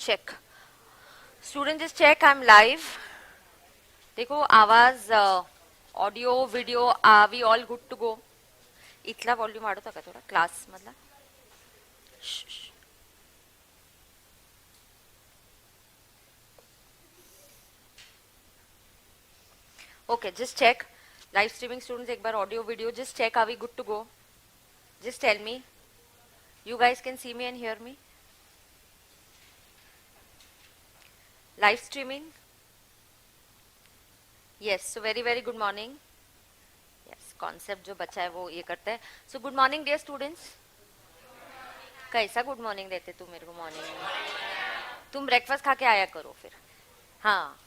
check. Students, just check I'm live. देखो आवाज audio video are we all good to go. इतला volume वाढवता का थोडा क्लास मधला. Okay just check. Live streaming students एक बार audio video just check are we good to go. Just tell me you guys can see me and hear me. Live streaming. Yes, so very good morning. Yes, concept जो बचा है वो ये करते हैं. So good morning dear students. कैसा good morning देते तुम मेरे को मॉर्निंग में? तुम ब्रेकफास्ट खा के आया करो फिर. हाँ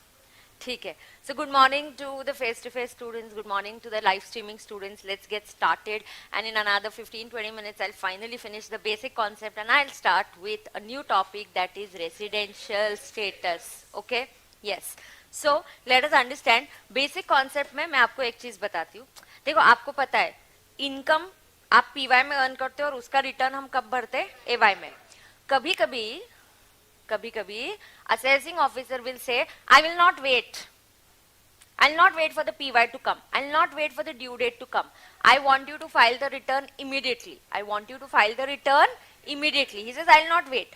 ठीक है. So good morning to the face-to-face students. Good morning to the live streaming students. Let's get started. And in another 15-20 minutes, I'll finally finish the basic concept and I'll start with a new topic that is residential status. Okay? Yes. So let us understand. Basic concept में मैं आपको एक चीज बताती हूँ. देखो आपको पता है इनकम आप पीवाई में अर्न करते हो और उसका रिटर्न हम कब भरते हैं? एवाई में. कभी कभी assessing officer will say I will not wait. I'll not wait for the PY to come. I'll not wait for the due date to come. I want you to file the return immediately. I want you to file the return immediately. He says I'll not wait.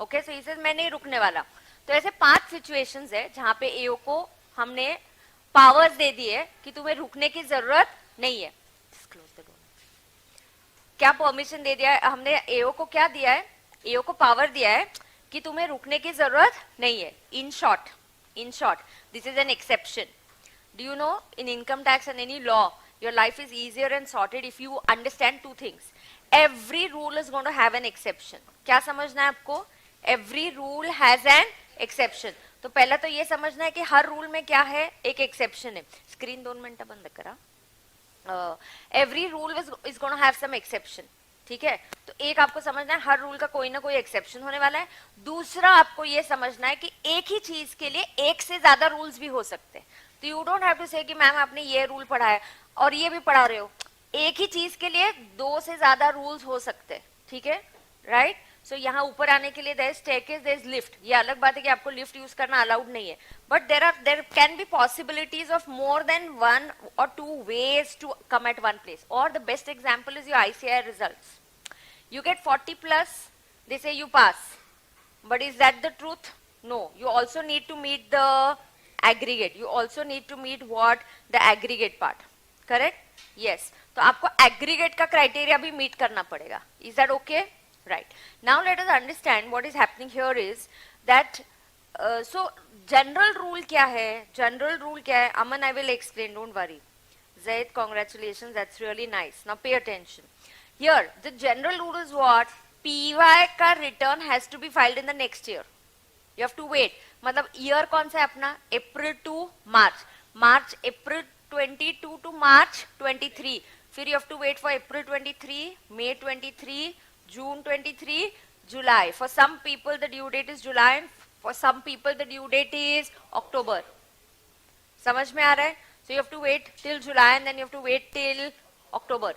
Okay, so he says मैं नहीं रुकने वाला. तो ऐसे 5 situations है जहां पे एओ को हमने पावर्स दे दिए कि तुम्हें रुकने की जरूरत नहीं है. क्या परमिशन दे दिया है हमने एओ को? क्या दिया है? एओ को पावर दिया है कि तुम्हें रुकने की जरूरत नहीं है. In short this is an exception. Do you know in income tax and any law your life is easier and sorted if you understand 2 things. Every rule is going to have an exception. क्या समझना है आपको? Every rule has an exception. तो पहला तो ये समझना है कि हर रूल में क्या है? एक एक्सेप्शन है. स्क्रीन 2 मिनट बंद करा. Every rule is going to have some exception. ठीक है. तो एक आपको समझना है हर रूल का कोई ना कोई एक्सेप्शन होने वाला है. दूसरा आपको ये समझना है कि एक ही चीज के लिए एक से ज्यादा रूल्स भी हो सकते हैं. तो यू डोंट हैव टू से कि मैम आपने ये रूल पढ़ा है और ये भी पढ़ा रहे हो. एक ही चीज के लिए 2 से ज्यादा रूल्स हो सकते हैं. ठीक है राइट. सो यहाँ ऊपर आने के लिए there is staircase, there is lift. ये अलग बात है कि आपको लिफ्ट यूज करना अलाउड नहीं है. But there can be possibilities of more than 1 or 2 ways to come at one place. Or the best example is your ICI results. You get 40 plus, they say you pass. But is that the truth? No. You also need to meet the aggregate. You also need to meet what? The aggregate part. Correct? Yes. तो आपको aggregate का criteria भी meet करना पड़ेगा. Is that okay? Right. Now let us understand what is happening here is that so general rule क्या है? General rule क्या है? Aman, I will explain. Don't worry. Zaid, congratulations. That's really nice. Now pay attention. Here, the general rule is what? PY का return has to be filed in the next year. You have to wait. मतलब year कौन सा है अपना? April to March. April 22 to March 23. फिर you have to wait for April 23, May 23, June 23, July. For some people the due date is July. For some people the due date is October. समझ में आ रहा है? So you have to wait till July and then you have to wait till October.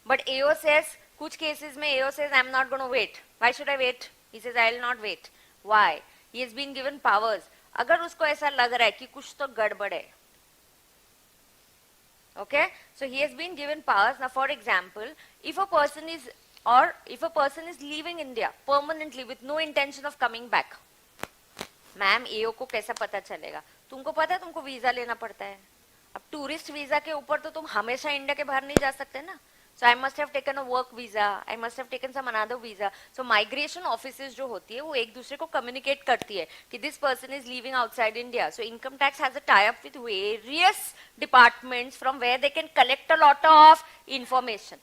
But AO says, कुछ cases में AO says, I'm not going to wait. Why should I wait? He says, I will not wait. Why? He has been given powers. अगर उसको ऐसा लग रहा है कि कुछ तो गड़बड़ है. Okay? So he has been given powers. Now for example, if a person is leaving India permanently with no intention of coming back, ma'am AO को कैसा पता चलेगा? तुमको पता है तुमको वीजा लेना पड़ता है. अब टूरिस्ट वीजा के ऊपर तो तुम हमेशा इंडिया के बाहर नहीं जा सकते ना. So I must have taken a work visa. I must have taken some another visa. So migration offices जो होती है वो एक दूसरे को communicate करती है कि this person is leaving outside India. So income tax has a tie-up with various departments from where they can collect a lot of information.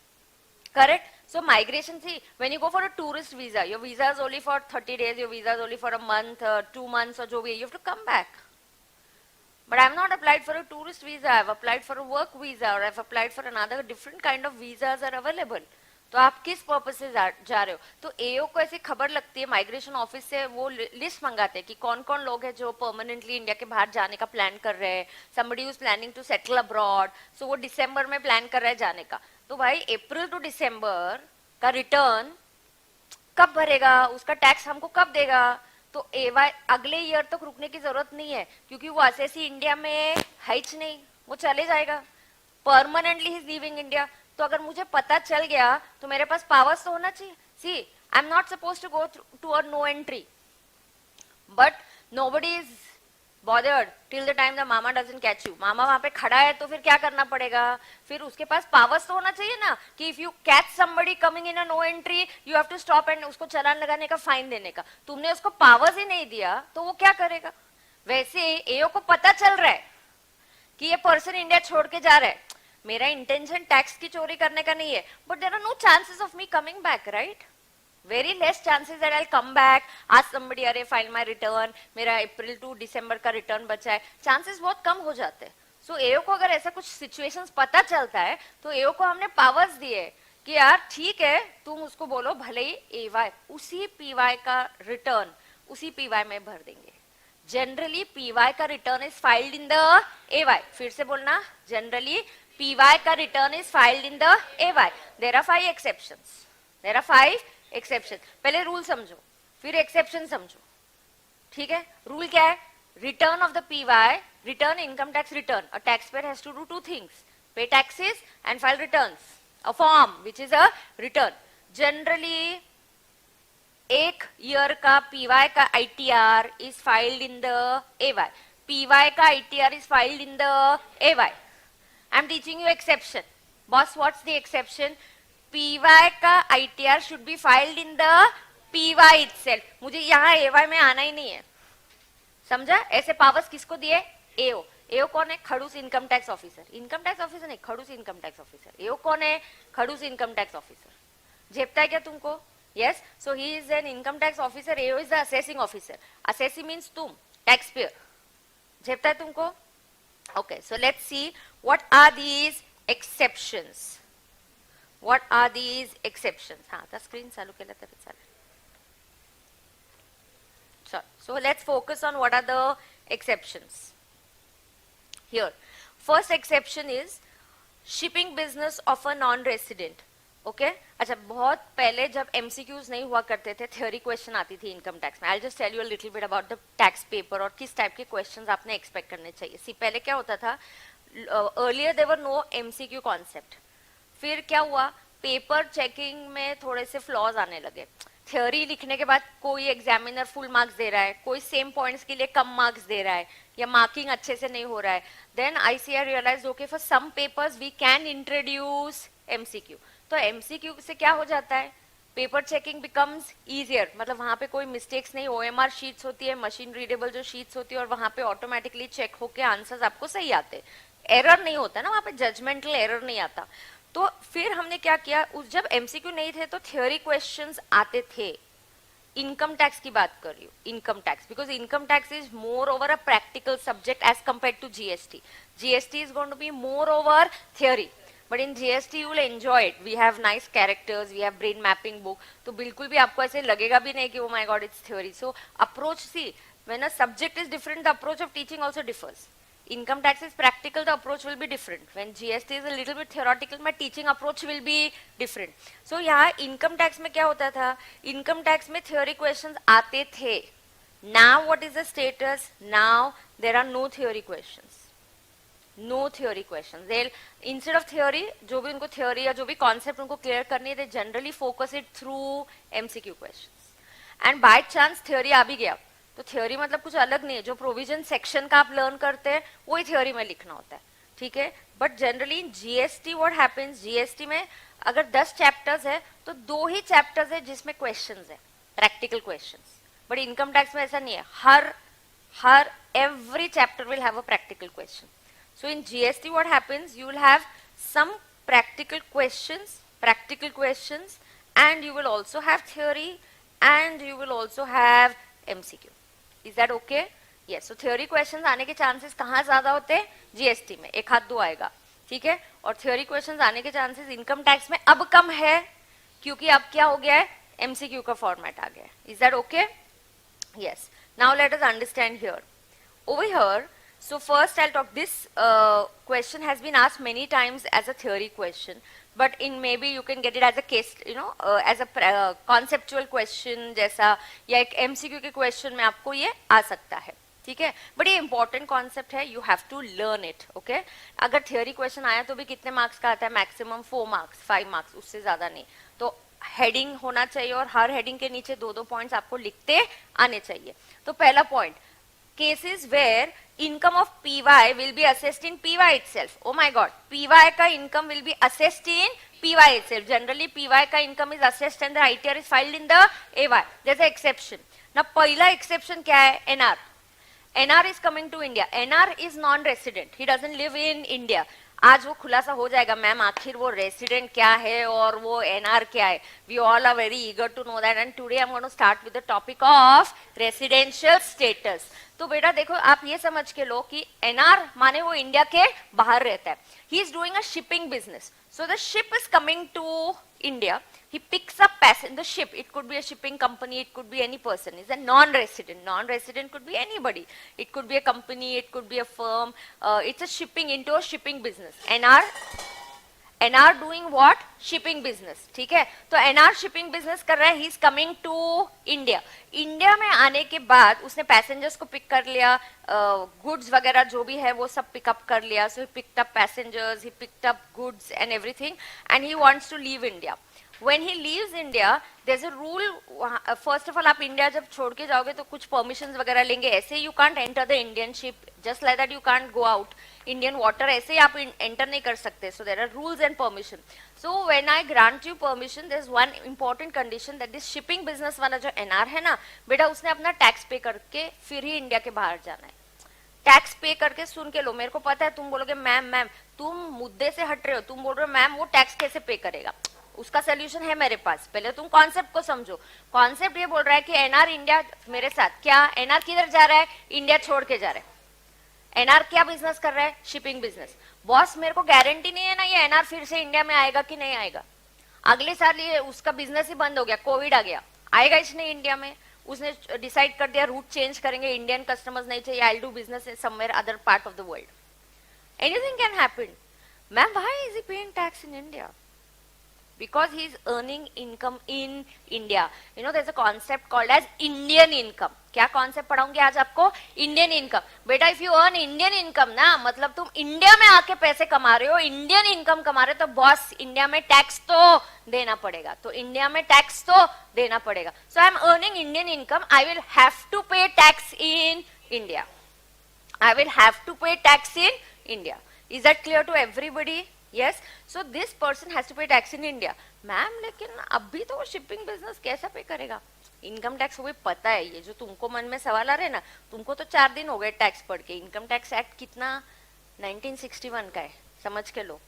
Correct? So migration, see, when you go for a tourist visa, your visa is only for 30 days, your visa is only for a month, 2 months or जो भी, you have to come back. But I have not applied for a tourist visa. I have applied for a work visa or I have applied for another different kind of visas are available. तो आप किस purpose से जा रहे हो? तो एओ को ऐसी खबर लगती है माइग्रेशन ऑफिस से, वो लिस्ट मंगाते हैं कि कौन कौन लोग हैं जो परमानेंटली इंडिया के बाहर जाने का प्लान कर रहे हैं. somebody who is planning to settle abroad. so वो दिसंबर में प्लान कर रहा है जाने का. तो भाई अप्रैल टू दिसंबर का रिटर्न कब भरेगा? उसका टैक्स हमको कब देगा? तो एवाई अगले ईयर तक रुकने की जरूरत नहीं है, क्योंकि वो एसएससी इंडिया में है ही नहीं, वो चले जाएगा, permanently he is leaving India. तो अगर मुझे पता चल गया तो मेरे पास पावर्स तो होना चाहिए। See I am not suppose to go to a no entry, but nobody is bothered till the time the mama doesn't catch you। मामा वहां पे खड़ा है तो फिर क्या करना पड़ेगा, फिर उसके पास पावर्स तो होना चाहिए ना, कि if you catch somebody coming in a no entry you have to stop and उसको चालान लगाने का, फाइन देने का। तुमने उसको पावर्स ही नहीं दिया तो वो क्या करेगा। वैसे एओ को पता चल रहा है कि ये पर्सन इंडिया छोड़ के जा रहा है, मेरा इंटेंशन टैक्स की चोरी करने का नहीं है, but there are no chances of me coming back, right. Very less chances that I'll come back, ask somebody, अरे फाइल माई रिटर्न, मेरा अप्रैल टू दिसंबर का रिटर्न बचा है, चांसेस बहुत कम हो जाते हैं। सो एओ को अगर ऐसा कुछ सिचुएशंस पता चलता है तो एओ को हमने पावर्स दिए कि यार ठीक है, तुम उसको बोलो भले ही एवाई, उसी पीवाई का रिटर्न उसी पीवाई में भर देंगे। जनरली पीवाई का return is filed in the AY, फिर से बोलना, जनरली पीवाई का return is filed in the AY. There are 5 exceptions, there are 5 exception. पहले रूल समझो फिर एक्सेप्शन समझो, ठीक है। रूल क्या है, return of the PY, return income tax return, a tax payer has to do 2 things, pay taxes and file returns, a form which is a return. Generally एक year का PY का ITR is filed in the AY, PY का ITR is filed in the AY. I am teaching you exception. Boss what's the exception, PY का ITR should be filed in the PY itself. मुझे यहाँ एवाई में आना ही नहीं है, समझा। ऐसे पावर्स किसको दिए, एओ। एओ कौन है, खड़ूस income tax officer, income tax officer नहीं, खड़ूस इनकम टैक्स ऑफिसर। एओ कौन है, खड़ूस इनकम टैक्स ऑफिसर। झेपता है क्या तुमको, yes. So he is an income tax officer, AO is the assessing officer. Assessee means तुम, टैक्स पेयर। झेपता है तुमको, okay. So let's see what are these exceptions, what are these exceptions। हाँ, the screen चालू केलं तरी चालेल। So let's focus on what are the exceptions here। First exception is shipping business of a non-resident। Okay अच्छा, बहुत पहले जब MCQs नहीं हुआ करते थे, थ्योरी क्वेश्चन आती थी इनकम टैक्स में। I just tell you a little bit about the tax paper और किस टाइप के क्वेश्चंस आपने एक्सपेक्ट करने चाहिए। सी पहले क्या होता था, earlier there were no MCQ concept, फिर क्या हुआ, पेपर चेकिंग में थोड़े से फ्लॉज आने लगे। थ्योरी लिखने के बाद कोई एग्जामिनर फुल मार्क्स दे रहा है, कोई सेम पॉइंट्स के लिए कम मार्क्स दे रहा है, या मार्किंग अच्छे से नहीं हो रहा है। Then ICAR realise okay for some papers we can introduce MCQ। तो MCQ से क्या हो जाता है, पेपर चेकिंग बिकम्स इजियर, मतलब वहां पे कोई मिस्टेक्स नहीं, OMR शीट्स होती है, मशीन रीडेबल जो शीट्स होती है, और वहां पे ऑटोमेटिकली चेक होके आंसर्स आपको सही आते, एरर नहीं होता ना वहां पे, जजमेंटल एरर नहीं आता। तो फिर हमने क्या किया, उस जब MCQ नहीं थे तो थ्योरी क्वेश्चंस आते थे। इनकम टैक्स की बात कर रही हूँ, income tax, because income tax is moreover a practical subject as compare to GST। GST is going to be more over theory, but in GST you will enjoy it। We have nice characters, we have brain mapping book, तो बिल्कुल भी आपको ऐसे लगेगा भी नहीं कि oh my god it's theory। So approach, see when a subject is different, the approach of teaching also differs। Income tax is practical, the approach will be different। When GST is a little bit theoretical, my teaching approach will be different। So यहाँ income tax में क्या होता था, income tax में theory questions आते थे। Now what is the status? Now there are no theory questions। No theory questions। They'll instead of theory, जो भी उनको theory या जो भी concept उनको clear करनी है, they generally focus it through MCQ questions। And by chance theory आ भी गया तो थ्योरी मतलब कुछ अलग नहीं है, जो प्रोविजन सेक्शन का आप लर्न करते हैं वही थ्योरी में लिखना होता है, ठीक है। But generally in GST what happens, GST में अगर 10 चैप्टर्स है तो 2 ही चैप्टर्स है जिसमें क्वेश्चंस है, practical questions. But income tax में ऐसा नहीं है, हर every chapter will have a practical question। So in GST what happens, you will have some practical questions, and you will also have theory, and you will also have MCQ। Is that okay? Yes। So theory questions आने के chances कहाँ ज़्यादा होते हैं, GST में 1 आध 2 आएगा, ठीक है। और theory questions आने के chances इनकम टैक्स में अब कम है, क्योंकि अब क्या हो गया है, MCQ का फॉर्मेट आ गया है। Is that okay? Yes। Now let us understand here। Over here, so first I'll talk, this question has been asked many times as a theory question। but in maybe you can get it as a case, as a conceptual question जैसा, या एक MCQ के question में आपको ये आ सकता है, ठीक है. बट ये इंपॉर्टेंट कॉन्सेप्ट है, you have to learn it. Okay, अगर थियोरी क्वेश्चन आया तो भी कितने मार्क्स का आता है? मैक्सिमम 4 मार्क्स, 5 मार्क्स, उससे ज्यादा नहीं. तो हेडिंग होना चाहिए और हर हेडिंग के नीचे 2-2 पॉइंट्स आपको लिखते आने चाहिए. तो पहला point, cases where income of PY will be assessed in PY itself. Oh my God, PY का income will be assessed in PY itself. Generally PY का income is assessed and the ITR is filed in the AY. There's an exception. Now पहला exception क्या है? NR. NR is coming to India. NR is non-resident. He doesn't live in India. आज वो खुलासा हो जाएगा ma'am, आखिर वो रेसिडेंट क्या है और वो एनआर क्या है. We all are very eager to know that, and today I am going to start with the topic of residential status. तो बेटा देखो, आप ये समझ के लो कि एनआर माने वो इंडिया के बाहर रहता है. He is doing a shipping business. So the ship is coming to India. He picks up passengers. The ship, it could be a shipping company, it could be any person. Is a non-resident. Non-resident could be anybody. It could be a company, it could be a firm. It's a shipping, into a shipping business. NR doing what? Shipping business. ठीक है? तो NR shipping business कर रहा है. He is coming to India. India में आने के बाद उसने पैसेंजर्स को पिक कर लिया, गुड्स वगैरह जो भी है वो सब पिकअप कर लिया. So he picked up passengers, he picked up goods and everything, and he wants to leave India. When he leaves India, there's a rule. First of all, आप इंडिया जब छोड़ के जाओगे तो कुछ परमिशंस वगैरह लेंगे. ऐसे you can't enter the Indian ship. Just like that, you can't go out. Indian water ऐसे आप enter नहीं कर सकते. So there are rules and permission. So when I grant you permission, there's one important condition that this shipping business वाला जो NR है ना बेटा, उसने अपना टैक्स पे करके फिर ही इंडिया के बाहर जाना है. टैक्स पे करके, सुन के लो, मेरे को पता है तुम बोलोगे मैम तुम मुद्दे से हट रहे हो. तुम बोल रहे हो मैम वो टैक्स कैसे पे करेगा. उसका सोल्यूशन है मेरे पास. पहले तुम कॉन्सेप्ट को समझो. कॉन्सेप्ट ये बोल रहा है कि एनआर इंडिया मेरे साथ, क्या एनआर किधर जा रहा है? इंडिया छोड़ के जा रहा है. एनआर क्या बिजनेस कर रहा है? Shipping business. बॉस मेरे को गारंटी नहीं है ना ये एनआर फिर से इंडिया में आएगा कि नहीं आएगा. अगले साल ये उसका बिजनेस ही बंद हो गया, कोविड आ गया, आएगा इसने इंडिया में. उसने डिसाइड कर दिया रूट चेंज करेंगे, इंडियन कस्टमर्स नहीं चाहिए, I will do business in somewhere other part of the world. Anything can happen. Ma'am why is he paying tax in India? Because he is earning income in India. You know, there's a concept called as Indian income. क्या concept पढ़ाऊंगी आज आपको? Indian income. बेटा if you earn Indian income ना, मतलब तुम India में आके पैसे कमा रहे हो, इंडियन इनकम कमा रहे हो, तो बॉस इंडिया में टैक्स तो देना पड़ेगा. तो इंडिया में टैक्स तो देना पड़ेगा. So I am earning Indian income, I will have to pay tax in India. I will have to pay tax in India. Is that clear to everybody? Yes, so this person has to pay tax in India. Ma'am लेकिन अभी तो वो shipping business कैसा पे करेगा? Income tax वो भी पता है. ये जो तुमको मन में सवाल आ रहे हैं ना, तुमको तो 4 दिन हो गए टैक्स पढ़ के. इनकम टैक्स एक्ट कितना 1961 का है, समझ के लो.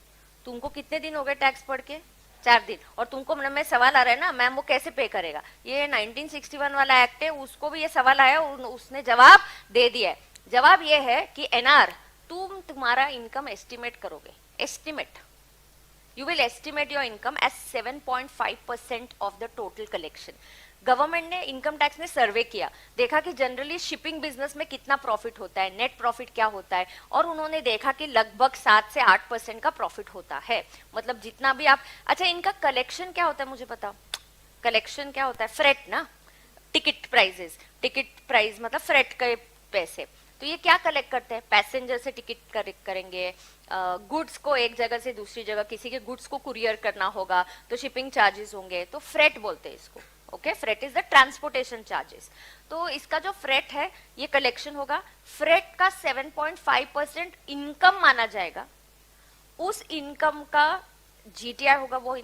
तुमको कितने दिन हो गए टैक्स पढ़ के? 4 दिन. और तुमको मन में सवाल आ रहा है ना मैम वो कैसे पे करेगा? ये 1961 वाला एक्ट है, उसको भी ये सवाल आया, उसने जवाब दे दिया है. जवाब ये है कि एनआर, तुम्हारा इनकम एस्टिमेट करोगे. Estimate. You will estimate your income as 7.5% of the total collection. Government ने, इनकम टैक्स ने सर्वे किया, देखा कि जनरली शिपिंग बिजनेस में कितना प्रॉफिट होता है, नेट प्रॉफिट क्या होता है, और उन्होंने देखा कि लगभग 7 से 8% का प्रॉफिट होता है. मतलब जितना भी आप, अच्छा इनका कलेक्शन क्या होता है मुझे बताओ. कलेक्शन क्या होता है? फ्रेट ना, टिकट प्राइजेस. टिकट प्राइस मतलब फ्रेट के पैसे. तो ये क्या कलेक्ट करते हैं? पैसेंजर से टिकट कलेक्ट करेंगे, गुड्स को एक जगह से दूसरी जगह, किसी के गुड्स को कुरियर करना होगा तो शिपिंग चार्जेस होंगे, तो फ्रेट बोलते हैं इसको. Okay, freight is the transportation charges. तो इसका जो फ्रेट है ये कलेक्शन होगा. फ्रेट का 7.5% इनकम माना जाएगा. उस इनकम का जीटीआई होगा वो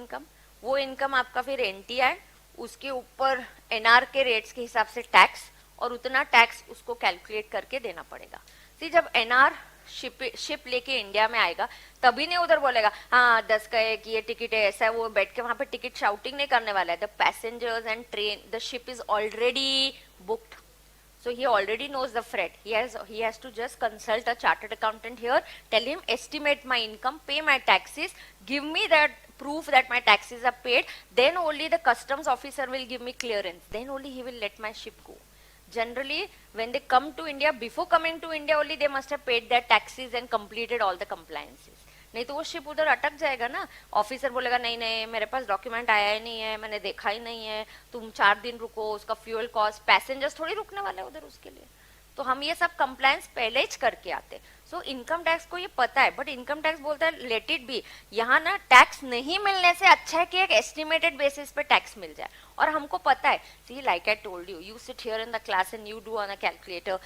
इनकम आपका फिर एनटीआई, उसके ऊपर एनआर के रेट्स के हिसाब से टैक्स, और उतना टैक्स उसको कैलकुलेट करके देना पड़ेगा. जब एनआर शिप लेके इंडिया में आएगा तभी नहीं उधर बोलेगा हाँ 10 का है कि ये टिकट है, ऐसा है, वो बैठ के वहां पे टिकट शाउटिंग नहीं करने वाला है. The passengers and train, the ship is already booked, so he already knows the freight. He has to just consult a chartered accountant here, tell him estimate my income, pay my taxes, give me that proof that my taxes are paid, then only the customs officer will give me clearance, then only he will let my ship go. Generally when they come to India, before coming to India only they must have paid their taxes and completed all the compliances. नहीं तो वो ship उधर अटक जाएगा ना। Officer बोलेगा नहीं नहीं मेरे पास डॉक्यूमेंट आया ही नहीं है, मैंने देखा ही नहीं है, तुम 4 दिन रुको, उसका फ्यूल कॉस्ट, पैसेंजर्स थोड़ी रुकने वाले उधर उसके लिए। तो हम ये सब कंप्लायंस पहले ही करके आते। सो इनकम टैक्स को ये पता है, बट इनकम टैक्स बोलता है लेट इट बी, यहाँ ना टैक्स नहीं मिलने से अच्छा है कि एक एस्टिमेटेड बेसिस पे टैक्स मिल जाए। और हमको पता है, see like I told you, you sit here in the class and you do on a calculator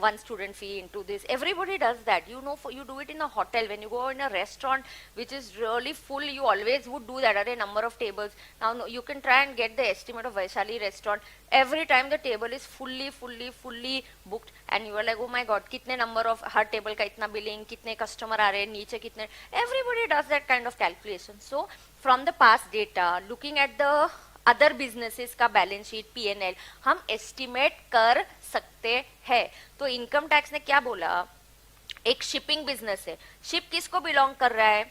1 student fee into this, everybody does that, you know, for you do it in a hotel, when you go in a restaurant which is really full, you always would do that, a number of tables. Now no, you can try and get the estimate of Vaishali restaurant, every time the table is fully booked and you are like oh my god kitne number of her table का इतना billing, कितने customer आ रहे हैं, नीचे कितने, everybody does that kind of calculation. So from the past data, looking at the other businesses का balance sheet P&L हम estimate कर सकते हैं। तो इनकम टैक्स ने क्या बोला, एक शिपिंग बिजनेस है, शिप किसको बिलोंग कर रहा है,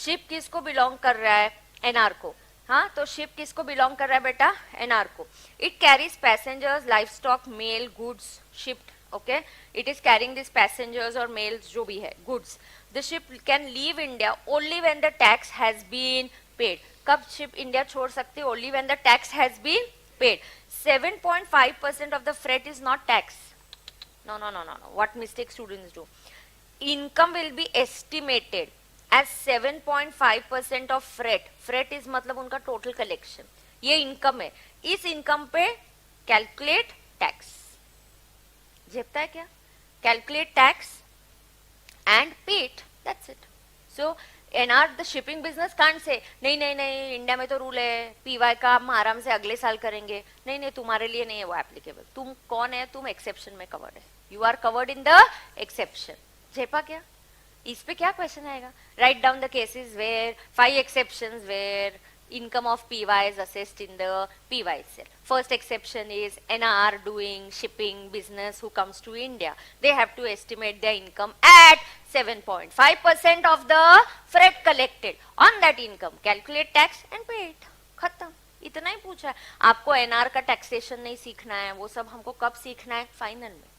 शिप किसको बिलोंग कर रहा है, एनआर को। हाँ, तो शिप किसको बिलोंग कर रहा है बेटा, एनआर को। It carries passengers, livestock, mail, goods shipped, okay, it is carrying this passengers और मेल्स जो भी है goods. The ship can leave India only when the tax has been paid. कब शिप इंडिया छोड़ सकती है, only when the tax has been paid. 7.5% of the freight is not tax. No. What mistake students do? Income will be estimated as 7.5% of freight. Freight is मतलब उनका total collection. ये income है, इस income पे calculate tax. झेपता है क्या? Calculate tax and pay it. That's it. So NR the shipping business can't say नहीं India में तो रूल है पीवाई का हम आराम से अगले साल करेंगे, नहीं तुम्हारे लिए नहीं है वो एप्लीकेबल, तुम कौन है, तुम एक्सेप्शन में कवर्ड है, you are covered in the exception. झेपा क्या, इस पे क्या क्वेश्चन आएगा, right down the cases where 5 exceptions where income of PY is assessed in the PY itself. First exception is NR doing shipping business who comes to India. They have to estimate their income at 7.5% of the freight collected. On that income, calculate tax and pay it. खत्म, इतना ही पूछा है। आपको NR का taxation नहीं सीखना है, वो सब हमको कब सीखना है, फाइनल में।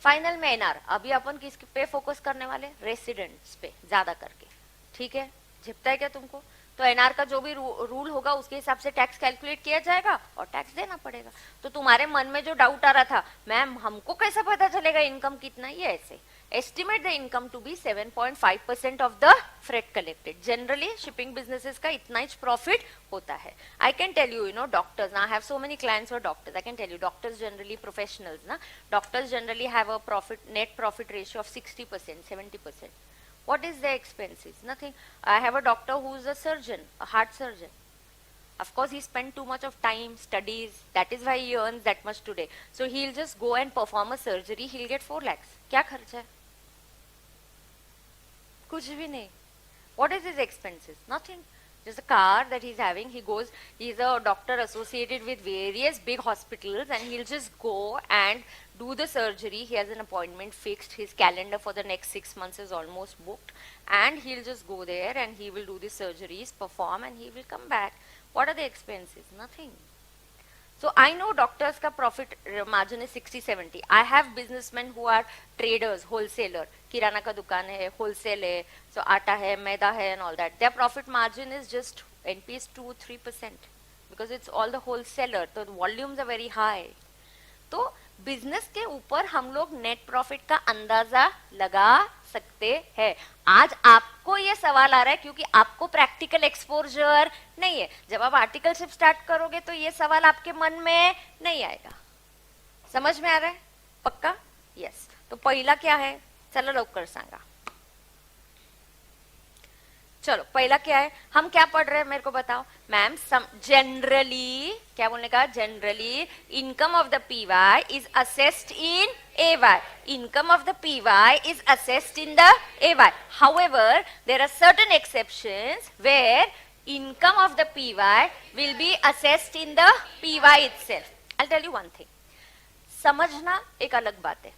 फाइनल में NR, अभी अपन किस पे फोकस करने वाले, रेसिडेंट्स पे ज्यादा करके, ठीक है। झिपता है क्या तुमको, तो एनआर का जो भी रूल होगा उसके हिसाब से टैक्स कैलकुलेट किया जाएगा और टैक्स देना पड़ेगा। तो तुम्हारे मन में जो डाउट आ रहा था मैम हमको कैसे पता चलेगा इनकम कितना, ये ऐसे estimate the income to be 7.5% of the freight collected. Generally shipping businesses का इतना ही प्रॉफिट होता है। I can tell you, you know doctors, I have so many clients और doctors, I can tell you doctors generally professionals ना, doctors generally have a profit net profit ratio of 60%, 70%. What is their expenses? Nothing. I have a doctor who is a surgeon, a heart surgeon. Of course, he spent too much of time, studies. That is why he earns that much today. So he'll just go and perform a surgery. He'll get 4 lakhs. क्या खर्चा है? कुछ भी नहीं. What is his expenses? Nothing. Just a car that he's having. He goes. He's a doctor associated with various big hospitals, and he'll just go and do the surgery. He has an appointment fixed. His calendar for the next 6 months is almost booked, and he'll just go there and he will do the surgeries, perform, and he will come back. What are the expenses? Nothing. So I know doctors ka profit margin is 60-70. I have businessmen who are traders, wholesaler. Kirana ka dukan hai, wholesale hai, so atta hai, maida hai, and all that. Their profit margin is just NP is 2-3% because it's all the wholesaler. So the volumes are very high. तो business के ऊपर हम लोग net profit का अंदाजा लगा सकते हैं। आज आपको ये सवाल आ रहा है क्योंकि आपको प्रैक्टिकल एक्सपोजर नहीं है। जब आप आर्टिकलशिप स्टार्ट करोगे तो ये सवाल आपके मन में नहीं आएगा। समझ में आ रहा है पक्का? यस। तो पहला क्या है, चलो लवकर सांगा। चलो पहला क्या है, हम क्या पढ़ रहे हैं मेरे को बताओ मैम। जनरली क्या बोलने का, generally income of the PY is assessed in AY. Income of the PY is assessed in the AY. However, there are certain exceptions where income of the PY will be assessed in the PY itself. I'll tell you one thing. समझना एक अलग बात है,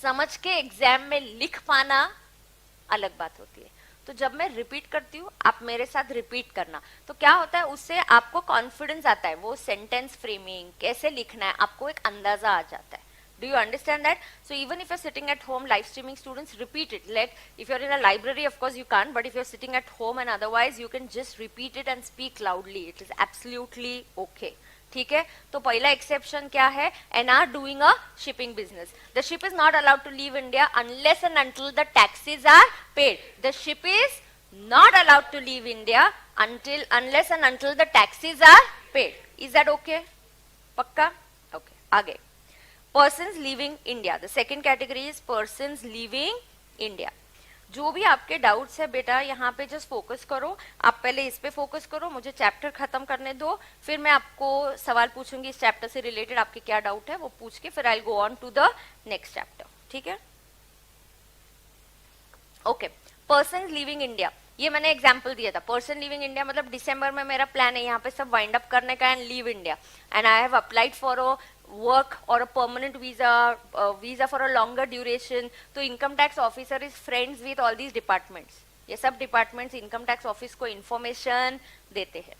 समझ के exam में लिख पाना अलग बात होती है। तो जब मैं रिपीट करती हूँ आप मेरे साथ रिपीट करना, तो क्या होता है उससे आपको कॉन्फिडेंस आता है, वो सेंटेंस फ्रेमिंग कैसे लिखना है आपको एक अंदाजा आ जाता है। Do you understand that? So even if you're sitting at home live streaming, students, repeat it. If you're in a library, of course you can't, but if you're sitting at home and otherwise, you can just repeat it and speak loudly. It is absolutely okay. ठीक है, तो पहला exception क्या है? NR doing a shipping business. The ship is not allowed to leave India unless and until the taxes are paid. The ship is not allowed to leave India unless and until the taxes are paid. Is that okay? पक्का? Okay. आगे. Persons leaving India. The second category is persons leaving India. जो भी आपके doubts है बेटा यहाँ पे just focus करो. आप पहले इस पे फोकस करो, मुझे चैप्टर खत्म करने दो, फिर मैं आपको सवाल पूछूंगी इस चैप्टर से रिलेटेड. आपके क्या डाउट है वो पूछ के फिर I go on to the next chapter. ठीक है? ओके. पर्सन लिविंग इंडिया, ये मैंने एग्जाम्पल दिया था. पर्सन लिविंग इंडिया मतलब दिसंबर में मेरा प्लान है यहाँ पे सब वाइंड अप करने का and leave India, and I have applied for a work or a permanent visa for a longer duration. तो income tax officer is friends with all these departments. ये सब departments income tax office को information देते हैं,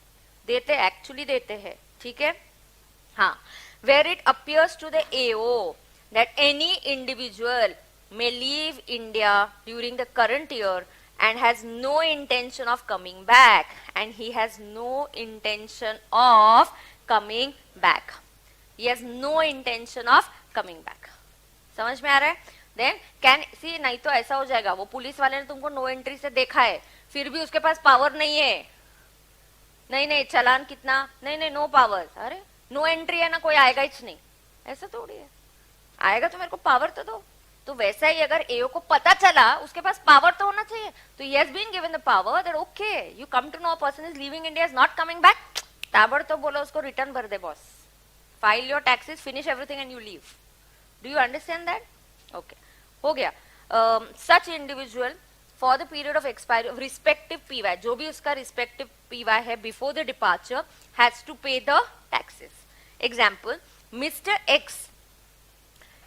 actually देते हैं. ठीक है? हाँ. Where it appears to the AO that any individual may leave India during the current year and has no intention of coming back, and he has no intention of coming back. He has no intention of coming back. समझ में आ रहा है? Then can see, नहीं तो ऐसा हो जाएगा, वो पुलिस वाले ने तुमको नो एंट्री से देखा है, फिर भी उसके पास पावर नहीं है. नहीं चालान कितना, नहीं नो पावर. अरे नो एंट्री है ना, कोई आएगा ही नहीं. ऐसा थोड़ी है. आएगा तो मेरे को पावर तो दो. तो वैसा ही अगर एओ को पता चला, उसके पास पावर तो होना चाहिए. तो he has been given the power that okay, you come to know a person is leaving India, is not coming back. ताबड़ तो बोलो उसको रिटर्न भर दे boss. File your taxes, finish everything and you leave. Do you understand that? Okay. हो गया. Such individual for the period of expiry of respective PY, जो भी उसका respective PY है before the departure, has to pay the taxes. Example, Mr. X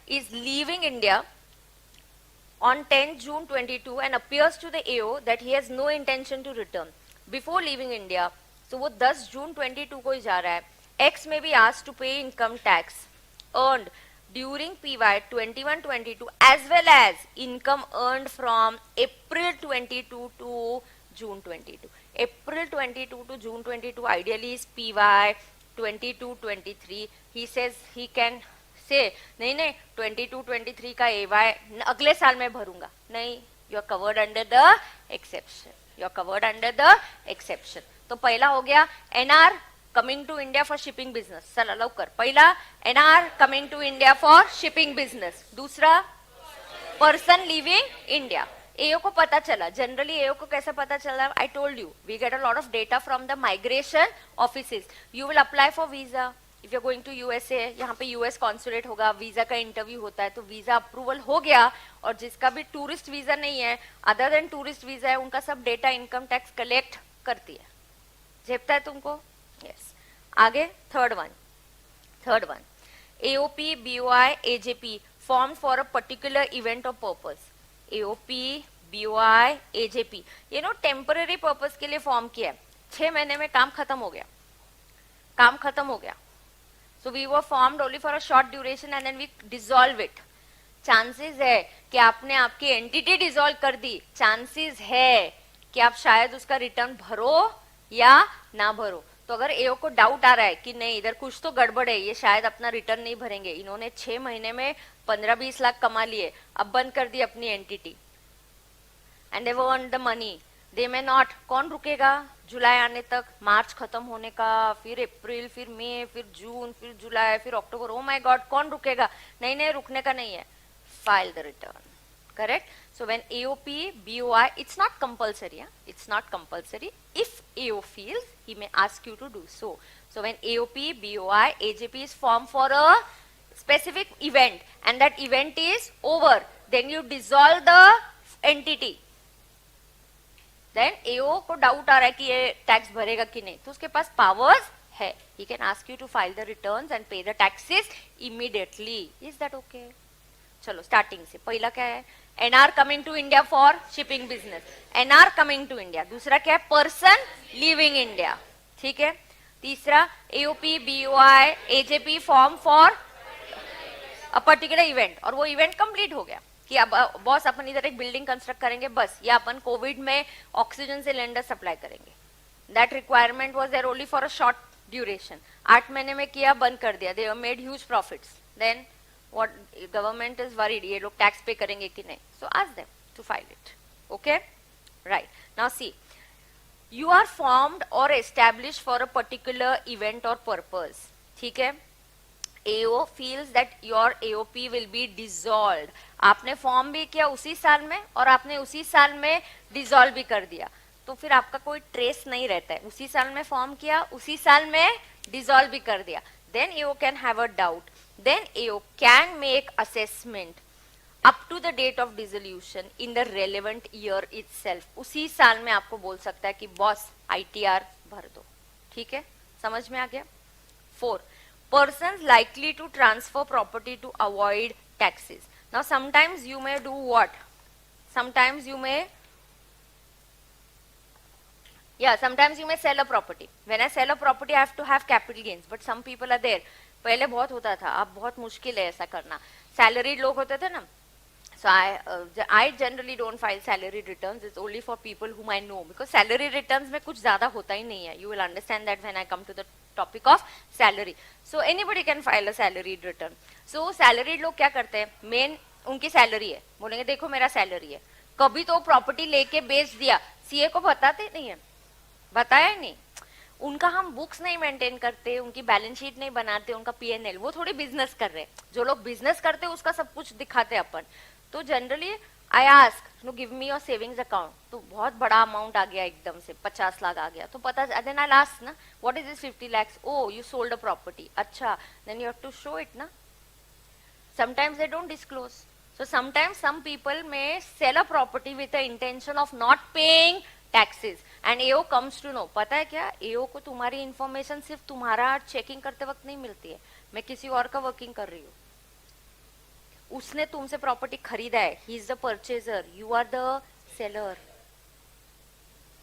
is leaving India on 10 June 22 and appears to the AO that he has no intention to return. Before leaving India, so वो 10 June 22 को ही जा रहा है. X may be asked to pay income tax earned during PY 21-22 as well as income earned from April 22 to June 22. April 22 to June 22 ideally is PY 22-23. He says he can say नहीं 22-23 का AY अगले साल में भरूंगा. नहीं, you are covered under the exception. You are covered under the exception. तो पहला हो गया NR coming to India for shipping business. चला लवकर. पहला NR coming to India for shipping business. दूसरा person leaving India. AO को पता चला. Generally AO को कैसे पता चला? I told you, we get a lot of data from the migration offices. You will apply for visa. If you're going to USA, यहाँ पे US consulate होगा, visa का interview होता है, तो visa approval हो गया. और जिसका भी tourist visa नहीं है, other than tourist visa है, उनका सब data income tax collect करती है. झेपता है तुमको? Yes. आगे third one. AOP, BOI, AJP formed for a particular event or purpose. AOP, BOI, AJP temporary purpose के लिए form किया है. 6 महीने में काम खत्म हो गया. So we were formed only for a short duration and then we dissolve it. Chances है कि आपने आपकी entity dissolve कर दी. Chances है कि आप शायद उसका return भरो या ना भरो. तो अगर एओ को डाउट आ रहा है कि नहीं इधर कुछ तो गड़बड़ है, ये शायद अपना रिटर्न नहीं भरेंगे, इन्होंने 6 महीने में 15-20 लाख कमा लिए, अब बंद कर दी अपनी entity and they earn the money, they may not. कौन रुकेगा जुलाई आने तक, मार्च खत्म होने का, फिर अप्रैल, फिर मई, फिर जून, फिर जुलाई, फिर अक्टूबर. ओ माय गॉड, कौन रुकेगा? नहीं रुकने का नहीं है. File the return. Correct? So when AOP, BOI, it's not compulsory. It's not compulsory. If AO feels, he may ask you to do so. So when AOP, BOI, AJP is formed for a specific event and that event is over, then you dissolve the entity. Then AO को doubt आ रहा है कि ये tax भरेगा कि नहीं, तो उसके पास powers है. He can ask you to file the returns and pay the taxes immediately. Is that okay? चलो स्टार्टिंग से. पहला क्या है? NR coming to India for shipping business. NR coming to India. दूसरा क्या है? Person leaving India. ठीक है. तीसरा AOP, BOI, AJP form for a particular event, और वो इवेंट कंप्लीट हो गया कि अब बॉस अपन इधर एक बिल्डिंग कंस्ट्रक्ट करेंगे बस, या अपन कोविड में ऑक्सीजन सिलेंडर सप्लाई करेंगे. That requirement was there only for a short duration. 8 महीने में किया, बंद कर दिया, they made huge profits. Then what, government is worried ये लोग टैक्स पे करेंगे कि नहीं. So ask them to file it. Okay, right. Now see, you are formed or established for a particular event or purpose. ठीक है. AO feels that your AOP will be dissolved. आपने form भी किया उसी साल में और आपने उसी साल में डिसॉल्व भी कर दिया, तो फिर आपका कोई ट्रेस नहीं रहता है. उसी साल में फॉर्म किया, उसी साल में डिसॉल्व भी कर दिया. Then AO can have a doubt. Then AO can make assessment up to the date of dissolution in the relevant year itself. उसी साल में आपको बोल सकता है कि बॉस ITR भर दो. ठीक है, समझ में आ गया. 4. Persons likely to transfer property to avoid taxes. Now sometimes you may do what? Sometimes you may sometimes you may sell a property. When I sell a property, I have to have capital gains. But some people are there. पहले बहुत होता था, अब बहुत मुश्किल है ऐसा करना. Salaried लोग होते थे ना. So I generally don't file salary returns. It's only for people whom I know, because salary returns में कुछ ज़्यादा होता ही नहीं है. You will understand that when I come to the topic of salary. So anybody can file a salary return. So salaried लोग क्या करते हैं? Main उनकी सैलरी है, बोलेंगे देखो मेरा सैलरी है. कभी तो प्रॉपर्टी लेके बेच दिया, सीए को बताते नहीं है, बताया ही नहीं. उनका हम बुक्स नहीं मेंटेन करते, उनकी बैलेंस शीट नहीं बनाते, उनका पीएनएल. वो थोड़ी बिजनेस कर रहे हैं. जो लोग बिजनेस करते हैं उसका सब कुछ दिखाते अपन. तो generally I ask know give me your savings account. तो बहुत बड़ा अमाउंट आ गया एकदम से, 50 लाख आ गया, तो पता, देन आई आस्क ना what is this 50 lakhs. Oh you sold a property. अच्छा, then you have to show it ना. Sometimes they don't disclose. So sometimes some people may sell a property with the intention of not paying taxes, and AO comes to know. पता है क्या, AO को तुम्हारी information सिर्फ तुम्हारा checking करते वक्त नहीं मिलती है. मैं किसी और का वर्किंग कर रही हूँ, उसने तुमसे प्रॉपर्टी खरीदा है, he is the purchaser, you are the seller.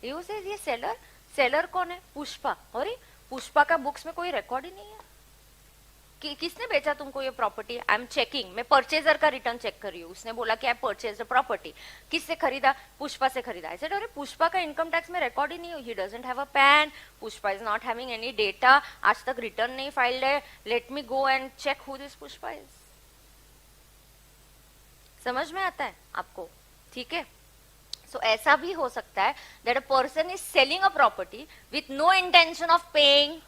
AO से ये सेलर, सेलर कौन है? पुष्पा. अरे पुष्पा का बुक्स में कोई रिकॉर्ड ही नहीं है कि किसने बेचा तुमको ये प्रॉपर्टी. आई एम चेकिंग, मैं परचेजर का रिटर्न चेक कर रही हूँ. उसने बोला कि आई परचेज द प्रॉपर्टी. किससे खरीदा? पुष्पा से खरीदा. ऐसे अरे पुष्पा का इनकम टैक्स में रिकॉर्ड ही नहीं हो. He doesn't have a PAN. Pushpa is not having any data. आज तक रिटर्न नहीं फाइल्ड है. Let me go and check who this Pushpa is. समझ में आता है आपको? ठीक है. सो ऐसा भी हो सकता है that a person is selling a property with no intention of paying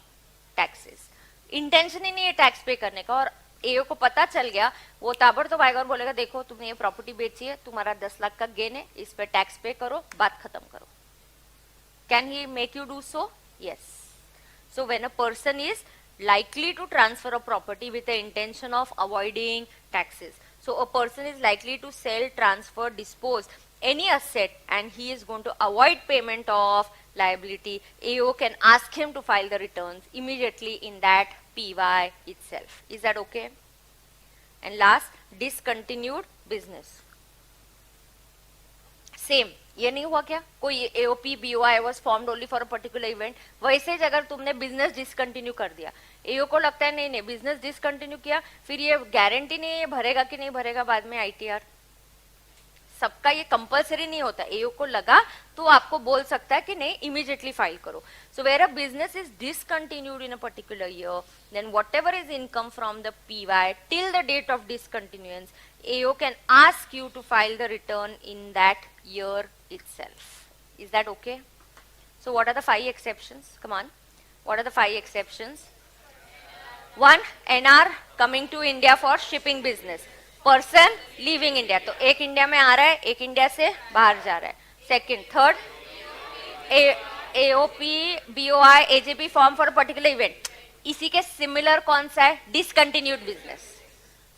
taxes. Intention ही नहीं है टैक्स पे करने का, और एओ को पता चल गया, वो ताबड़तोड़ आएगा और बोलेगा देखो तुमने ये प्रॉपर्टी बेची है, तुम्हारा 10 लाख का गेन है, इस पे टैक्स पे करो, बात खत्म करो. Can he make you do so? Yes. So when a person is likely to transfer a property with the intention of avoiding taxes. So a person is likely to sell, transfer, dispose any asset, and he is going to avoid payment of liability. AO can ask him to file the returns immediately in that PY itself. Is that okay? And last, discontinued business. Same. ये नहीं हुआ क्या? कोई AOP BOI was formed only for a particular event. वैसे ही अगर तुमने business discontinue कर दिया, एओ को लगता है नहीं नहीं बिजनेस डिसकंटिन्यू किया, फिर ये गारंटी नहीं है भरेगा कि नहीं भरेगा बाद में आईटीआर. सबका ये कंपलसरी नहीं होता. एओ को लगा तो आपको बोल सकता है कि नहीं इमीडिएटली फाइल करो. So where a business is discontinued in a particular year, then whatever is income from the PY till the date of discontinuance, AO can ask you to file the return in that year itself. Is that okay? So what are the 5 exceptions? Come on. What are the 5 exceptions? 1. NR coming to India for shipping business. Person leaving India. तो एक India में आ रहा है, एक India से बाहर जा रहा है. Second. Third. AOP, BOI, AJP form for a particular event. इसी के सिमिलर कौन सा है? Discontinued business.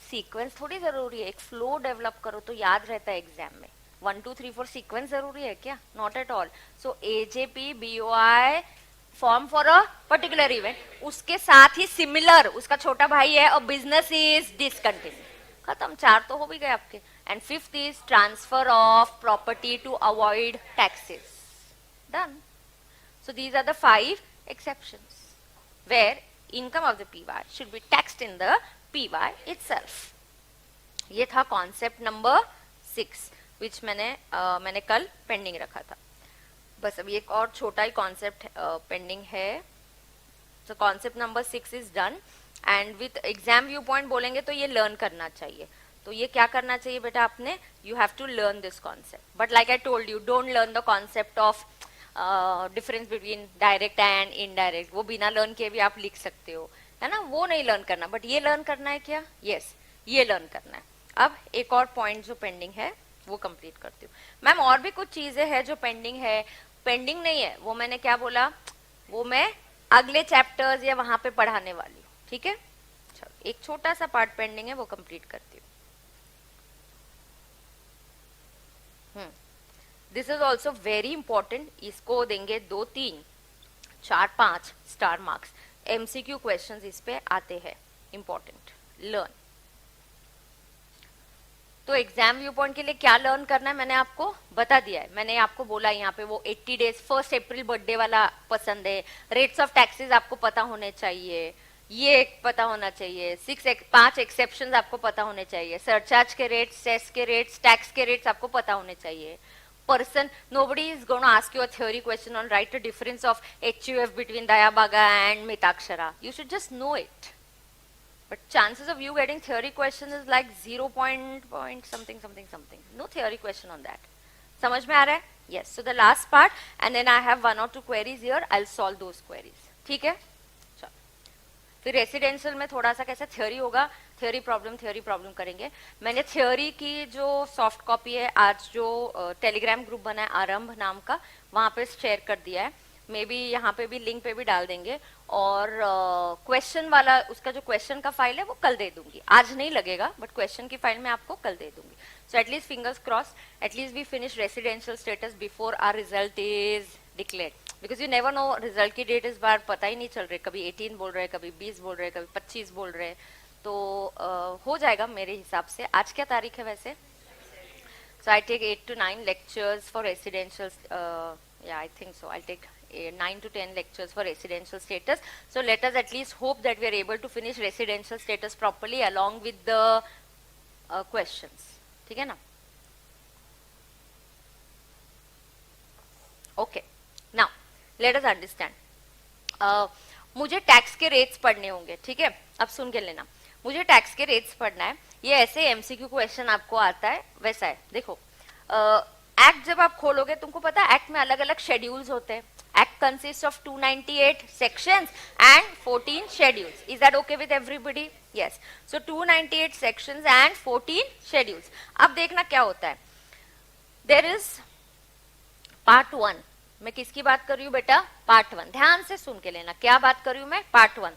सीक्वेंस थोड़ी जरूरी है, एक फ्लो डेवलप करो तो याद रहता है एग्जाम में. 1 2 3 4 सीक्वेंस जरूरी है क्या? Not at all. So AJP BOI form for a particular event, उसके साथ ही सिमिलर उसका छोटा भाई है और बिजनेस इज डिसकंटिन्यू. खत्म. 4 तो हो भी गए आपके. And 5th is transfer of property to avoid taxes. Done. So these are the 5 exceptions where income of the PY should be taxed in the PY itself. ये था कॉन्सेप्ट नंबर 6 विच मैंने कल पेंडिंग रखा था। बस अभी एक और छोटा ही कॉन्सेप्ट पेंडिंग है। So concept number 6 is done and with exam view point बोलेंगे तो ये लर्न करना चाहिए। तो ये क्या करना चाहिए बेटा आपने, you have to learn this concept, but like I told you don't learn the concept of difference between direct and indirect, वो बिना लर्न किए भी आप लिख सकते हो, है ना, वो नहीं लर्न करना, बट ये लर्न करना है क्या, यस ये लर्न करना है। अब एक और पॉइंट जो पेंडिंग है वो कंप्लीट करती हूँ। मैम और भी कुछ चीजें हैं जो पेंडिंग है, पेंडिंग नहीं है वो मैंने क्या बोला, वो मैं अगले चैप्टर्स या वहां पे पढ़ाने वाली हूँ, ठीक है। चलो एक छोटा सा पार्ट पेंडिंग है वो कंप्लीट करती हूँ। This is also very important, इसको देंगे 2, 3, 4, 5 स्टार मार्क्स। एमसीक्यू क्वेश्चंस इस पे आते हैं, इंपॉर्टेंट लर्न। तो एग्जाम व्यू पॉइंट के लिए क्या लर्न करना है मैंने आपको बता दिया है। मैंने आपको बोला यहाँ पे वो 80 डेज 1 अप्रैल बर्थडे वाला पसंद है, रेट्स ऑफ टैक्सेस आपको पता होने चाहिए, ये पता होना चाहिए, 5 एक्सेप्शंस आपको पता होने चाहिए, सरचार्ज के रेट्स, सेस के रेट्स, टैक्स के रेट्स आपको पता होने चाहिए। Person, nobody is going to ask you a theory question on write a difference of HUF between Dayabaga and Mitakshara. You should just know it. But chances of you getting theory question is like 0 point something something something. No theory question on that. समझ में आ रहा है? Yes. So the last part, and then I have 1 or 2 queries here. I'll solve those queries. ठीक है? चलो. फिर residential में थोड़ा सा कैसा थ्योरी होगा, थ्योरी प्रॉब्लम करेंगे। मैंने थ्योरी की जो सॉफ्ट कॉपी है आज जो टेलीग्राम ग्रुप बना है आरंभ नाम का, वहां पे शेयर कर दिया है, मे बी यहाँ पे भी लिंक पे भी डाल देंगे। और क्वेश्चन वाला उसका जो क्वेश्चन का फाइल है वो कल दे दूंगी, आज नहीं लगेगा बट क्वेश्चन की फाइल मैं आपको कल दे दूंगी। So at least fingers cross, at least we finish residential status before our result is declared, because you never know result की डेट इस बार पता ही नहीं चल रही, कभी 18 बोल रहे, कभी 20 बोल रहे, कभी 25 बोल रहे, तो हो जाएगा मेरे हिसाब से। आज क्या तारीख है वैसे? So I take 8 to 9 lectures for residential, yeah I think so, I'll take 9 to 10 lectures for residential status. So let us at least hope that we are able to finish residential status properly along with the questions, ठीक है ना? Okay, now let us understand. मुझे tax के rates पढ़ने होंगे, ठीक है, अब सुन के लेना। मुझे टैक्स के रेट्स पढ़ना है, ये ऐसे एमसीक्यू क्वेश्चन आपको आता है वैसा है। देखो एक्ट जब आप खोलोगे तुमको पता है एक्ट में अलग अलग शेड्यूल्स होते हैं। Act consist of 298 sections and 14 schedules. Is that okay with everybody? Yes. So 298 sections and 14 schedules. अब देखना क्या होता है, देयर इज पार्ट 1। मैं किसकी बात कर रही हूँ बेटा? पार्ट 1। ध्यान से सुन के लेना, क्या बात कर रही हूँ मैं? Part 1।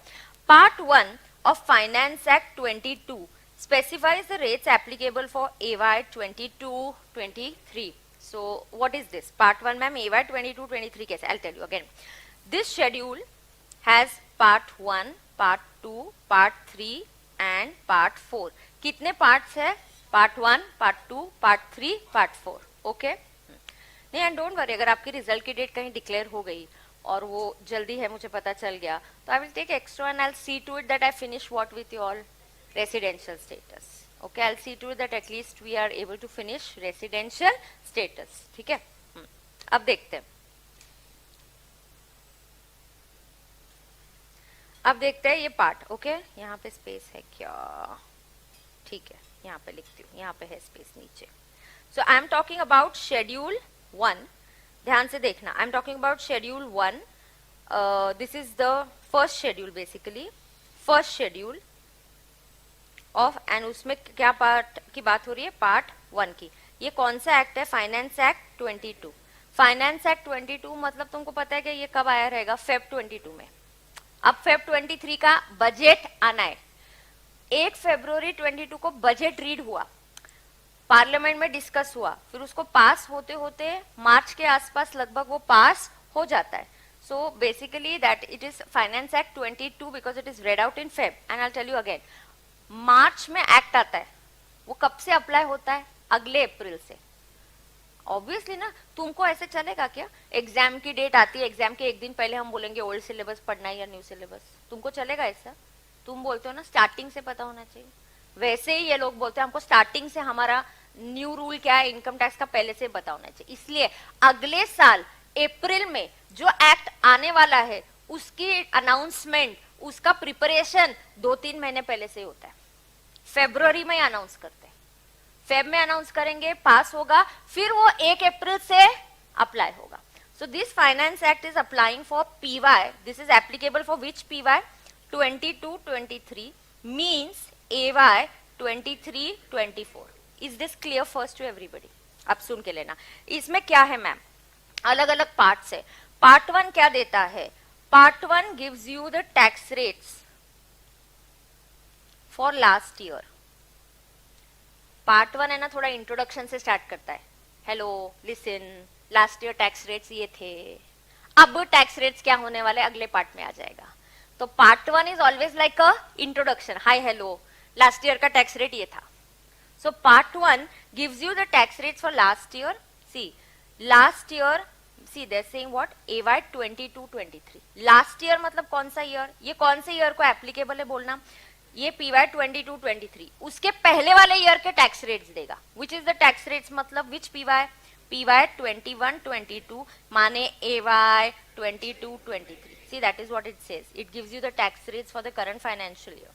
Part 1 of Finance Act 22 specifies the rates applicable for AY 22-23. So what is this? Part 1 ma'am, AY 22-23 कैसे? I'll tell you again. This schedule has part 1, part 2, part 3 and part 4. कितने parts है? Part 1, part 2, part 3, part 4. Okay? नहीं, and don't worry, अगर आपकी result की date कहीं declare हो गई और वो जल्दी है मुझे पता चल गया तो I will take extra and I will see to it that I finish what with your residential status. Okay, I will see to it that at least we are able to finish residential status, ठीक है। अब देखते हैं, अब देखते हैं ये part. Okay, यहाँ पे स्पेस है क्या? ठीक है, यहाँ पे लिखती हूँ, यहाँ पे है स्पेस नीचे। So I am talking about schedule 1। ध्यान से देखना, I am talking about schedule 1। This is the first schedule, basically first schedule of, and उसमें क्या पार्ट की बात हो रही है? पार्ट 1 की। ये कौन सा एक्ट है? Finance act 22। फाइनेंस एक्ट 22 मतलब तुमको पता है कि ये कब आया रहेगा? फेब 22 में। अब फेब 23 का बजट आना है। 1 फरवरी 22 को बजट रीड हुआ, पार्लियामेंट में डिस्कस हुआ, फिर उसको पास होते होते मार्च के आसपास लगभग वो पास हो जाता है। So basically that it is finance act 22 because it is read out in Feb. And I tell you again, March में एक्ट आता है, वो कब से अप्लाई होता है? अगले अप्रैल से। ऑब्वियसली ना, तुमको ऐसे चलेगा क्या? एग्जाम की डेट आती है, एग्जाम के एक दिन पहले हम बोलेंगे ओल्ड सिलेबस पढ़ना है या न्यू सिलेबस, तुमको चलेगा ऐसा? तुम बोलते हो ना स्टार्टिंग से पता होना चाहिए, वैसे ही ये लोग बोलते हैं हमको स्टार्टिंग से हमारा न्यू रूल क्या है इनकम टैक्स का पहले से पता होना चाहिए। इसलिए अगले साल अप्रैल में जो एक्ट आने वाला है उसकी अनाउंसमेंट, उसका प्रिपरेशन 2-3 महीने पहले से होता है। फरवरी में अनाउंस करते हैं, फेब में अनाउंस करेंगे, पास होगा, फिर वो 1 अप्रैल से अप्लाई होगा। So this Finance Act is applying for PY. This is applicable for which PY? 22-23 means AY 23-24. Is this clear first to everybody? अब सुन के लेना। इसमें क्या है मैम? अलग अलग पार्ट्स है। पार्ट 1 क्या देता है? Part 1 gives you the tax rates for last year. Part 1 है ना, थोड़ा इंट्रोडक्शन से स्टार्ट करता है। Hello, listen, last year tax rates ये थे, अब टैक्स रेट्स क्या होने वाले अगले पार्ट में आ जाएगा। तो part 1 is always like a introduction, hi hello last year का टैक्स रेट ये था। So part 1 gives you the tax rates for last year. See last year, see they saying what, AY 22-23। Last year मतलब कौन सा year, ये कौन से year को एप्लीकेबल है बोलना, ये PY 22-23 उसके पहले वाले ईयर के टैक्स रेट्स देगा। Which is the tax rates मतलब विच PY 21-22 माने AY 22-23. See, that is what it says. It gives you the tax rates for the current financial year.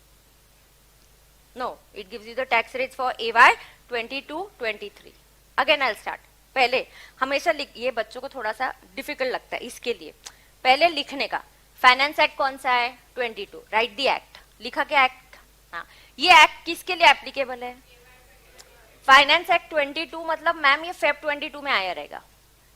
No, it gives you the tax rates for AY 22-23. Again I'll start. पहले हमेशा ये बच्चों को थोड़ा सा difficult लगता है, इसके लिए पहले लिखने का। फाइनेंस एक्ट कौन सा है? 22. Right the act. लिखा क्या एक्ट? हाँ, ये एक्ट किसके लिए एप्लीकेबल है? फाइनेंस एक्ट 22 मतलब मैम ये फेब 22 में आया रहेगा।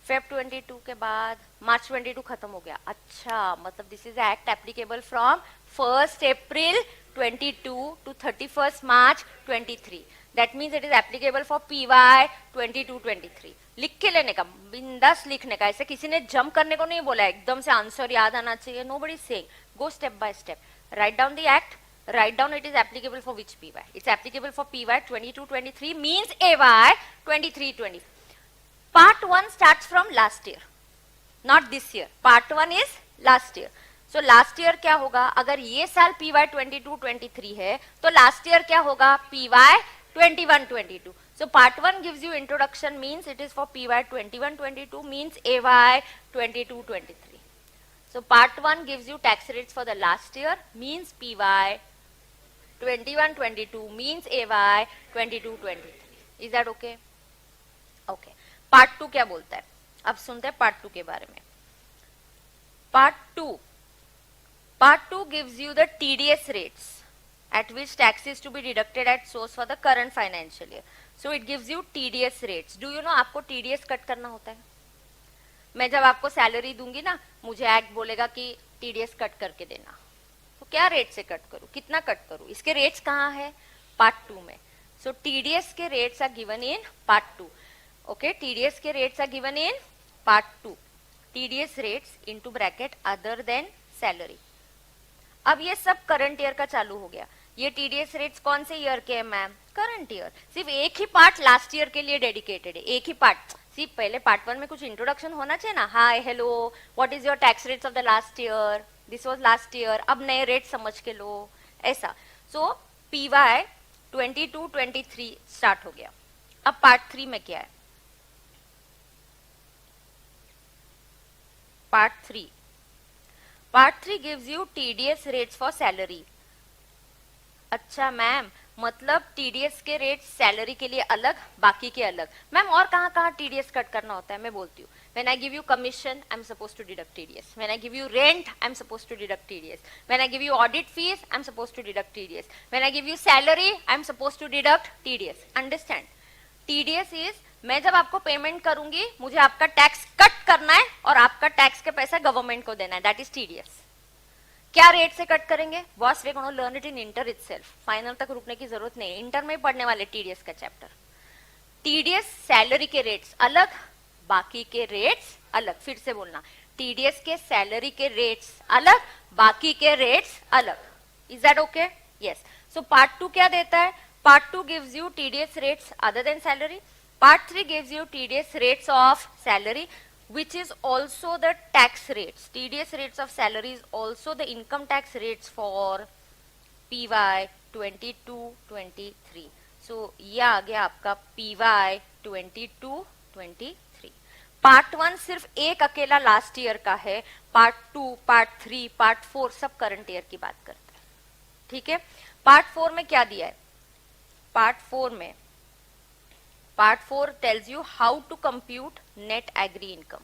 फेब 22 के बाद मार्च 22 खत्म हो गया। अच्छा, मतलब this is act applicable from 1 April 22 to 31 March 23। That means it is applicable for PY 22-23। लिख के लेने का, बिंदास लिखने का, ऐसे किसी ने जंप करने को नहीं बोला, एकदम से आंसर याद आना चाहिए। Nobody is saying, go step by step, right down the act, write down it is applicable for which PY. It's applicable for PY 22-23 means AY 23-24. Part 1 starts from last year, not this year. Part 1 is last year. So last year क्या होगा? अगर ये साल PY 22-23 है तो last year क्या होगा? PY 21-22. So part 1 gives you introduction, means it is for PY 21-22 means AY 22-23. So part 1 gives you tax rates for the last year means PY 21-22 means AY 22-23. Is that okay? Okay. Part 2 क्या बोलता है? अब सुनते हैं part 2 के बारे में। Part 2 gives you the TDS rates at which tax is to be deducted at source for the current financial year. So it gives you TDS rates. Do you know आपको TDS कट करना होता है? मैं जब आपको salary दूंगी ना, मुझे एक्ट बोलेगा कि TDS कट करके देना, तो क्या रेट से कट करूं, कितना कट करूं, इसके रेट्स कहाँ है? पार्ट 2 में। सो TDS के rates are given in part 2। Okay, TDS के rates are given in part 2। TDS rates into bracket other than salary. अब ये सब करंट ईयर का चालू हो गया। ये TDS रेट्स कौन से ईयर के हैं मैम? Current year. सिर्फ एक ही पार्ट लास्ट ईयर के लिए डेडिकेटेड है, एक ही पार्ट। सिर्फ पहले पार्ट 1 में कुछ इंट्रोडक्शन होना चाहिए ना, hi hello what is your tax rates of the last year, this was last year, अब नए रेट समझ के लो, ऐसा। सो PY 22-23 स्टार्ट हो गया। अब पार्ट 3 में क्या है? Part 3 gives you TDS rates for salary. अच्छा मैम, मतलब TDS के रेट सैलरी के लिए अलग, बाकी के अलग। मैम और कहाँ कहाँ TDS कट करना होता है? मैं बोलती हूँ। When I give you commission, I'm supposed to deduct TDS. When I give you rent, I'm supposed to deduct TDS. When I give you audit fees, I'm supposed to deduct TDS. When I give you salary, I'm supposed to deduct TDS. Understand? TDS is, मैं जब आपको payment करूंगी, मुझे आपका tax cut करना है और आपका टैक्स के पैसा गवर्नमेंट को देना है। That is TDS। क्या रेट से कट करेंगे? Boss, we gonna learn it in inter itself. Final तक रुकने की जरूरत नहीं, इंटर में पढ़ने वाले TDS का चैप्टर। TDS सैलरी के रेट्स अलग, बाकी के रेट्स अलग। फिर से बोलना, TDS के सैलरी के रेट्स अलग, बाकी के रेट्स अलग। Is that okay? Yes. So part 2 क्या देता है? Part 2 gives you TDS rates other than salary. Part 3 gives you TDS rates of salary, which is also the tax rates. TDS rates of salary is also the income tax rates for PY 22, 23. सो ये आ गया आपका PY 22, 23. Part 1 सिर्फ एक अकेला last year का है, part 2, part 3, part 4 सब current year की बात करते हैं. ठीक है. पार्ट 4 में क्या दिया है? Part 4 tells you how to compute net agri income.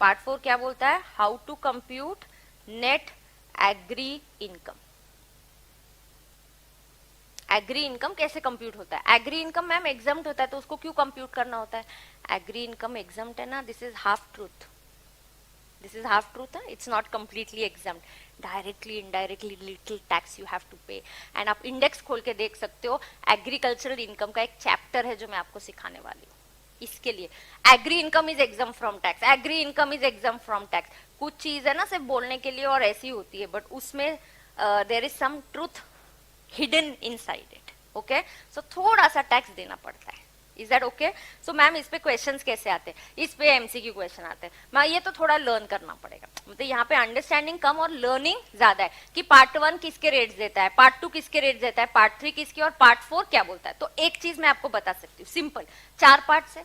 Part 4 क्या बोलता है? How to compute net agri income. Agri income कैसे कंप्यूट होता है? एग्री इनकम मैम एग्जम्प्ट होता है, तो उसको क्यों कंप्यूट करना होता है? एग्री इनकम एग्जम्प्ट है ना, this is half truth. It's not completely exempt. Directly, indirectly, little tax you have to pay. And आप इंडेक्स खोल के देख सकते हो, एग्रीकल्चरल इनकम का एक चैप्टर है जो मैं आपको सिखाने वाली हूँ. इसके लिए agri income is exempt from tax, agri income is exempt from tax. कुछ चीज है ना सिर्फ बोलने के लिए और ऐसी होती है, बट उसमें there is some truth hidden inside it. Okay, so थोड़ा सा टैक्स देना पड़ता है. Is that okay? So ma'am इस पे क्वेश्चंस कैसे आते हैं? इस पे एमसीक्यू क्वेश्चन आते हैं. मैं ये तो थोड़ा लर्न करना पड़ेगा, मतलब यहाँ पे अंडरस्टैंडिंग कम और लर्निंग ज्यादा है कि पार्ट 1 किसके रेट्स देता है, पार्ट 2 किसके रेट्स देता है, पार्ट 3 किसके, और पार्ट 4 क्या बोलता है. तो एक चीज मैं आपको बता सकती हूँ, सिंपल 4 पार्ट है.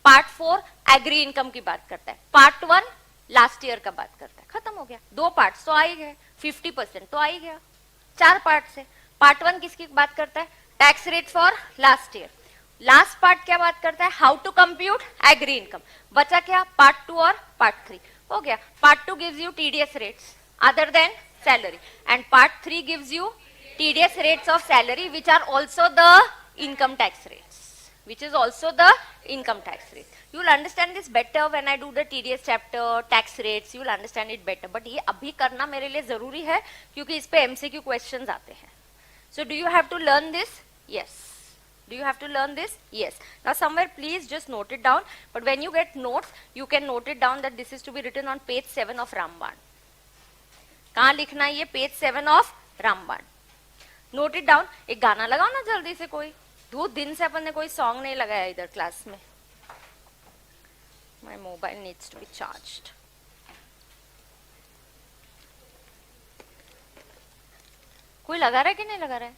पार्ट 4 एग्री इनकम की बात करता है, पार्ट 1 लास्ट ईयर का बात करता है, खत्म हो गया. 2 पार्ट तो आ ही गए, 50% तो आ ही गया. 4 पार्ट से पार्ट 1 किसकी बात करता है? Tax rate for last year. Last part क्या बात करता है? How to compute agri income. बचा क्या? पार्ट 2 और पार्ट 3 हो गया. Part 2 gives you TDS rates other than salary, and part 3 gives you TDS rates of salary which are also the income tax rates, which is also the income tax rate. You will understand this better when I do the TDS chapter, tax rates. You will understand it better. But ये अभी करना मेरे लिए जरूरी है क्योंकि इस पे MCQ questions आते हैं. So do you have to learn this? Yes. Do you have to learn this? Yes. Now somewhere please just note it down. But when you get notes, you can note it down that this is to be written on page 7 of Ramban. कहाँ लिखना है ये? page 7 of Ramban. Note it down. एक गाना लगाओ ना जल्दी से कोई. 2 दिन से अपन ने कोई सॉन्ग नहीं लगाया इधर क्लास में. My mobile needs to be charged. कोई लगा रहा है कि नहीं लगा रहा है?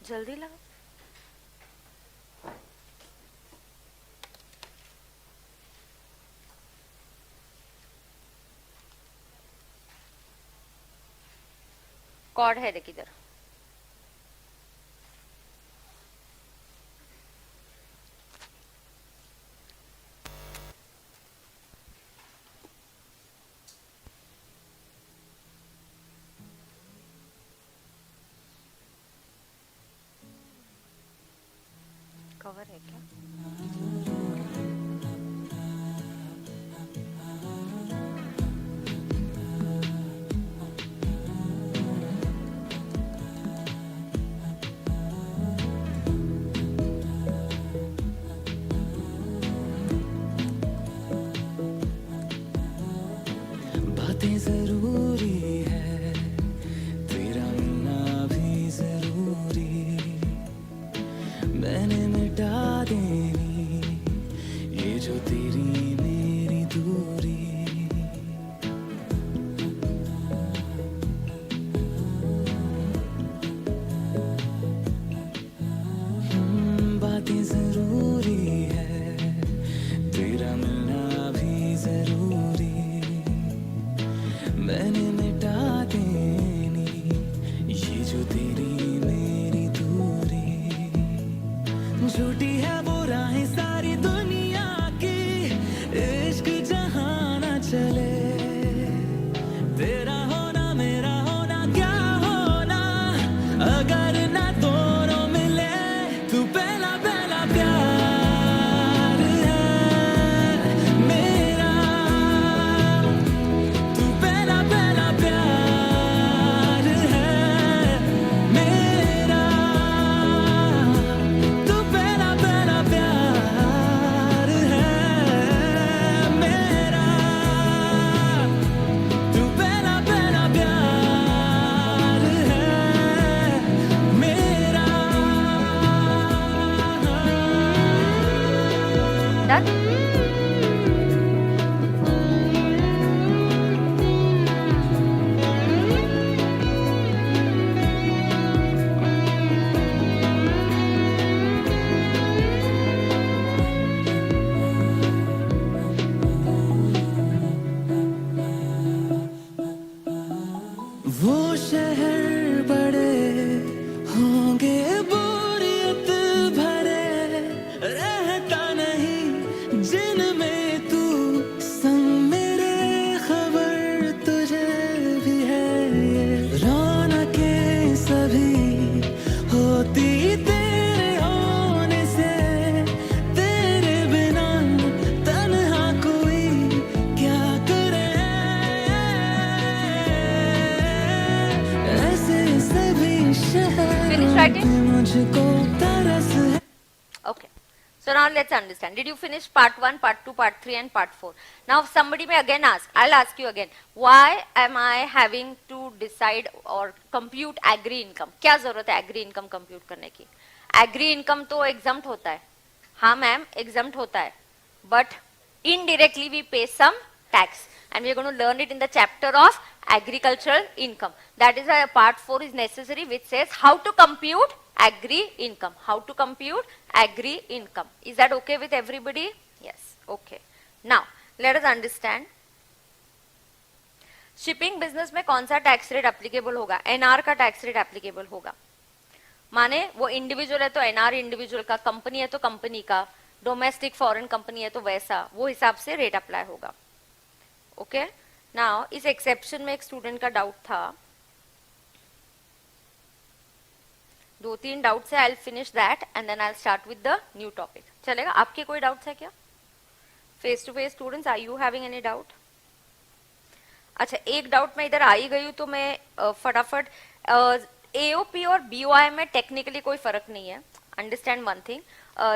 जल्दी लगा. कॉर्ड है देख इधर. कवर है क्या? बातें जरूरी है, तेरा मिलना भी जरूरी. मैंने मिटा देनी ये जो तेरी मेरी दूरी. बातें जरूरी है, तेरा मिलना भी जरूरी. मैंने मिटा देनी ये जो तेरी मेरी दूरी. झूठी है वो राहें सारी दुनिया की, इश्क जहां ना चले. तेरा होना मेरा होना क्या होना अगर ना दोनों मिले. तू पहला पहला प्यार है मेरा, तू पहला पहला प्यार है मेरा, तू पहला पहला प्यार कभी होती तेरे होने से, तेरे बिना तन्हा कोई क्या करे, ऐसे सभी शहर Finish writing? मुझको तरस है। Okay. So now let's understand. Did you finish part 1, part 2, part 3 and part 4? Now somebody may again ask, I'll ask you again, why am I having to decide or compute agri income? क्या जरूरत है agri income compute करने की? Agri income तो exempt होता है. हाँ ma'am, exempt होता है. But indirectly we pay some tax. And we are going to learn it in the chapter of agricultural income. That is why part 4 is necessary, which says how to compute agri income. How to compute agri income. Is that okay with everybody? Yes. Okay. Now, let us understand. Shipping business में कौन सा tax rate applicable होगा? NR का tax rate applicable होगा. माने वो individual है तो एनआर इंडिविजुअल का, कंपनी है तो कंपनी का, डोमेस्टिक फॉरेन कंपनी है तो वैसा, वो हिसाब से रेट अप्लाई होगा. ओके. नाउ इस एक्सेप्शन में एक स्टूडेंट का डाउट था, 2-3 डाउट्स है. I will finish that and then I will start with the new topic. चलेगा? आपके कोई डाउट्स है क्या? Face to face students, are you having any doubt? अच्छा, एक डाउट मैं इधर आई गई हूं तो मैं फटाफट, एओपी और बीओआई में टेक्निकली कोई फर्क नहीं है. Understand one thing,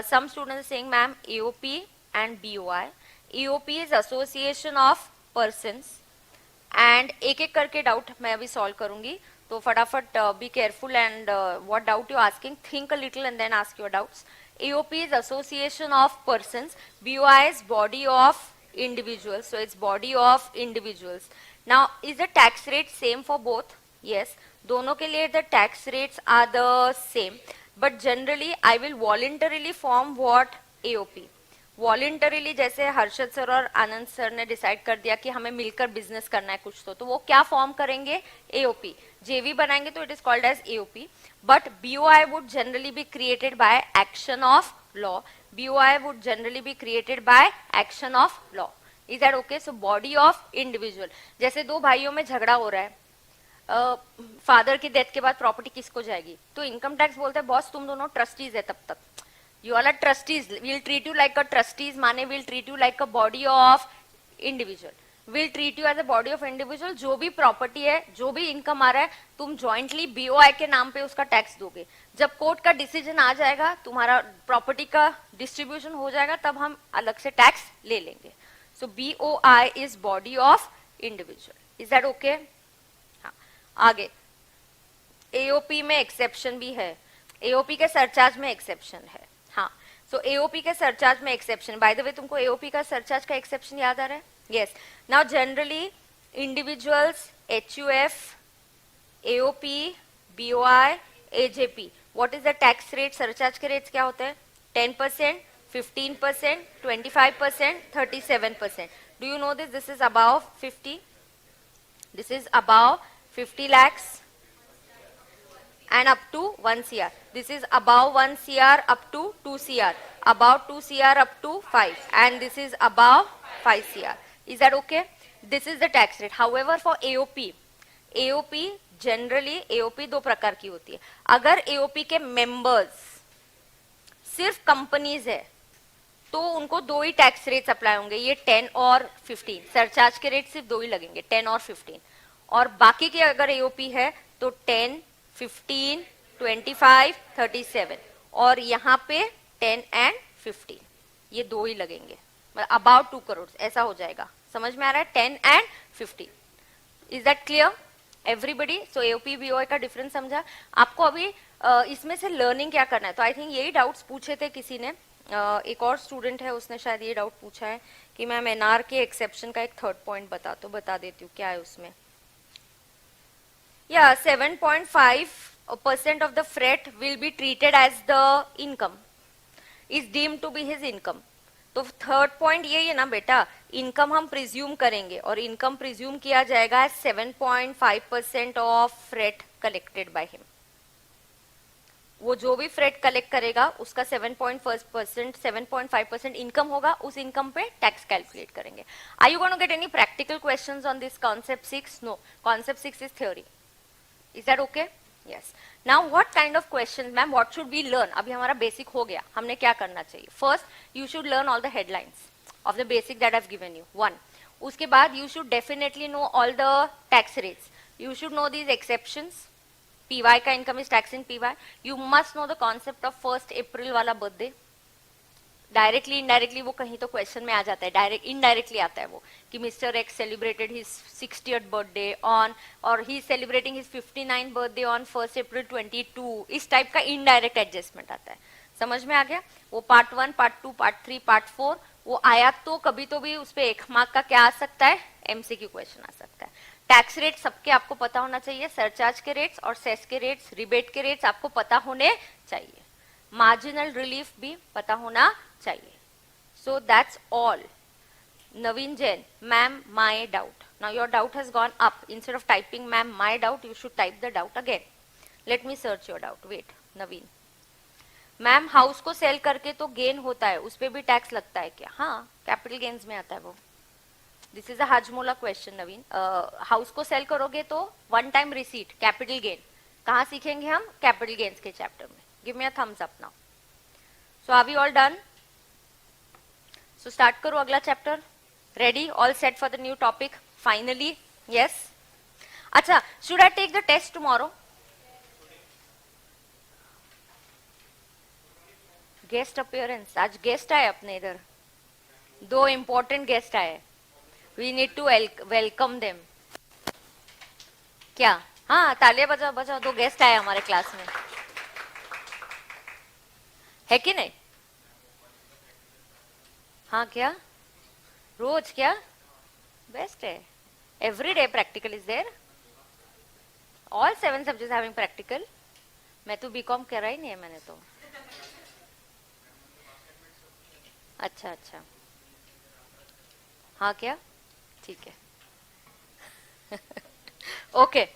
some students saying ma'am AOP and BOI. AOP is association of persons and एक एक करके डाउट मैं अभी सॉल्व करूंगी, तो फटाफट be careful and what doubt you asking, think a little and then ask your doubts. AOP is association of persons, BOI is body of individuals, so it's body of individuals. Now is the tax rate same for both? Yes, दोनों के लिए the tax rates are the same, but generally I will voluntarily form what? AOP. Voluntarily, जैसे Harshad sir और आनंद sir ने decide कर दिया कि हमें मिलकर बिजनेस करना है कुछ, तो वो क्या फॉर्म करेंगे? एओपी. जेवी बनाएंगे तो it is called as AOP. But BOI would generally be created by action of law. BOI would generally be created by action of law. Is that okay? So body of individual, जैसे दो भाइयों में झगड़ा हो रहा है, father की death के बाद प्रॉपर्टी किसको जाएगी? तो इनकम टैक्स बोलते हैं बॉस तुम दोनों ट्रस्टीज है, तब तक you all are trustees, we'll treat you like a trustees, माने we'll treat you like a body of individual, we'll treat you as a body of individual. जो भी प्रॉपर्टी है, जो भी इनकम आ रहा है, तुम जॉइंटली बीओआई के नाम पे उसका टैक्स दोगे. जब कोर्ट का डिसीजन आ जाएगा, तुम्हारा प्रॉपर्टी का डिस्ट्रीब्यूशन हो जाएगा, तब हम अलग से टैक्स ले लेंगे. So BOI is body of individual. Is that okay? हाँ. आगे एओपी में एक्सेप्शन भी है. एओपी के सरचार्ज में एक्सेप्शन है. हाँ, सो एओपी के सरचार्ज में एक्सेप्शन. बाय द वे, तुमको एओपी का सरचार्ज का एक्सेप्शन याद आ रहा है? Yes. Now generally individuals, HUF, AOP, BOI, AJP, what is the tax rate? Surcharge के रेट्स क्या होते हैं? 10%, 15%, 25%, 37%. Do you know this? This is above 50. This is above 50 lakhs and up to 1 CR. This is above 1 CR up to 2 CR, above 2 CR up to 5, and this is above 5 CR. Is that okay? This is the tax rate. However, for AOP, AOP generally AOP दो प्रकार की होती है. अगर AOP के members सिर्फ companies है तो उनको दो ही टैक्स रेट्स अप्लाई होंगे, ये 10 और 15. सरचार्ज के रेट सिर्फ दो ही लगेंगे, 10 और 15. और बाकी के अगर AOP है तो 10, 15, 25, 37, और यहाँ पे 10 एंड 15, ये दो ही लगेंगे. मतलब अबाउट 2 करोड़ ऐसा हो जाएगा. समझ में आ रहा है? 10 and 15. Is that clear everybody? So AOP BOI का डिफरेंस समझा आपको. अभी इसमें से लर्निंग क्या करना है, तो आई थिंक यही डाउट्स पूछे थे किसी ने. एक और स्टूडेंट है, उसने शायद ये डाउट पूछा है कि मैम एनआर के एक्सेप्शन का एक थर्ड पॉइंट बता देती हूँ क्या है उसमें. Yeah, 7.5% of the freight will be treated as the income, is deemed to be his income. तो थर्ड पॉइंट यही है ना बेटा, इनकम हम प्रिज्यूम करेंगे और इनकम प्रिज्यूम किया जाएगा 7.5% of freight collected by him. वो जो भी फ्रेट कलेक्ट करेगा उसका 7.5% इनकम होगा, उस इनकम पे टैक्स कैलकुलेट करेंगे. Are you going to get any practical questions on this concept 6? No, concept 6 is theory. Is that okay? Yes. Now what kind of questions ma'am, what should we learn? अभी हमारा basic हो गया, हमने क्या करना चाहिए? First you should learn all the headlines of the basic that I have given you. One. उसके बाद you should definitely know all the tax rates. You should know these exceptions. PY का income is tax in PY. You must know the concept of 1 April वाला birthday. Directly indirectly वो कहीं तो question में आ जाता है, डायरेक्ट इनडायरेक्टली आता है वो कि mister X celebrated his 60th birthday on, और he celebrating his 59th birthday on 1 April 22. इस टाइप का इनडायरेक्ट एडजस्टमेंट आता है. समझ में आ गया? वो पार्ट 1, पार्ट 2, पार्ट 3, पार्ट 4 वो आया तो कभी तो भी उस पर 1 मार्क का क्या आ सकता है? एमसीक्यू क्वेश्चन आ सकता है. टैक्स रेट सबके आपको पता होना चाहिए, सरचार्ज के रेट्स और सेस के रेट्स, रिबेट के रेट्स आपको पता होने चाहिए. मार्जिनल रिलीफ भी पता होना चाहिए. So that's all. Naveen Jain, ma'am, my doubt. Now your doubt has gone up. Instead of typing ma'am, my doubt, you should type the doubt again. Let me search your doubt. Wait, Naveen. Ma'am house को cell करके तो gain होता है, उस पे भी tax लगता है क्या? हाँ, कैपिटल गेन्स में आता है वो. दिस इज अ हाजमोला क्वेश्चन नवीन. हाउस को सेल करोगे तो one time receipt, capital gain. कहाँ सीखेंगे हम? कैपिटल गेन्स के चैप्टर में. Give me a thumbs up now. So are we all done? So start करो अगला chapter. Ready? All set for the new topic finally? Yes. अच्छा, should I take the test tomorrow? Guest appearance. आज guest आए अपने इधर, 2 important guest आए. We need to welcome them. क्या? हाँ, तालियां बजाओ बजाओ. 2 गेस्ट आए हमारे क्लास में, है कि नहीं? हाँ, क्या रोज? क्या बेस्ट है. Every day practical is there. All 7 subjects having practical. मैं तो बीकॉम करा ही नहीं है मैंने तो. अच्छा अच्छा. हाँ, क्या? ठीक है. Okay.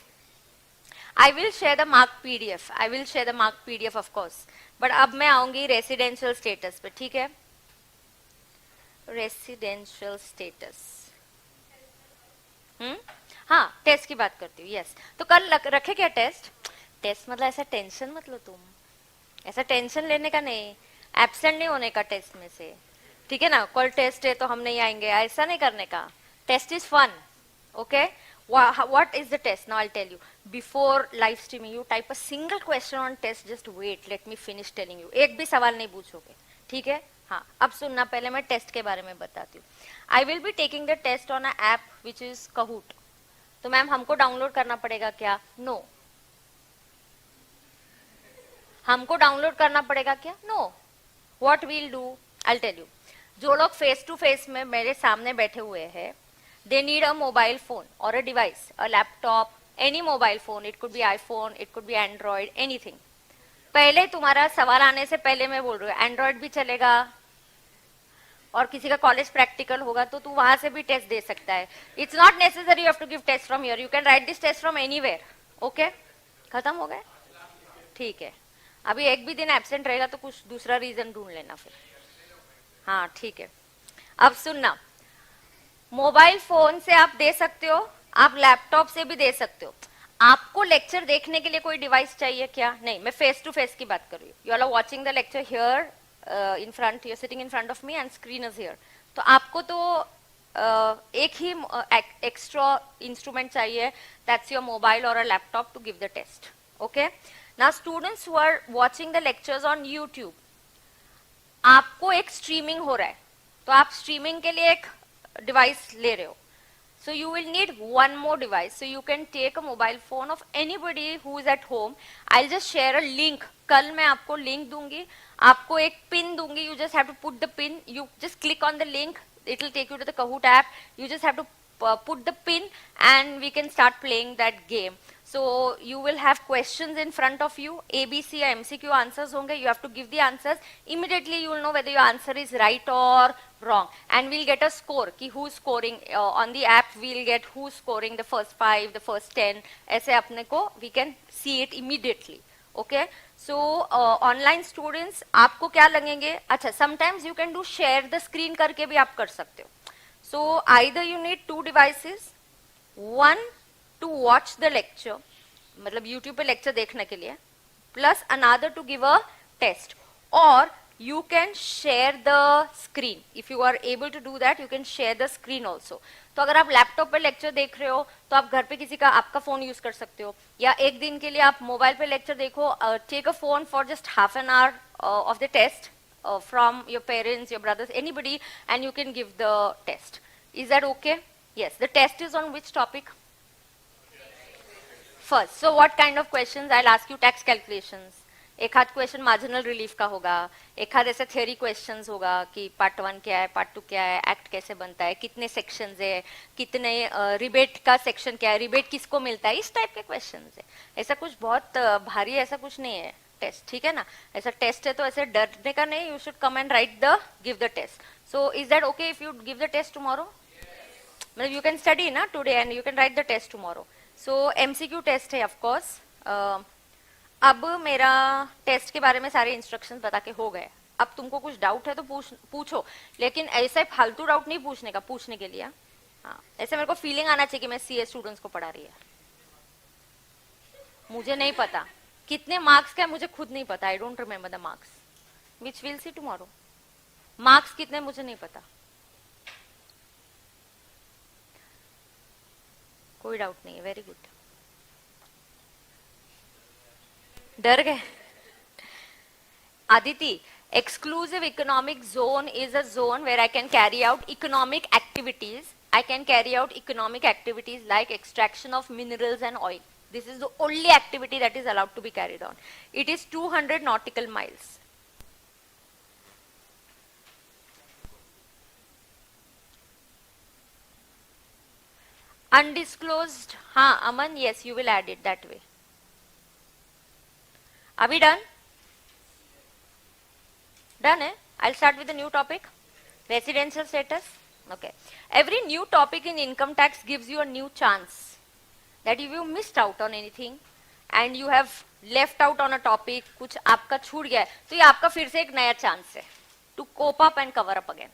I will share the mark PDF. I will share the mark PDF of course. But अब मैं आऊंगी रेसिडेंशियल स्टेटस पे. ठीक है? Residential status. हाँ, टेस्ट की बात करती हूँ. यस. तो कल रखे क्या टेस्ट? टेस्ट मतलब ऐसा टेंशन मत लो तुम. ऐसा टेंशन लेने का नहीं, एब्सेंट नहीं होने का टेस्ट में से. ठीक है ना? कल टेस्ट है तो हम नहीं आएंगे, ऐसा नहीं करने का. Test is fun. Okay? What is the test? Now I'll tell you. Before live streaming, you type a single question on test. Just wait. Let me finish telling you. एक भी सवाल नहीं पूछोगे. ठीक है? हाँ. अब सुनना, पहले मैं टेस्ट के बारे में बताती हूँ. I will be taking the test on an app which is Kahoot. तो मैम हमको डाउनलोड करना पड़ेगा क्या? No. हमको डाउनलोड करना पड़ेगा क्या? No. What we'll do? I'll tell you. जो लोग फेस टू फेस में मेरे सामने बैठे हुए हैं, they need a mobile phone or a device, a laptop, any mobile phone. It could be iPhone, it could be Android, anything. पहले तुम्हारा सवाल आने से पहले मैं बोल रही हूँ, एंड्रॉइड भी चलेगा, और किसी का कॉलेज प्रैक्टिकल होगा तो तू वहां से भी टेस्ट दे सकता है. It's not necessary you have to give test from here. You can write this test from anywhere. Okay? खत्म हो गए? ठीक है. अभी एक भी दिन एब्सेंट रहेगा तो कुछ दूसरा रीजन ढूंढ लेना फिर. हाँ, ठीक है. अब सुनना, मोबाइल फोन से आप दे सकते हो, आप लैपटॉप से भी दे सकते हो. आपको लेक्चर देखने के लिए कोई डिवाइस चाहिए क्या? नहीं, मैं फेस टू फेस की बात कर रही हूँ. You are watching the lecture here in front, you are sitting in front of me and screen is here. तो आपको तो एक ही एक्स्ट्रा इंस्ट्रूमेंट चाहिए, दैट्स योर मोबाइल और a laptop to give the test. Okay? Now students who are watching the lectures on YouTube, आपको एक streaming हो रहा है, तो आप स्ट्रीमिंग के लिए एक डिवाइस ले रहे हो. So you will need one more device. So you can take a mobile phone of anybody who is at home. I'll just share a link. कल मैं आपको लिंक दूंगी, आपको एक पिन दूंगी. You just have to put the pin. You just click on the link. It will take you to the Kahoot app. You just have to put the pin and we can start playing that game. So you will have questions in front of you. ABC or MCQ answers होंगे. You have to give the answers. Immediately you will know whether your answer is right or wrong. And we'll get a score. कि who's scoring on the app. We'll get who's scoring the first 5, the first 10. ऐसे अपने को we can see it immediately. Okay? So online students आपको क्या लगेंगे? अच्छा, sometimes you can do share the screen करके भी आप कर सकते हो. So either you need 2 devices, one to watch the lecture, मतलब यूट्यूब पे लेक्चर देखने के लिए, plus another to give a test, और you can share the screen. If you are able to do that, you can share the screen also. तो अगर आप laptop पे लेक्चर देख रहे हो तो आप घर पे किसी का आपका फोन यूज कर सकते हो, या एक दिन के लिए आप मोबाइल पे लेक्चर देखो, take a phone for just half an hour of the test from your parents, your brothers, anybody, and you can give the test. Is that okay? Yes. The test is on which topic? First. So what kind of questions? I'll ask you tax calculations. एक आध question marginal relief का होगा, एक आध ऐसे theory questions होगा कि part 1 क्या है, पार्ट 2 क्या है, एक्ट कैसे बनता है, कितने सेक्शंस है, कितने रिबेट का सेक्शन क्या है, रिबेट किसको मिलता है, इस टाइप के क्वेश्चंस है. ऐसा कुछ बहुत भारी ऐसा कुछ नहीं है टेस्ट, ठीक है ना. ऐसा टेस्ट है तो ऐसे डरने का नहीं. You should come and write the give the test. So is that okay if you give the test tomorrow? मतलब यू कैन स्टडी ना today and you can write the test tomorrow. So MCQ test है of course. अब मेरा test के बारे में सारे instructions बता के हो गए. अब तुमको कुछ डाउट है तो पूछो, लेकिन ऐसे फालतू डाउट नहीं पूछने का, पूछने के लिए. हाँ, ऐसे मेरे को फीलिंग आना चाहिए कि मैं सीए स्टूडेंट्स को पढ़ा रही है. मुझे नहीं पता कितने मार्क्स का है, मुझे खुद नहीं पता. I don't remember the marks, which will see tomorrow. Marks कितने मुझे नहीं पता. कोई डाउट नहीं है. Very good. डर गए? Aditi, exclusive economic zone is a zone where I can carry out economic activities. I can carry out economic activities like extraction of minerals and oil. This is the only activity that is allowed to be carried on. It is 200 nautical miles. Undisclosed, Aman, yes, you will add it that way. Are we done? Done, eh? I'll start with a new topic. Residential status. Okay. Every new topic in income tax gives you a new chance. That if you missed out on anything and you have left out on a topic, कुछ आपका छूट गया है, तो ये आपका फिर से एक नया चांस है to cope up and cover up again.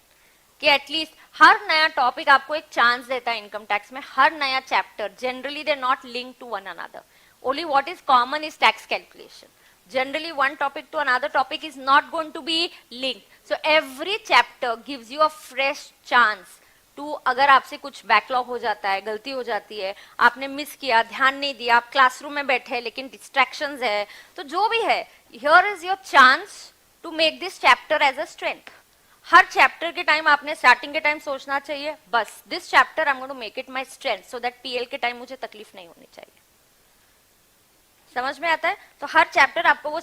कि एटलीस्ट हर नया टॉपिक आपको एक चांस देता है इनकम टैक्स में. हर नया chapter, generally they not link to one another. Only what is common is tax calculation. Generally one topic to another topic is not going to be linked. So every chapter gives you a fresh chance to, अगर आपसे कुछ backlog हो जाता है, गलती हो जाती है, आपने मिस किया, ध्यान नहीं दिया, आप क्लासरूम में बैठे हैं लेकिन डिस्ट्रैक्शंस है, तो जो भी है, here is your chance to make this chapter as a strength. हर चैप्टर के टाइम आपने स्टार्टिंग के टाइम सोचना चाहिए, बस this chapter I am going to make it my strength so that PL के टाइम मुझे तकलीफ नहीं होनी चाहिए. समझ में आता है? तो हर चैप्टर आपको वो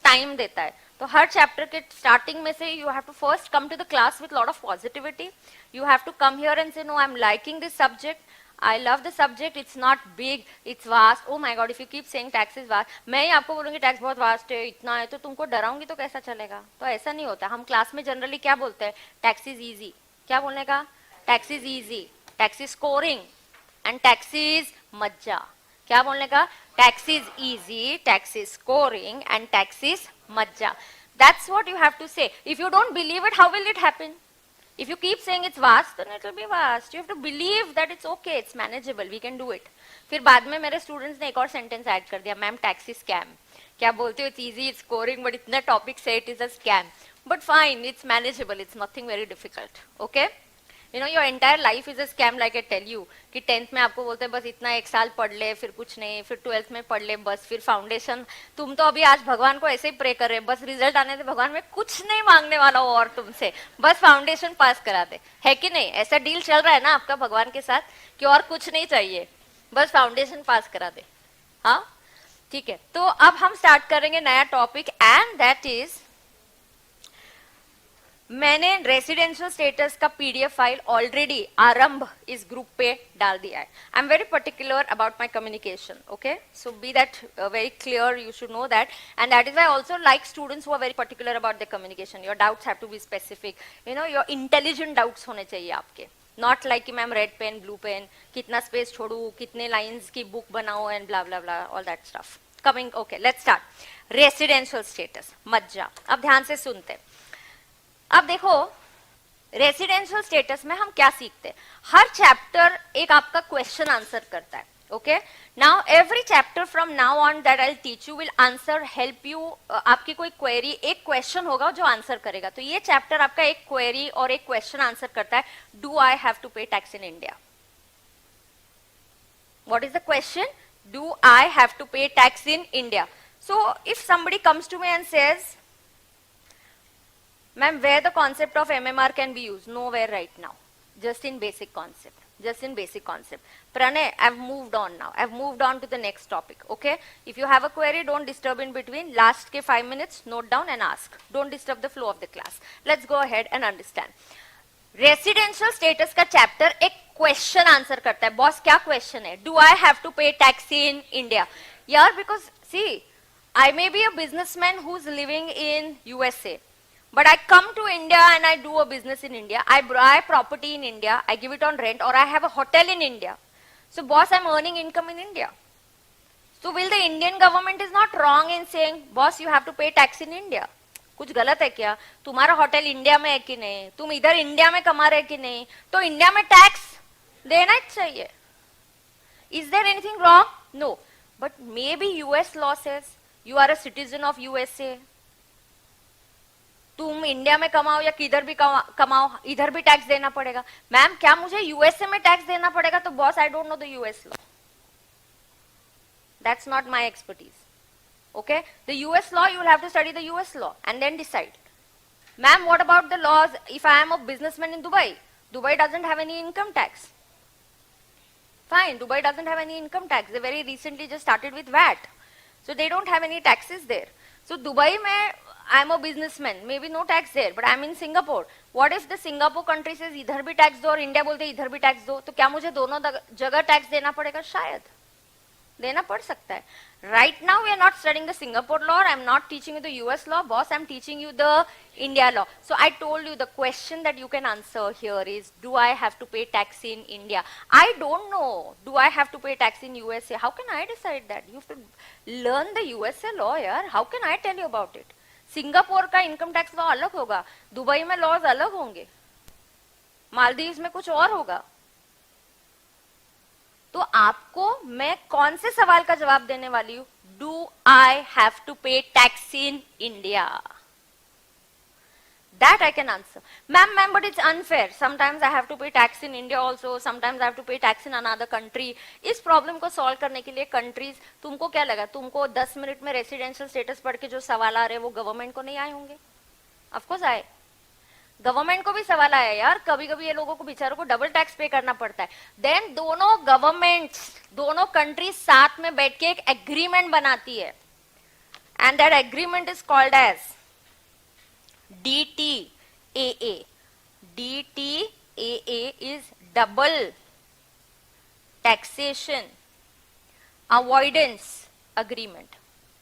टाइम देता है. तो हर चैप्टर के स्टार्टिंग में से you have to first come to the class with lot of positivity. You have to come here and say no I am liking this subject, I love the subject, it's not big, it's vast. Oh my God, if you keep saying tax is vast, मैं ही आपको बोलूंगी tax बहुत vast है, इतना है, तो तुमको डराऊंगी तो कैसा चलेगा? तो ऐसा नहीं होता. हम क्लास में जनरली क्या बोलते हैं? Tax is easy. क्या बोलने का? Tax is easy, tax is scoring and tax is मज्जा. क्या बोलने का? Tax is easy, tax is scoring and tax is मज्जा. That's what you have to say. If you don't believe it, how will it happen? If you keep saying it's vast, then it will be vast. You have to believe that it's okay, it's manageable, we can do it. फिर बाद में मेरे students ने एक और sentence add कर दिया, ma'am tax is scam. क्या बोलते हो? It's easy, it's scoring, but इतना टॉपिक से it is a scam. But fine, it's manageable, it's nothing very difficult. Okay, you know your entire life is a scam. Like I tell you कि 10th में आपको बोलते हैं बस इतना एक साल पढ़ ले, फिर कुछ नहीं, फिर 12th में पढ़ ले बस, फिर फाउंडेशन. तुम तो अभी आज भगवान को ऐसे ही प्रे कर रहे हैं, बस रिजल्ट आने से भगवान में कुछ नहीं मांगने वाला हो और तुमसे, बस फाउंडेशन पास करा दे. है कि नहीं? ऐसा डील चल रहा है ना आपका भगवान के साथ कि और कुछ नहीं चाहिए, बस फाउंडेशन पास करा दे. हाँ, ठीक है. तो अब हम स्टार्ट करेंगे नया टॉपिक एंड दैट इज, मैंने रेसिडेंशियल स्टेटस का पीडीएफ फाइल ऑलरेडी आरंभ इस ग्रुप पे डाल दिया है. I am very particular about my communication. Okay, so be that very clear, you should know that. And that is I also like students who are very particular about the communication. Your doubts have to be specific, you know, your intelligent doubts होने चाहिए आपके. Not like कि ma'am red pen, blue pen, कितना space छोड़ू, कितने lines की book बनाओ and blah blah blah, all that stuff coming. Okay, let's start. Residential status, मज्जा. अब ध्यान से सुनते. अब देखो, रेसिडेंशियल स्टेटस में हम क्या सीखते हैं? हर चैप्टर एक आपका क्वेश्चन आंसर करता है. Okay, now every chapter from now on that I'll teach you will answer help you. आपकी कोई query, एक question होगा जो answer करेगा. तो ये chapter आपका एक query और एक question answer करता है. Do I have to pay tax in India? What is the question? Do I have to pay tax in India? So if somebody comes to me and says, ma'am, where the concept of MMR can be used? Nowhere right now. Just in basic concept. Just in basic concept. Pranay, I've moved on now. I've moved on to the next topic. Okay? If you have a query, don't disturb in between. Last ke 5 minutes, note down and ask. Don't disturb the flow of the class. Let's go ahead and understand. Residential status का chapter एक question answer करता है. Boss क्या question है? Do I have to pay tax in India? यार because see I may be a businessman who is living in USA, but I come to India and I do a business in India. I buy property in India, I give it on rent, or I have a hotel in India. So boss, I'm earning income in India. So will the Indian government is not wrong in saying, boss, you have to pay tax in India? कुछ गलत है क्या? तुम्हारा hotel India में है कि नहीं? तुम इधर इंडिया में कमा रहे कि नहीं? तो इंडिया में टैक्स देना ही चाहिए. Is there anything wrong? No. But maybe US law says you are a citizen of USA. तुम इंडिया में कमाओ या किधर भी कमाओ, इधर भी टैक्स देना पड़ेगा. मैम क्या मुझे यूएसए में टैक्स देना पड़ेगा? तो boss, I don't know the US law. That's not my expertise. Okay, the US law, you will have to study the US law and then decide. Ma'am, what about the laws if I am a businessman in Dubai? Dubai doesn't have any income tax. Fine, Dubai doesn't have any income tax. They very recently just started with VAT. So they don't have any taxes there. So Dubai mein, I am a businessman, maybe no tax there, but I am in Singapore. What if the Singapore country says इधर भी tax दो और India बोलते इधर भी tax दो? तो क्या मुझे दोनों जगह टैक्स देना पड़ेगा? शायद देना पड़ सकता है. Right now we are not studying the Singapore law. I am not teaching you the US law. Boss, I am teaching you the India law. So I told you the question that you can answer here is, do I have to pay tax in India? I don't know. Do I have to pay tax in USA? How can I decide that? You have to learn the USA law, yaar. How can I tell you about it? Singapore का income tax law अलग होगा, Dubai में laws अलग होंगे, मालदीव्स में कुछ और होगा. तो आपको मैं कौन से सवाल का जवाब देने वाली हूं? Do I have to pay tax in India? That I can answer. Ma'am, but it's unfair. Sometimes I have to pay tax in India also. Sometimes I have to pay tax in another country. इस problem को solve करने के लिए countries, तुमको क्या लगा तुमको 10 minute में रेसिडेंशियल स्टेटस पढ़ के जो सवाल आ रहे हैं वो गवर्नमेंट को नहीं आए होंगे? ऑफकोर्स आए. गवर्नमेंट को भी सवाल आया यार. कभी कभी ये लोगों को बेचारों को डबल टैक्स पे करना पड़ता है. देन दोनों गवर्नमेंट्स, दोनों कंट्रीज साथ में बैठ के एक एग्रीमेंट बनाती है, and that agreement is called as DTAA. DTAA is double taxation avoidance agreement.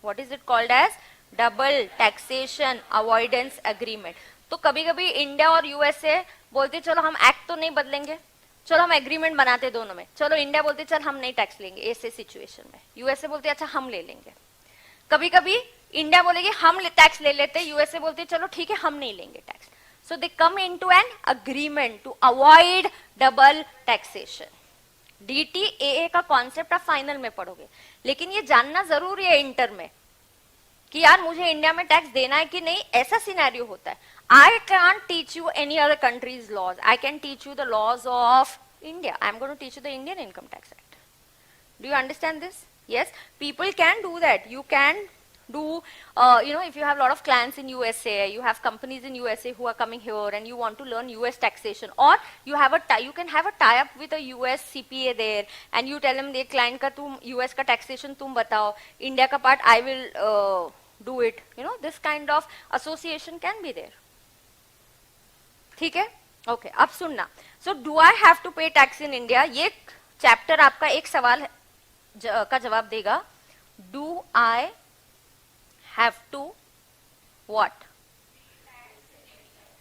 What is it called as? Double taxation avoidance agreement. तो कभी कभी इंडिया और यूएसए बोलते चलो हम एक्ट तो नहीं बदलेंगे, चलो हम एग्रीमेंट बनाते दोनों में. चलो इंडिया बोलते चल हम नहीं टैक्स लेंगे ऐसे सिचुएशन में, यूएसए बोलते अच्छा हम ले लेंगे. कभी कभी इंडिया बोलेगी हम टैक्स ले लेते, यूएसए बोलते चलो ठीक है हम नहीं लेंगे tax. So they come into an agreement to avoid double taxation. DTAA का कॉन्सेप्ट आप फाइनल में पढ़ोगे, लेकिन ये जानना जरूरी है इंटर में कि यार मुझे इंडिया में टैक्स देना है कि नहीं. ऐसा सिनेरियो होता है. I can teach you any other countries laws. I can teach you the laws of India. I am going to teach you the Indian income tax act. Do you understand this? Yes, people can do that. You can do, if you have a lot of clients in USA, you have companies in USA who are coming here and you want to learn US taxation, or you have you can have a tie-up with a US CPA there and you tell them, the client का तुम US का taxation तुम बताओ, India का part I will do it. This kind of association can be there. ठीक है? Okay, अब सुनना. So, do I have to pay tax in India? ये chapter आपका एक सवाल का जवाब देगा. Do I have to what?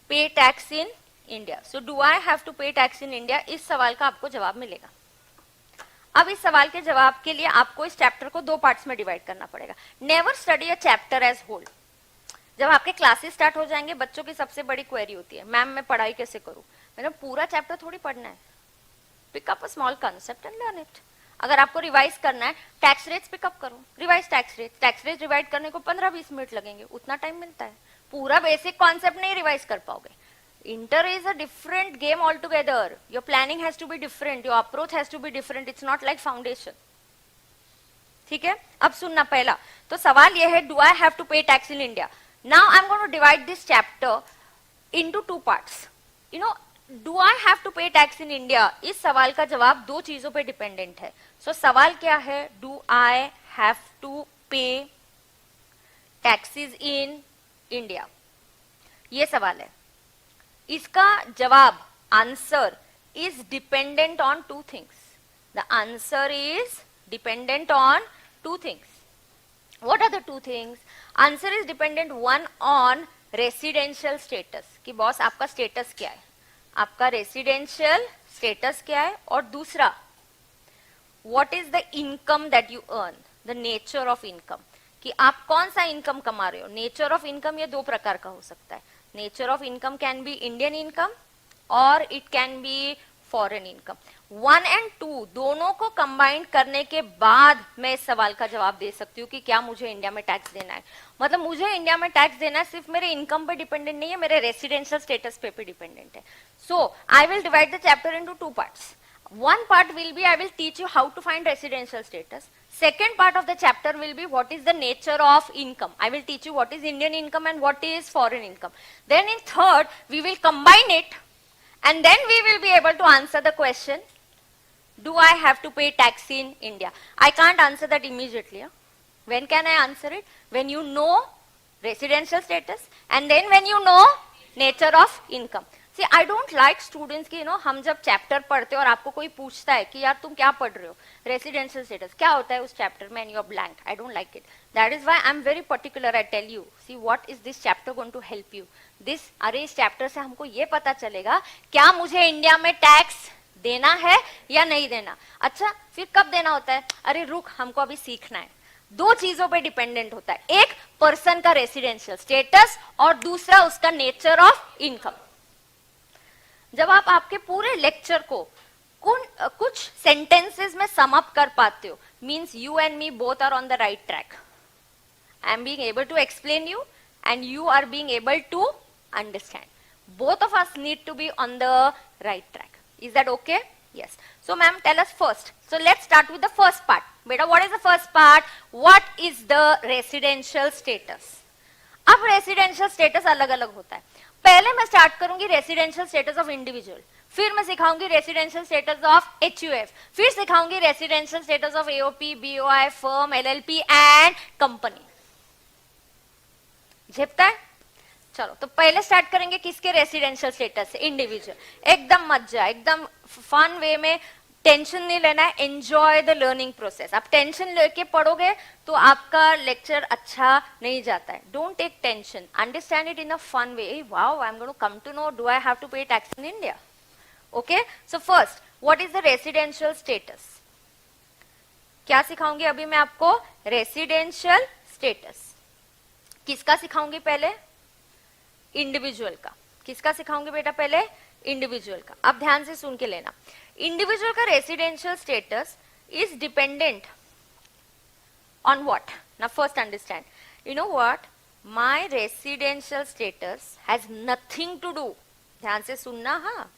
Pay tax in India. So do I have to pay tax in India, इस सवाल का आपको जवाब मिलेगा. अब इस सवाल के जवाब के लिए आपको इस चैप्टर को 2 पार्ट्स में डिवाइड करना पड़ेगा. Never study a chapter as whole. जब आपके क्लासेस स्टार्ट हो जाएंगे, बच्चों की सबसे बड़ी क्वेरी होती है, मैम मैं पढ़ाई कैसे करूं? मैंने पूरा चैप्टर थोड़ी पढ़ना है. Pick up a small concept and learn it. अगर आपको रिवाइज करना है, टैक्स रेट्स पिकअप करो, रिवाइज टैक्स रेट रिवाइज करने को 15-20 मिनट लगेंगे, उतना टाइम मिलता है, पूरा बेसिक कॉन्सेप्ट नहीं रिवाइज कर पाओगे. Inter is a different game all together. Your planning has to be different, your approach has to be different. It's not like foundation. ठीक है, अब सुनना पहला तो सवाल यह है, do I have to pay tax in India? Now I am going to divide this chapter into 2 parts. You know, do I have to pay tax in India, इस सवाल का जवाब 2 चीजों पे डिपेंडेंट है. सो सवाल क्या है? Do I have to pay taxes in India, ये सवाल है. इसका जवाब, answer is dependent on 2 things. The answer is dependent on 2 things. What are the 2 things? Answer is dependent, one on residential status, कि बॉस आपका status क्या है, आपका रेसिडेंशियल स्टेटस क्या है, और दूसरा what is the income that you earn, the nature of income, कि आप कौन सा इनकम कमा रहे हो. नेचर ऑफ इनकम ये 2 प्रकार का हो सकता है. Nature of income can be Indian income or it can be foreign income. 1 and 2 दोनों को कंबाइन करने के बाद मैं इस सवाल का जवाब दे सकती हूँ कि क्या मुझे इंडिया में टैक्स देना है. मतलब मुझे इंडिया में टैक्स देना है, सिर्फ मेरे इनकम पे डिपेंडेंट नहीं है, मेरे रेसिडेंशियल स्टेटस पे डिपेंडेंट है. So I will divide the chapter into 2 parts. One part will be I will teach you how to find residential status. Second part of the chapter will be what is the nature of income. I will teach you what is Indian income and what is foreign income. Then in third we will combine it, and then we will be able to answer the question, do I have to pay tax in India? I can't answer that immediately. Huh? When can I answer it? When you know residential status, and then when you know nature of income. See, I don't like students कि हम जब chapter पढ़ते हैं और आपको कोई पूछता है कि यार तुम क्या पढ़ रहे हो, रेसिडेंशियल स्टेटस क्या होता है उस चैप्टर में, and you are blank. I don't like it. That is why I am very particular. I tell you, see what is this chapter going to help you. This, अरे इस chapter से हमको ये पता चलेगा क्या मुझे इंडिया में टैक्स देना है या नहीं देना. अच्छा, फिर कब देना होता है? अरे रुक, हमको अभी सीखना है. 2 चीजों पे डिपेंडेंट होता है, एक पर्सन का रेसिडेंशियल स्टेटस और दूसरा उसका नेचर ऑफ इनकम. जब आप आपके पूरे लेक्चर को कुछ सेंटेंसेस में सम अप कर पाते हो, means you and me both are on the right track. I am being able to explain you and you are being able to understand. Both of us need to be on the right track. Is that okay? Yes. So ma'am, tell us first. So let's start with the first part. Beta, what is the first part? What is the residential status? अब residential status अलग अलग होता है. पहले मैं start करूंगी residential status of individual, फिर मैं सिखाऊंगी रेसिडेंशियल स्टेटस ऑफ HUF, फिर सिखाऊंगी residential status of AOP, BOI, firm, LLP and company. झेपता है? चलो, तो पहले स्टार्ट करेंगे किसके रेसिडेंशियल स्टेटस से? इंडिविजुअल. एकदम मजा, एकदम फन वे में, टेंशन नहीं लेना है. Enjoy the learning process. आप टेंशन लेके पढ़ोगे तो आपका लेक्चर अच्छा नहीं जाता है. Don't take tension, understand it in a fun way. Wow, I am going to come to know, do I have to pay tax in India? Okay, so first, what is the residential status? क्या सिखाऊंगी अभी मैं आपको? Residential status. किसका सिखाऊंगी पहले? Individual का. किसका सिखाऊंगी बेटा पहले? इंडिविजुअल का. अब ध्यान से सुन के लेना. इंडिविजुअल का residential status is dependent on what? Now first understand. You know what, my residential status has nothing to do. ध्यान से सुनना. हाँ,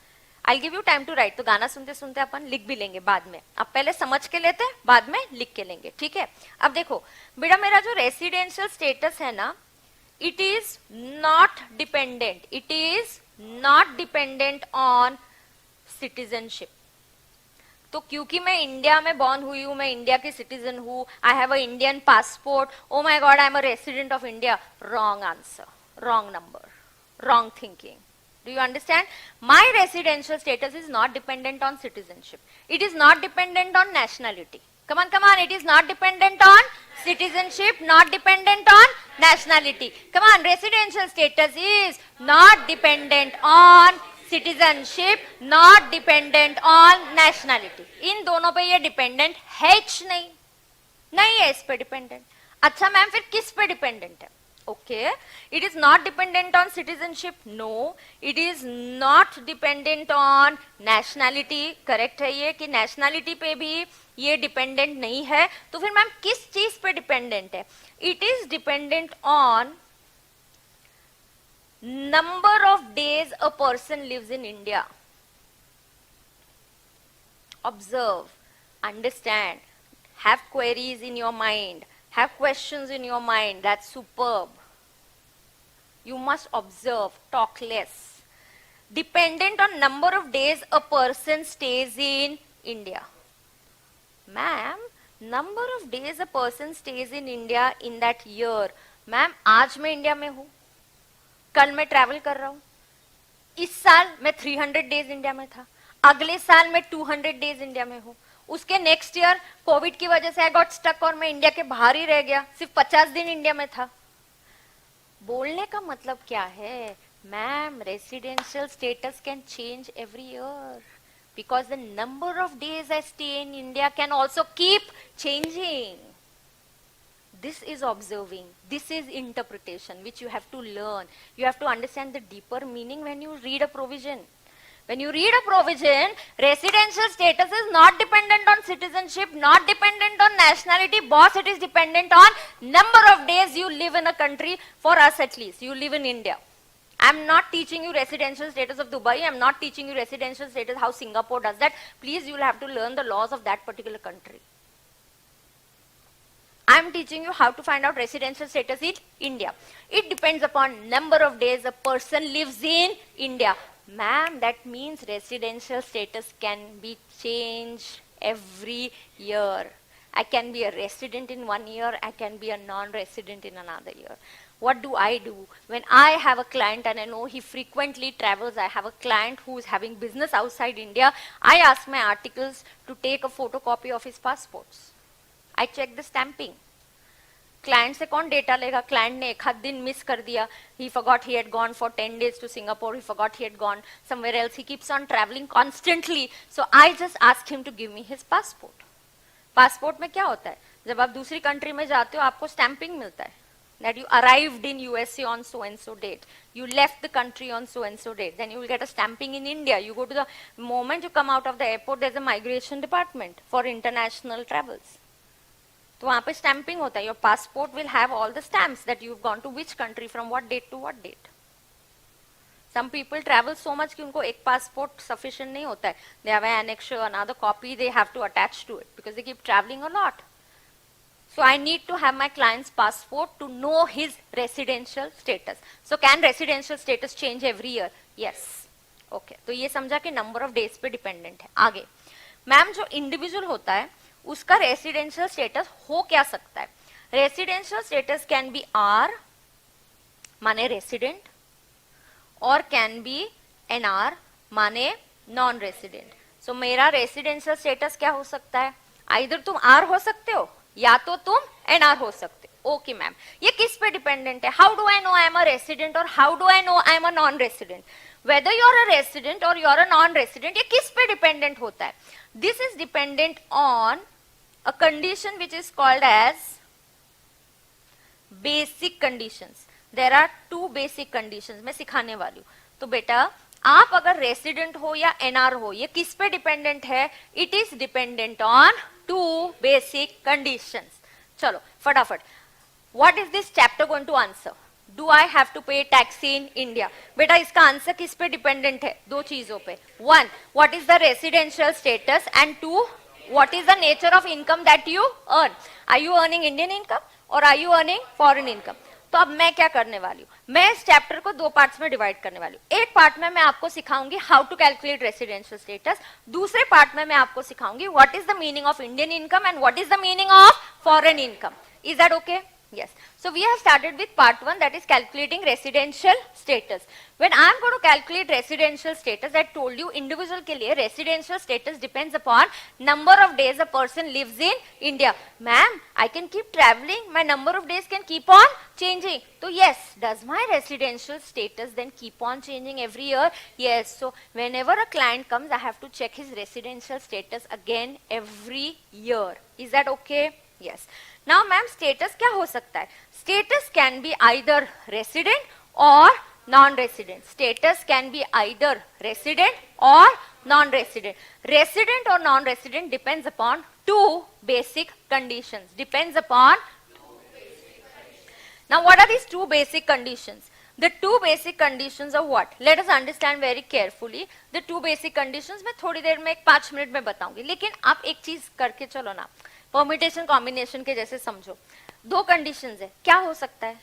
I give you time to write. तो गाना सुनते सुनते अपन लिख भी लेंगे बाद में. अब पहले समझ के लेते हैं, बाद में लिख के लेंगे. ठीक है? अब देखो बेटा, मेरा जो रेसिडेंशियल स्टेटस है ना, it is not dependent on citizenship. तो क्योंकि मैं इंडिया में बॉर्न हुई हूं, मैं इंडिया की सिटीजन हूं, I have a Indian passport, oh my God I am a resident of India. Wrong answer, wrong number, wrong thinking. Do you understand? My residential status is not dependent on citizenship. It is not dependent on nationality. Come on, it is not dependent on citizenship, not dependent on nationality. Come on, residential status is not dependent on citizenship, not dependent on nationality. इन दोनों पे ये dependent है नहीं है इस पे dependent. अच्छा ma'am, फिर किस पे डिपेंडेंट है? Okay, it is not dependent on citizenship. No, it is not dependent on nationality. Correct है ये कि nationality पे भी ये डिपेंडेंट नहीं है, तो फिर मैम किस चीज पे डिपेंडेंट है? It is dependent on number of days a person lives in India. Observe, understand, have queries in your mind, have questions in your mind. That's superb. You must observe, talk less. Dependent on number of days a person stays in India. Ma'am, number of days a person stays in India in that year. Ma'am, आज मैं India में हूँ, कल मैं travel कर रहा हूँ, इस साल मैं 300 डेज इंडिया में था, अगले साल मैं 200 डेज इंडिया में हूँ, उसके नेक्स्ट ईयर कोविड की वजह से आई गॉट स्टक और मैं इंडिया के बाहर ही रह गया, सिर्फ 50 दिन इंडिया में था. बोलने का मतलब क्या है? Ma'am, residential status can change every year because the number of days I stay in India can also keep changing. This is observing, this is interpretation which you have to learn. You have to understand the deeper meaning when you read a provision. When you read a provision, residential status is not dependent on citizenship, not dependent on nationality. Boss, it is dependent on number of days you live in a country. For us at least, you live in India. I am not teaching you residential status of Dubai. I am not teaching you residential status how Singapore does that. Please, you will have to learn the laws of that particular country. I am teaching you how to find out residential status in India. It depends upon number of days a person lives in India. Ma'am, that means residential status can be changed every year. I can be a resident in 1 year, I can be a non-resident in another year. What do? When I have a client and I know he frequently travels, I have a client who is having business outside India, I ask my articles to take a photocopy of his passports. I check the stamping. Client से कौन data लेगा? Client ने एक आध दिन miss कर दिया, he forgot he had gone for 10 days to Singapore, he forgot he had gone somewhere else, he keeps on traveling constantly, so I just ask him to give me his passport. Passport में क्या होता है? जब आप दूसरी country में जाते हो आपको स्टैंपिंग मिलता है that you arrived in USA on so and so date, you left the country on so and so date, then you will get a stamping in India. You go to the moment you come out of the airport, there's a migration department for international travels. तो वहाँ पे stamping होता है. Your passport will have all the stamps that you've gone to which country from what date to what date. Some people travel so much कि उनको एक passport sufficient नहीं होता है. They have an annexure, another copy they have to attach to it because they keep traveling a lot. So I need to have my client's passport to know his residential status. So can residential status change every year? Yes. Okay. तो ये समझा कि number of days पे dependent है. आगे, ma'am जो individual होता है उसका रेसिडेंशियल स्टेटस हो क्या सकता है? Residential status can be R माने रेसिडेंट और कैन बी एन आर माने नॉन रेसिडेंट. सो मेरा रेसिडेंशियल स्टेटस क्या हो सकता है? आइदर तुम आर हो सकते हो या तो तुम एन आर हो सकते हो. ओके मैम, ये किस पे डिपेंडेंट है? How do I know I am a resident or how do I know I am a non resident? Whether you're a resident or you're a non-resident, ये किस पे dependent होता है? This is dependent on a condition which is called as basic conditions. There are two basic conditions. मैं सिखाने वाली हूँ. तो बेटा आप अगर resident हो या NR हो, ये किस पे dependent है? It is dependent on two basic conditions. चलो फटाफट. What is this chapter going to answer? Do I have to pay tax in India? बेटा इसका आंसर किस पे डिपेंडेंट है? दो चीजों पे. One, what is the residential status, and two, what is the nature of income that you earn? Are you earning Indian income or are you earning foreign income? तो अब मैं क्या करने वाली हूँ? मैं इस चैप्टर को दो पार्ट्स में डिवाइड करने वाली हूँ. एक पार्ट में मैं आपको सिखाऊंगी how to calculate residential status. दूसरे पार्ट में मैं आपको सिखाऊंगी what is the meaning of Indian income and what is the meaning of foreign income. Is that okay? Yes. So we have started with part 1, that is calculating residential status. When I am going to calculate residential status, I told you individual के लिए residential status depends upon number of days a person lives in India. Ma'am, I can keep traveling. My number of days can keep on changing. So yes, does my residential status then keep on changing every year? Yes. So whenever a client comes, I have to check his residential status again every year. Is that okay? Yes. Now, ma'am, status क्या हो सकता है? Status can be either resident or non-resident. Status can be either resident or non-resident. Resident or non-resident depends upon two basic conditions. Depends upon. Now what are these two basic conditions? The two basic conditions are what? Let us understand very carefully. The two basic conditions मैं थोड़ी देर में 5 minute में बताऊंगी, लेकिन आप एक चीज करके चलो ना, परम्यूटेशन कॉम्बिनेशन के जैसे समझो. दो कंडीशंस है, क्या हो सकता है?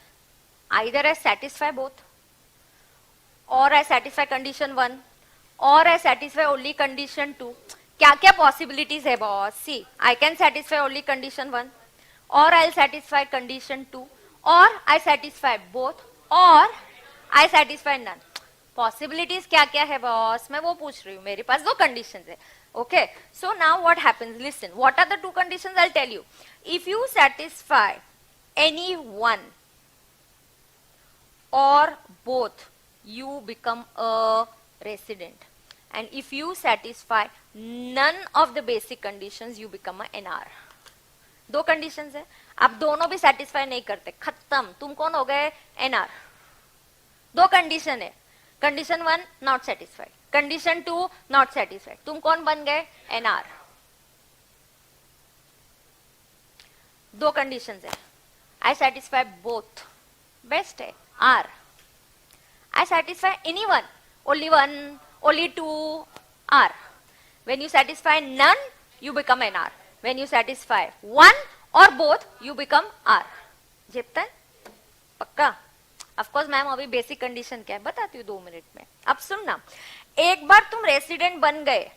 Either I satisfy both, or I satisfy condition 1, or I satisfy only condition 2. क्या क्या possibilities है boss? See, I can satisfy only condition 1, or I'll satisfy condition 2, or I satisfy both, or I satisfy none. Possibilities क्या क्या है boss? मैं वो पूछ रही हूँ, मेरे पास दो conditions है. Okay, so now what happens? Listen, what are the two conditions? I'll tell you. If you satisfy any one or both, you become a resident. And if you satisfy none of the basic conditions, you become a NR. दो conditions है, आप दोनों भी satisfy नहीं करते, खत्म, तुम कौन हो गए? NR. दो condition है, condition 1 not satisfied, condition 2 not satisfied, तुम कौन बन गए? NR. दो conditions है, I satisfy both, best है R. I satisfy anyone, only one, only two, R. When you satisfy none, you become an R. When you satisfy one or both, you become R. जिपता है? पक्का? Of course ma'am अभी basic condition क्या है बताती हूँ 2 minute में. अब सुनना, एक बार तुम रेसिडेंट बन गए,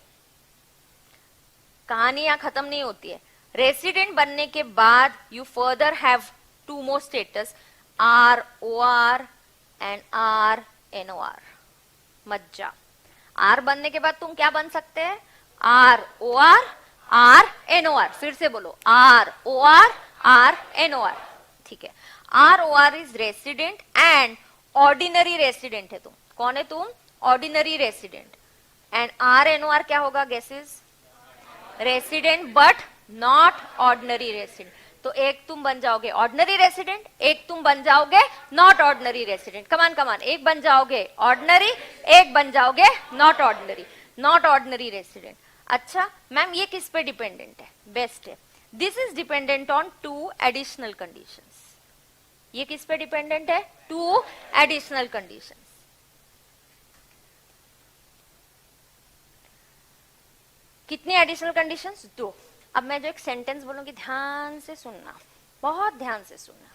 कहानी यहाँ खत्म नहीं होती है. रेसिडेंट बनने के बाद you further have two more status, ROR and RNOR. मज्जा. R बनने के बाद तुम क्या बन सकते हैं? ROR, RNOR. फिर से बोलो, ROR, RNOR. ठीक है. ROR is resident and ordinary resident है तुम. कौन है तुम? Ordinary resident. And RNOR क्या होगा? Guesses? Resident but not ordinary resident. तो एक तुम बन जाओगे ऑर्डिनरी रेसिडेंट, एक तुम बन जाओगे not ordinary resident. Come on come on, एक बन जाओगे ऑर्डिनरी, एक बन जाओगे not ordinary. Not ordinary resident. अच्छा मैम ये किस पे डिपेंडेंट है? बेस्ट है. This is dependent on two additional conditions. ये किस पे डिपेंडेंट है? Two additional conditions. कितनी एडिशनल कंडीशंस? 2. अब मैं जो एक सेंटेंस बोलूंगी ध्यान से सुनना, बहुत ध्यान से सुनना.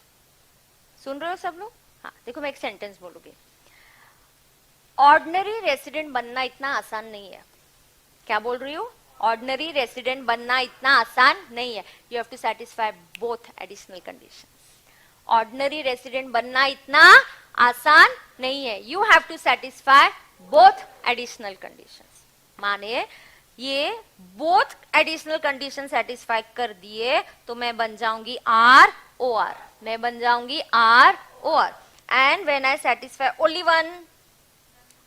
सुन रहे हो सब लोग? हाँ देखो मैं एक सेंटेंस बोलूंगी. ऑर्डिनरी रेसिडेंट बनना इतना आसान नहीं है. क्या बोल रही हूँ? ऑर्डिनरी रेसिडेंट बनना इतना आसान नहीं है. You have to satisfy both additional conditions. Ordinary resident बनना इतना आसान नहीं है. You have to satisfy both additional conditions. माने ये बोथ एडिशनल कंडीशन सेटिस्फाई कर दिए तो मैं बन जाऊंगी ROR. मैं बन जाऊंगी ROR. And when I satisfy only one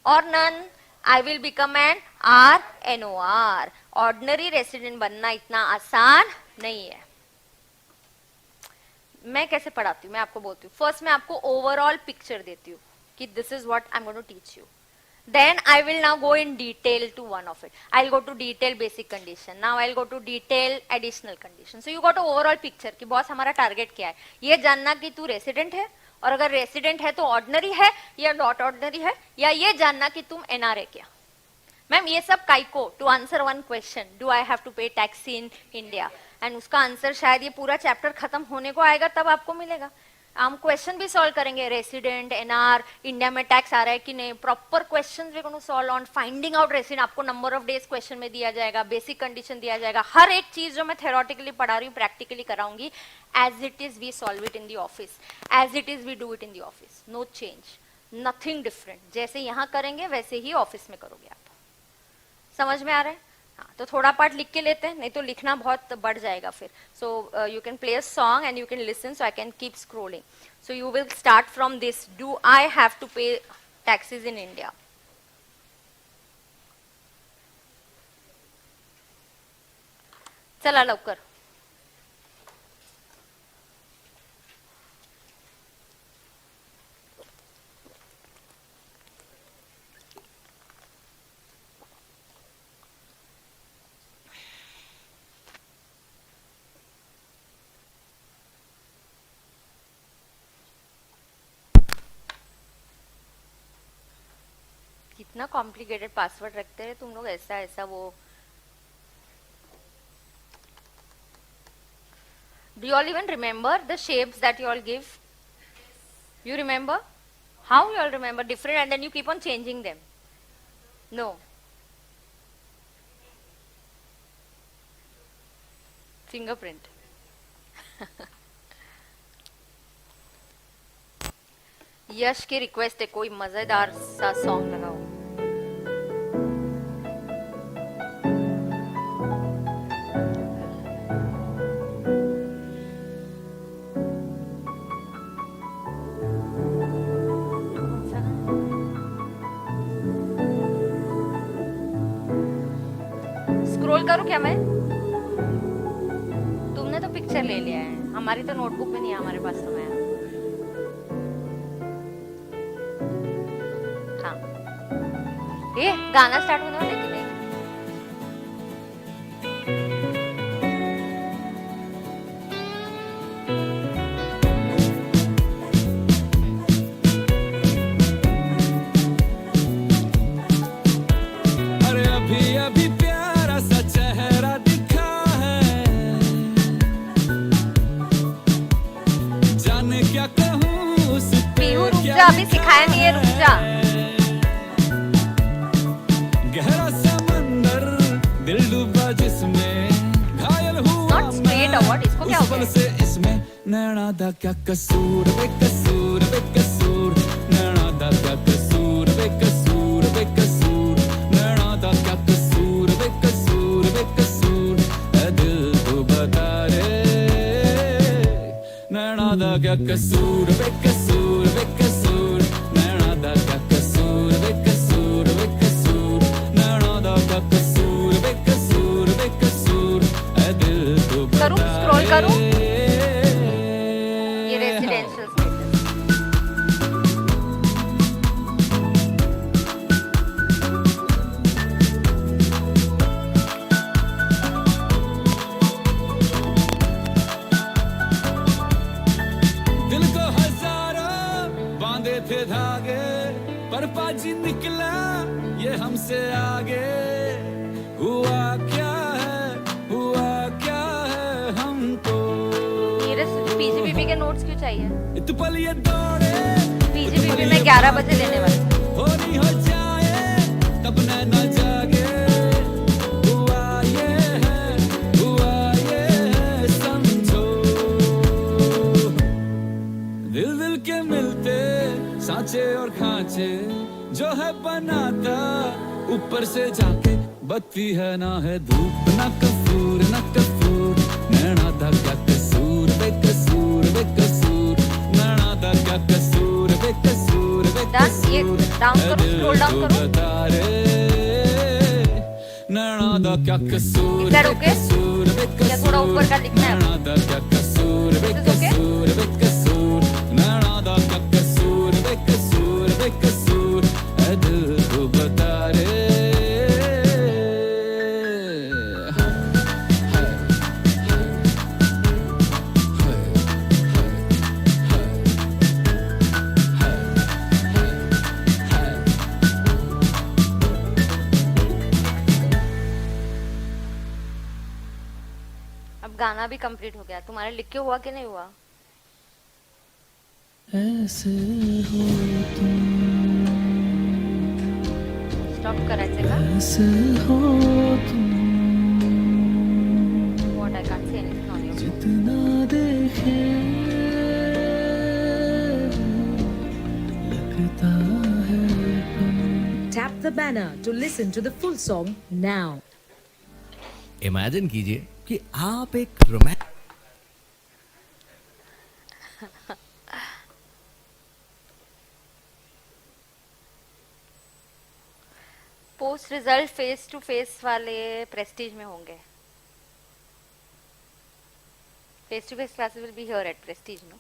or none, I will become an RNOR. Ordinary resident बनना इतना आसान नहीं है. मैं कैसे पढ़ाती हूँ मैं आपको बोलती हूँ. फर्स्ट मैं आपको ओवरऑल पिक्चर देती हूँ कि this is what I am going to teach you. Then I will now go in detail to one of it. I'll go to detail basic condition. Now I'll go to detail additional condition. So you got a overall picture कि boss हमारा target क्या है. ये जानना कि तू resident है, और अगर रेसिडेंट है तो ऑर्डिनरी है या नॉट ऑर्डिनरी है, या ये जानना कि तुम NR है क्या. मैम ये सब काइको to answer one question, do I have to pay tax in India. And उसका आंसर शायद ये पूरा चैप्टर खत्म होने को आएगा तब आपको मिलेगा. हम क्वेश्चन भी सॉल्व करेंगे, रेसिडेंट, NR, इंडिया में टैक्स आ रहा है कि नहीं, proper question we gonna solve on finding out resident. आपको नंबर ऑफ डेज क्वेश्चन में दिया जाएगा, बेसिक कंडीशन दिया जाएगा. हर एक चीज जो मैं थ्योरेटिकली पढ़ा रही हूँ प्रैक्टिकली कराऊंगी. As it is we solve it in the office, as it is we do it in the office. No change, nothing different. जैसे यहाँ करेंगे वैसे ही ऑफिस में करोगे आप. समझ में आ रहा है? हाँ, तो थोड़ा पार्ट लिख के लेते हैं, नहीं तो लिखना बहुत बढ़ जाएगा फिर. So you can play a song and you can listen, so I can keep scrolling. So you will start from this, do I have to pay taxes in India. चला लवकर. इतना कॉम्प्लिकेटेड पासवर्ड रखते हैं तुम लोग, ऐसा ऐसा वो. Do you all even remember the shapes that you all give? You remember? How you all remember different and then you keep on changing them? No. Fingerprint. यश की रिक्वेस्ट है कोई मजेदार सा सॉन्ग लगाओ. स्क्रॉल करूं क्या मैं? तुमने तो पिक्चर ले लिया है, हमारी तो नोटबुक में नहीं है, हमारे पास तो मैं. हाँ, ये गाना स्टार्ट होने वाला है कि नहीं? अरे अभी अभी प्यारा सा चेहरा दिखा है, जाने क्या कहूँ उस पीहू रुक जा, अभी सिखाया नहीं है, रुक जा. गहरा समंदर दिल डूबा जिसमें घायल हुआ Not straight award, इसको क्या हो उस पल गया? से इसमें नैना दा क्या कसूर बेकसूर बेकसूर, नैना दा क्या कसूर बेकसूर बेकसूर, नैना दा क्या कसूर बेकसूर बेकसूर, ऐ दिल तो बता रे नैना दा क्या कसूर बेकसूर बेकसूर, नैना दा क्या कसूर बेकसूर बेकसूर, नैना दा क्या कसूर बेकसूर बेकसूर, ऐ दिल तो करूं, बता scroll करूं? रे. ये रेसिडेंशियल स्टेटस. दिल को हजारों बांधे थे धागे, पर पाजी निकला ये हमसे आगे. हुआ क्या है हमको, मेरे पीजीबीपी के नोट्स क्यों चाहिए? इत पल ये दौड़े पीजीबीपी में 11 बजे देने वाले. होनी हो जाए तब नैना जागे. हुआ ये है समझो, दिल दिल के मिलते सांचे और खांचे जो है बनाता ऊपर से जाके, बत्ती है ना है धूप ना कपूर ना कपूर, नैना दा क्या कसूर बेकसूर बेकसूर, नैना दा क्या कसूर बेकसूर Done? ये डाउन करो, स्क्रॉल डाउन करो. नैना दा क्या कसूर Is that okay? बेकसूर बेकसूर, या थोड़ा ऊपर का लिखना है? नैना दा क्या कसूर okay? बेकसूर बेकसूर, नैना दा क्या कसूर बेकसूर बेकसूर, ऐ दिल तो बता रे. अब गाना भी कंप्लीट हो गया. तुम्हारे लिख के हुआ कि नहीं हुआ? ऐसे हो तुम, स्टॉप करायचं का? ऐसे हो तुम, What, I can't say anything on you. जितना देखे लगता है कम. Tap the banner to listen to the full song now. Imagine कीजिए कि आप एक romance post result face to face वाले प्रेस्टीज में होंगे. Face to face classes will be here at Prestige, no?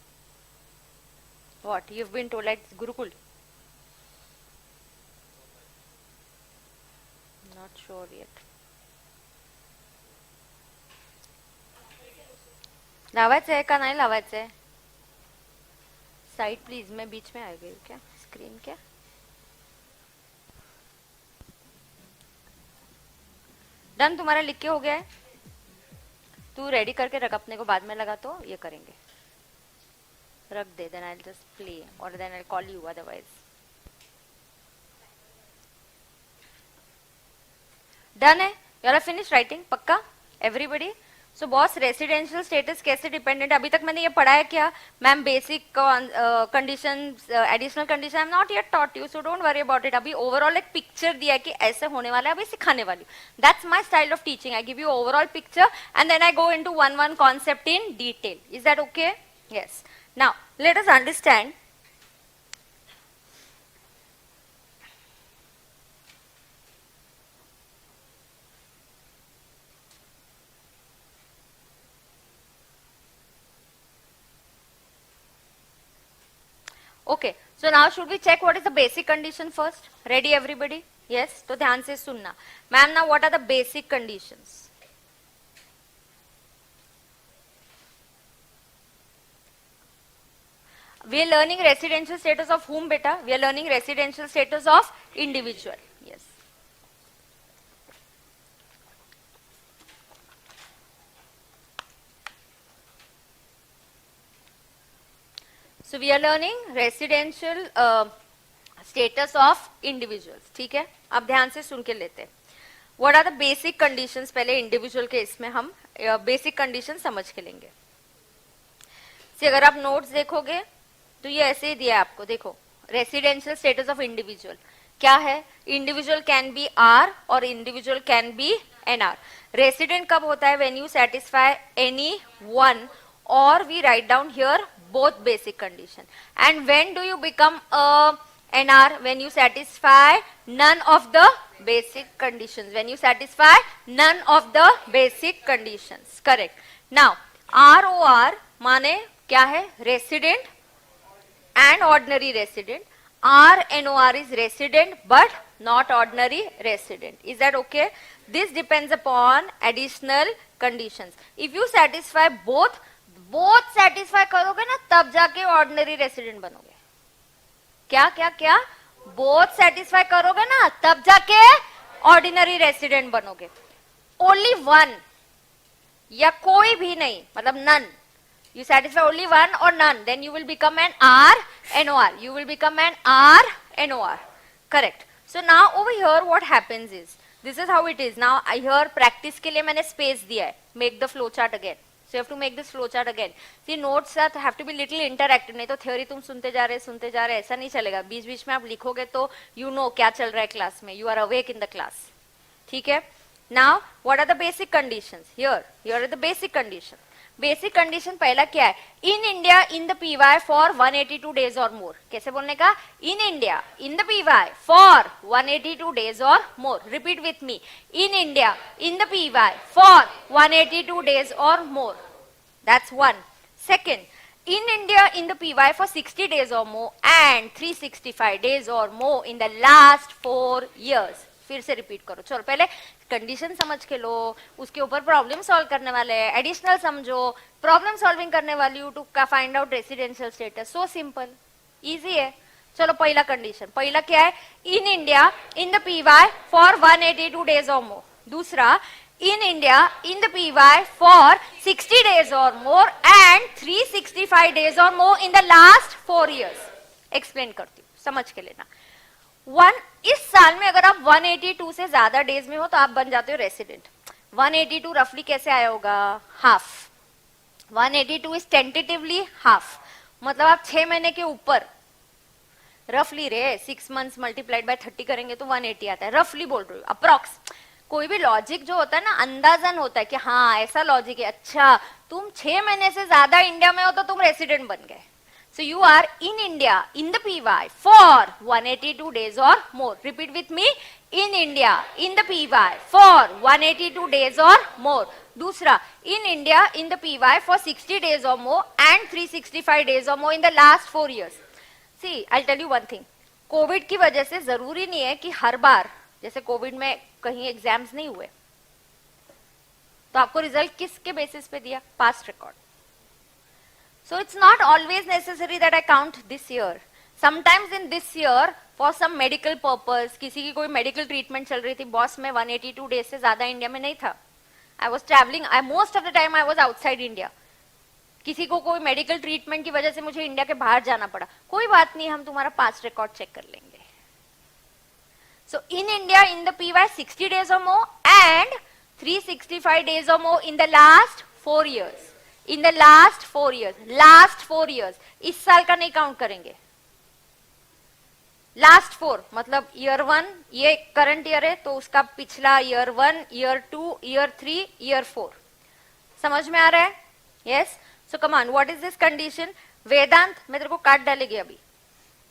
What you have been told at Gurukul? Not sure yet. लावायचं आहे का नाही लावायचं आहे? साइड प्लीज, मैं बीच में आ गई हूँ क्या? स्क्रीन क्या? डन, तुम्हारा लिख के हो गया है? तू रेडी करके रख, अपने को बाद में लगा तो ये करेंगे, रख दे, देन आई जस्ट प्ले और then I call you otherwise. Done है? You are finish writing? पक्का everybody? So boss, residential status कैसे डिपेंडेंट? अभी तक मैंने ये पढ़ा है क्या ma'am? Basic condition, additional condition I am not yet taught you, so don't worry about it. अभी ओवरऑल एक पिक्चर दिया है कि ऐसे होने वाला है, अभी सिखाने वाली हूँ। That's my style of teaching, I give you overall picture and then I go into one concept in detail. Is that okay? Yes. Now let us understand Okay, so now should we check what is the basic condition first? Ready everybody? Yes, तो ध्यान से सुनना। Ma'am, now what are the basic conditions? We are learning residential status of whom, beta? We are learning residential status of individual. Yes. So we are learning residential status of individuals. ठीक है, अब ध्यान से सुन के लेते हैं। What are the basic conditions? पहले individual के इसमें हम basic conditions समझ के लेंगे। अगर आप नोट्स देखोगे तो ये ऐसे ही दिया है आपको, देखो रेसिडेंशियल स्टेटस ऑफ इंडिविजुअल क्या है? इंडिविजुअल कैन बी आर और individual can be N R. Resident कब होता है? When you satisfy any one or we write down here both basic condition. And when do you become a NR? When you satisfy none of the basic conditions. When you satisfy none of the basic conditions. Correct. Now ROR माने क्या है? Resident and ordinary resident. RNOR is resident but not ordinary resident. Is that okay? This depends upon additional conditions. If you satisfy both satisfy करोगे ना तब जाके ordinary resident बनोगे। क्या क्या क्या? बोथ सेटिस्फाई करोगे ना तब जाके ऑर्डिनरी रेसिडेंट बनोगे। ओनली वन या कोई भी नहीं, मतलब none, you satisfy only one or none, then you will become an RNOR. You will become an RNOR. Correct. So now over here what happens is, this is how it is. Now here practice के लिए मैंने space दिया है. Make the flow chart again. So you have to make this flow chart again. See, notes have to be little interactive. नहीं तो theory तुम सुनते जा रहे ऐसा नहीं चलेगा। बीच बीच में आप लिखोगे तो you know क्या चल रहा है क्लास में. You are awake in the class. ठीक है? Now what are the basic conditions? Here are the basic conditions. Basic condition पहला क्या है? In India in the PY for 182 days और मोर. कैसे बोलने का? In India in the PY for 182 days और more. Repeat with me. In India in the PY for 182 days और more. That's one. Second, in India in the PY for 60 days or more and 365 days or more in the last 4 years. फिर से repeat करो. चलो पहले condition समझ के लो, उसके ऊपर प्रॉब्लम सॉल्व करने वाले हैं. एडिशनल समझो, प्रॉब्लम सॉल्विंग करने वाली हूँ to find out residential status. So simple, easy है. चलो पहला कंडीशन, पहला क्या है? In India in the PY for 182 days और मोर. दूसरा, in India in the PY for 60 days or more and 365 days or more in the last 4 years. Explain करती हूँ, समझ के लेना. इस साल में अगर आप 182 से ज्यादा डेज में हो तो आप बन जाते हो रेसिडेंट. 182 रफली कैसे आया होगा? हाफ. 182 इज टेंटेटिवली हाफ, मतलब आप 6 महीने के ऊपर रफली रे 6 मंथ्स मल्टीप्लाइड बाय 30 करेंगे तो 180 आता है. रफली बोल रही हूँ, अप्रॉक्स. कोई भी लॉजिक जो होता है ना, अंदाजन होता है कि हाँ ऐसा लॉजिक है. अच्छा, तुम 6 महीने से ज्यादा इंडिया में हो तो तुम रेसिडेंट बन गए. So you are in India in the PY for 182 days और more. Repeat with me. In India in the PY for 182 days और मोर. दूसरा, in India in the PY for 60 days और मोर एंड 365 डेज और more in the last 4 years. See, I tell you one thing. Covid की वजह से जरूरी नहीं है कि हर बार, जैसे कोविड में कहीं एग्जाम्स नहीं हुए तो आपको रिजल्ट किसके बेसिस पे दिया? Past record. So it's not always necessary that I count this year. Sometimes in this year for some medical purpose, किसी की कोई मेडिकल ट्रीटमेंट चल रही थी, बॉस मैं 182 डेज से ज्यादा इंडिया में नहीं था. I was travelling, most of the time I was outside India. किसी को कोई मेडिकल ट्रीटमेंट की वजह से मुझे इंडिया के बाहर जाना पड़ा. कोई बात नहीं, हम तुम्हारा पास्ट रिकॉर्ड चेक कर लेंगे. So in India, in the PY, 60 days or more and 365 days or more in the last 4 years. In the last 4 years. Last 4 years. इस साल का नहीं काउंट करेंगे. Last 4 मतलब year 1, ये current year है तो उसका पिछला year 1, year 2, year 3, year 4. समझ में आ रहा है? Yes. So come on, what is this condition? वेदांत, मैं तेरे को काट डालेगी अभी.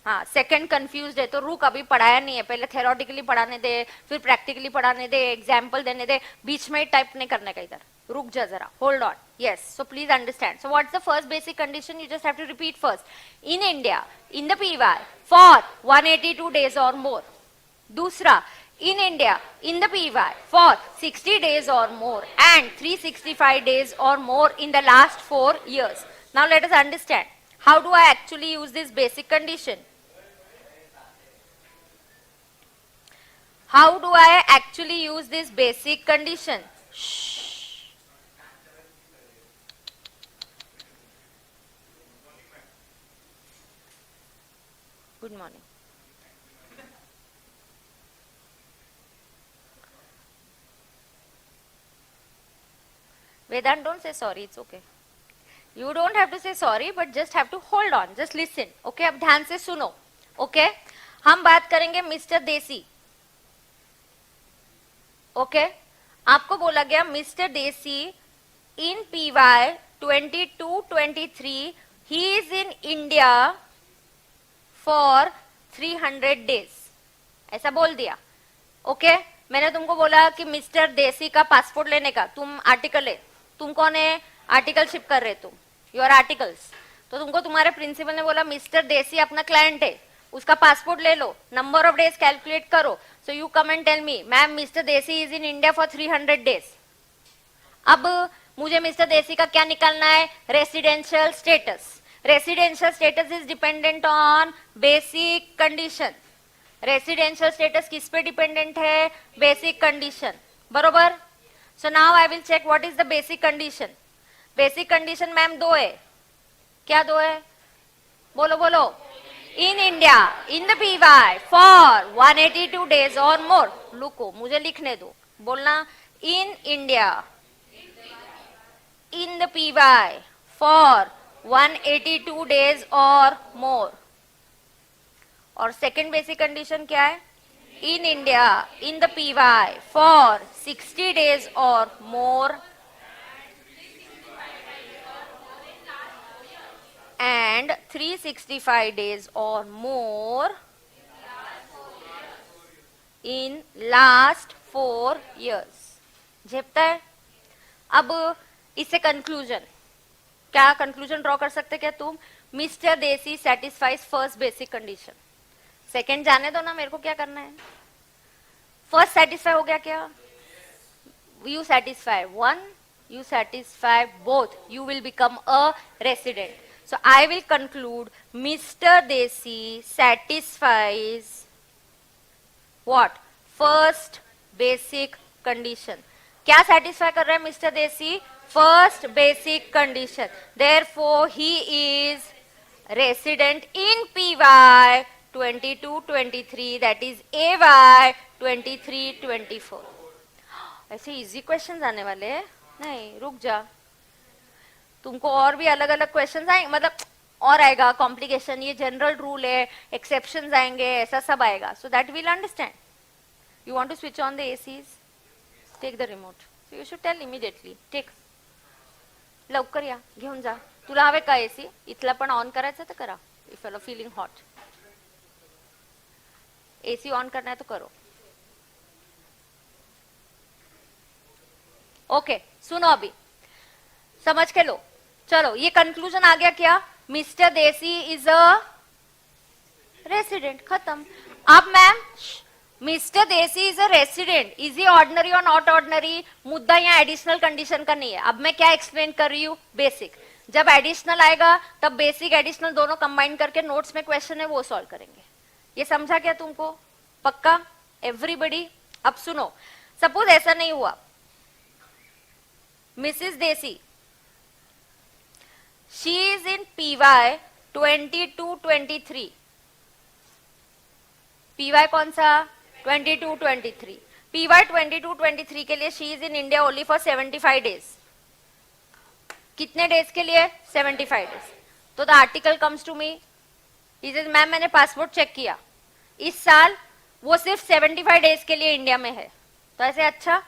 हाँ, सेकंड कंफ्यूज्ड है तो रुक, अभी पढ़ाया नहीं है, पहले थेरोटिकली पढ़ाने दे, फिर प्रैक्टिकली पढ़ाने दे, एग्जाम्पल देने दे, बीच में टाइप नहीं करने का इधर. रुक जा जरा, hold on. Yes, so please understand. So what's the first basic condition? You just have to repeat first. In India, in the PY for 182 days और मोर. दूसरा, in India, in the PY for 60 days or more and 365 days or more in the last 4 years. Now let us understand. How do I actually use this basic condition? How do I actually use this basic condition? Shh. Good morning. Vedant, don't say sorry, it's okay. You don't have to say sorry, but just have to hold on, just listen. Okay, अब ध्यान से सुनो. Okay, हम बात करेंगे mister देसी. Okay, आपको बोला गया मिस्टर देसी in PY 22-23, he is in India for 300 days. ऐसा बोल दिया. Okay, मैंने तुमको बोला कि मिस्टर देसी का पासपोर्ट लेने का, तुम आर्टिकल है, तुम कौन है? आर्टिकलशिप कर रहे तुम, यू आर आर्टिकल्स. तो तुमको तुम्हारे प्रिंसिपल ने बोला मिस्टर देसी अपना क्लाइंट है, उसका पासपोर्ट ले लो, नंबर ऑफ डेज कैलकुलेट करो. So you come and tell me, ma'am mister Desi is in India for 300 days. अब मुझे मिस्टर देसी का क्या निकालना है? Residential status. Residential status is dependent on basic condition. Residential status किस पे डिपेंडेंट है? Basic condition. बरोबर. So now I will check what is the basic condition. Basic condition ma'am दो है. क्या दो है? बोलो बोलो. In India, in the PY for 182 days और मोर. लुको, मुझे लिखने दो. बोलना in India, in the PY for 182 days और मोर. और सेकेंड बेसिक कंडीशन क्या है? In India, in the PY for 60 days और more and 365 days or more in last 4 years. झेपता है? अब इससे कंक्लूजन, क्या कंक्लूजन ड्रॉ कर सकते क्या तुम? मिस्टर देसी satisfies first basic condition. Second जाने दो ना, मेरे को क्या करना है? फर्स्ट सेटिस्फाई हो गया क्या? You satisfy one, you satisfy both, you will become a resident. So I will conclude Mr. Desi satisfies what? First basic condition. क्या satisfy कर रहा है मिस्टर देसी? First basic condition. Therefore he is resident in PY 22-23, that is AY 23-24. ऐसे easy questions आने वाले हैं? नहीं, रुक जा. तुमको और भी अलग अलग क्वेश्चंस आएंगे, मतलब और आएगा कॉम्प्लिकेशन. ये जनरल रूल है, एक्सेप्शंस आएंगे, ऐसा सब आएगा. So that will understand. You want to switch on the ACs? Take the remote. So you should tell immediately. Take, लवकर या, घेऊन जा. तुला हवे का एसी? इथला पण ऑन करायचं तर करा. If you are feeling hot, AC on करना है तो करो. ओके, सुनो अभी, समझ के लो. चलो, ये कंक्लूजन आ गया क्या? Mister Desi is a resident. खत्म. अब ma'am, mister Desi is a resident, is he ordinary और नॉट ऑर्डिनरी? मुद्दा यहाँ एडिशनल कंडीशन का नहीं है. अब मैं क्या एक्सप्लेन कर रही हूँ? बेसिक. जब एडिशनल आएगा तब बेसिक एडिशनल दोनों कंबाइन करके नोट्स में क्वेश्चन है वो सॉल्व करेंगे. ये समझा क्या तुमको? पक्का एवरीबडी? अब सुनो, सपोज ऐसा नहीं हुआ, मिसिस देसी she is in PY 22-23. PY कौन सा? 22-23. PY 22-23 के लिए she is in India only for 75 days. कितने डेज के लिए? 75 डेज. तो the article comes to me, he says ma'am मैंने पासपोर्ट चेक किया, इस साल वो सिर्फ 75 डेज के लिए इंडिया में है. तो ऐसे अच्छा,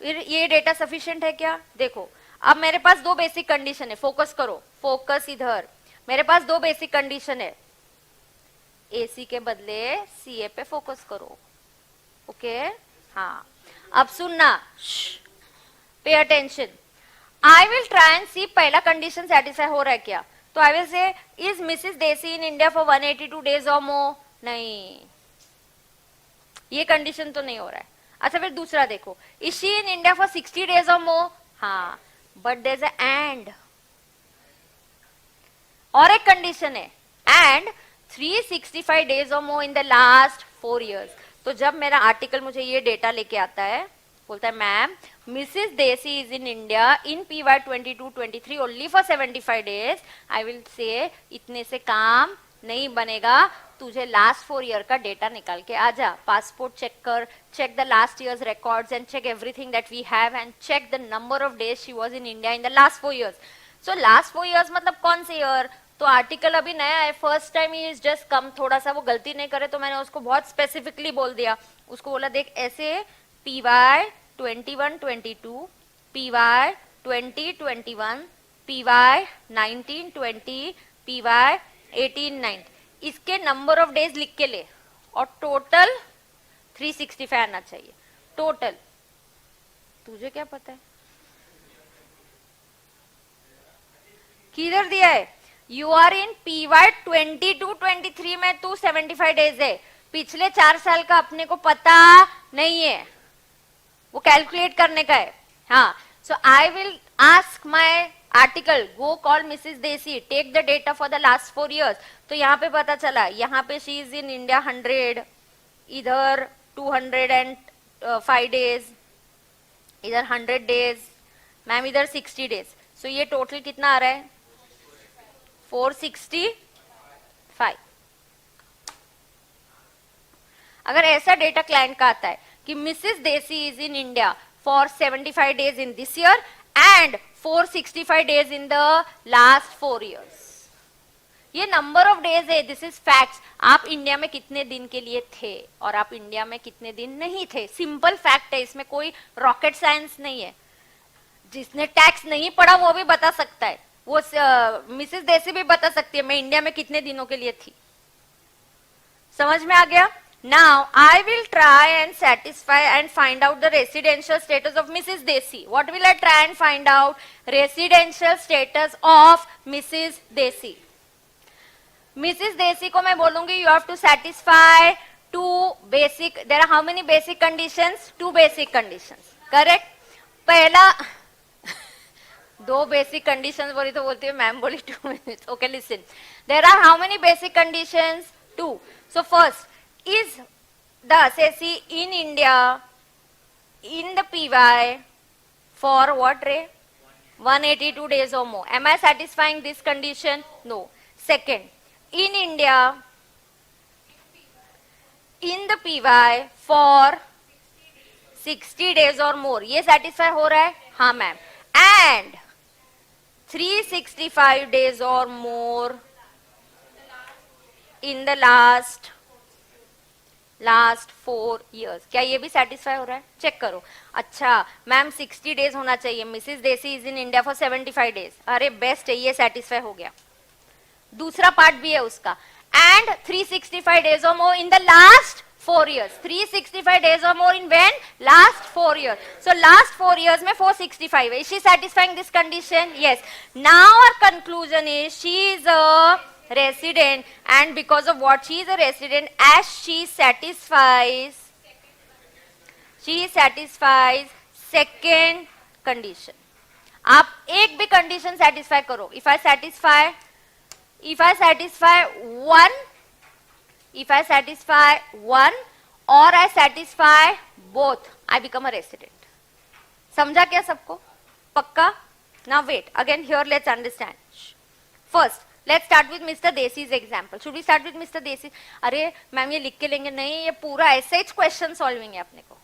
फिर ये डेटा सफिशिएंट है क्या? देखो अब मेरे पास दो बेसिक कंडीशन है, फोकस करो, फोकस इधर. मेरे पास दो बेसिक कंडीशन है, AC के बदले CA पे फोकस करो. ओके हाँ, अब सुनना, pay attention. I will try and see पहला कंडीशन सेटिस्फाई हो रहा है क्या. तो I will say is Mrs Desi in India for 182 days और मोर. नहीं, ये कंडीशन तो नहीं हो रहा है. अच्छा फिर दूसरा देखो, is she in India for 60 days और मोर. हाँ, but there is a end, और एक कंडीशन है, एंड 365 डेज और more in the last 4 years. तो जब मेरा आर्टिकल मुझे ये डेटा लेके आता है, बोलता है मैम मिसिस देसी is in India in PY 22-23 only for 75 days, I will से इतने से काम नहीं बनेगा, तुझे लास्ट 4 year का डेटा निकाल के आ जा. पासपोर्ट चेक कर, check the last years records and check everything that we have and check the number of days she was in India in the last 4 years. So last 4 years मतलब कौन से year? तो article अभी नया है, first time he is just come, थोड़ा सा वो गलती नहीं करे तो मैंने उसको बहुत स्पेसिफिकली बोल दिया. उसको बोला देख ऐसे PY 21-22, PY 20-21, PY 19-20, PY 18-19, इसके नंबर ऑफ डेज लिख के ले और टोटल 365 आना चाहिए. टोटल तुझे क्या पता है किधर दिया है? यू आर इन PY 22-23 में तू 75 डेज है, पिछले 4 साल का अपने को पता नहीं है, वो कैलकुलेट करने का है. हाँ, so I will ask my article, go call Mrs Desi, take the data for the last 4 years. तो यहाँ पे पता चला, यहाँ पे शी इज इन इंडिया 100, इधर 205 डेज, इधर 100 डेज, मैम इधर 60 डेज. सो ये टोटल कितना आ रहा है? 465. अगर ऐसा डेटा क्लाइंट का आता है कि मिसिस देसी is in India for 75 days in this year and 465 days in the last 4 years, ये नंबर ऑफ डेज है, दिस इज फैक्ट्स. आप इंडिया में कितने दिन के लिए थे और आप इंडिया में कितने दिन नहीं थे, सिंपल फैक्ट है, इसमें कोई रॉकेट साइंस नहीं है. जिसने टैक्स नहीं पढ़ा वो भी बता सकता है, वो मिसेस देसी भी बता सकती है मैं इंडिया में कितने दिनों के लिए थी. समझ में आ गया? Now I will try and satisfy and find out the residential status of Mrs. Desi. What will I try and find out? Residential status of Mrs. Desi. Mrs. Desi को मैं बोलूंगी you have to satisfy 2 basic. There are how many basic conditions? 2 basic conditions. Correct? पहला 2 basic conditions बोली तो बोलती है ma'am बोली 2 minutes. Okay, listen. There are how many basic conditions? 2. So first, is the assessee in India in the PY for what, Ray? 182 days or more. Am I satisfying this condition? No. Second, in India in the PY for 60 days or more. ये satisfy हो रहा है? हाँ ma'am. And 365 days or more in the last 4 years. क्या ये भी satisfy हो रहा है? चेक करो. अच्छा मैम 60 डेज होना चाहिए, मिसिस देसी is in India for 75 days. अरे बेस्ट है, ये सेटिस्फाई हो गया. दूसरा पार्ट भी है उसका, एंड 365 डेज और more in the last 4 years. 365 days or more in when? Last 4 years. So last 4 years में 465 है. Is she satisfying this condition? Yes. Now our conclusion is she is a resident, and because of what she is a resident, as she satisfies second condition. आप एक भी condition satisfy करो. If I satisfy one or I satisfy both, I become a resident. समझा क्या सबको? पक्का? Now wait, again here let's understand. First, let's start with Mr. Desi's example. Should we start with Mr. Desi? अरे ma'am ये लिख के लेंगे? नहीं, ये पूरा ऐसे ही क्वेश्चन सॉल्विंग है अपने को.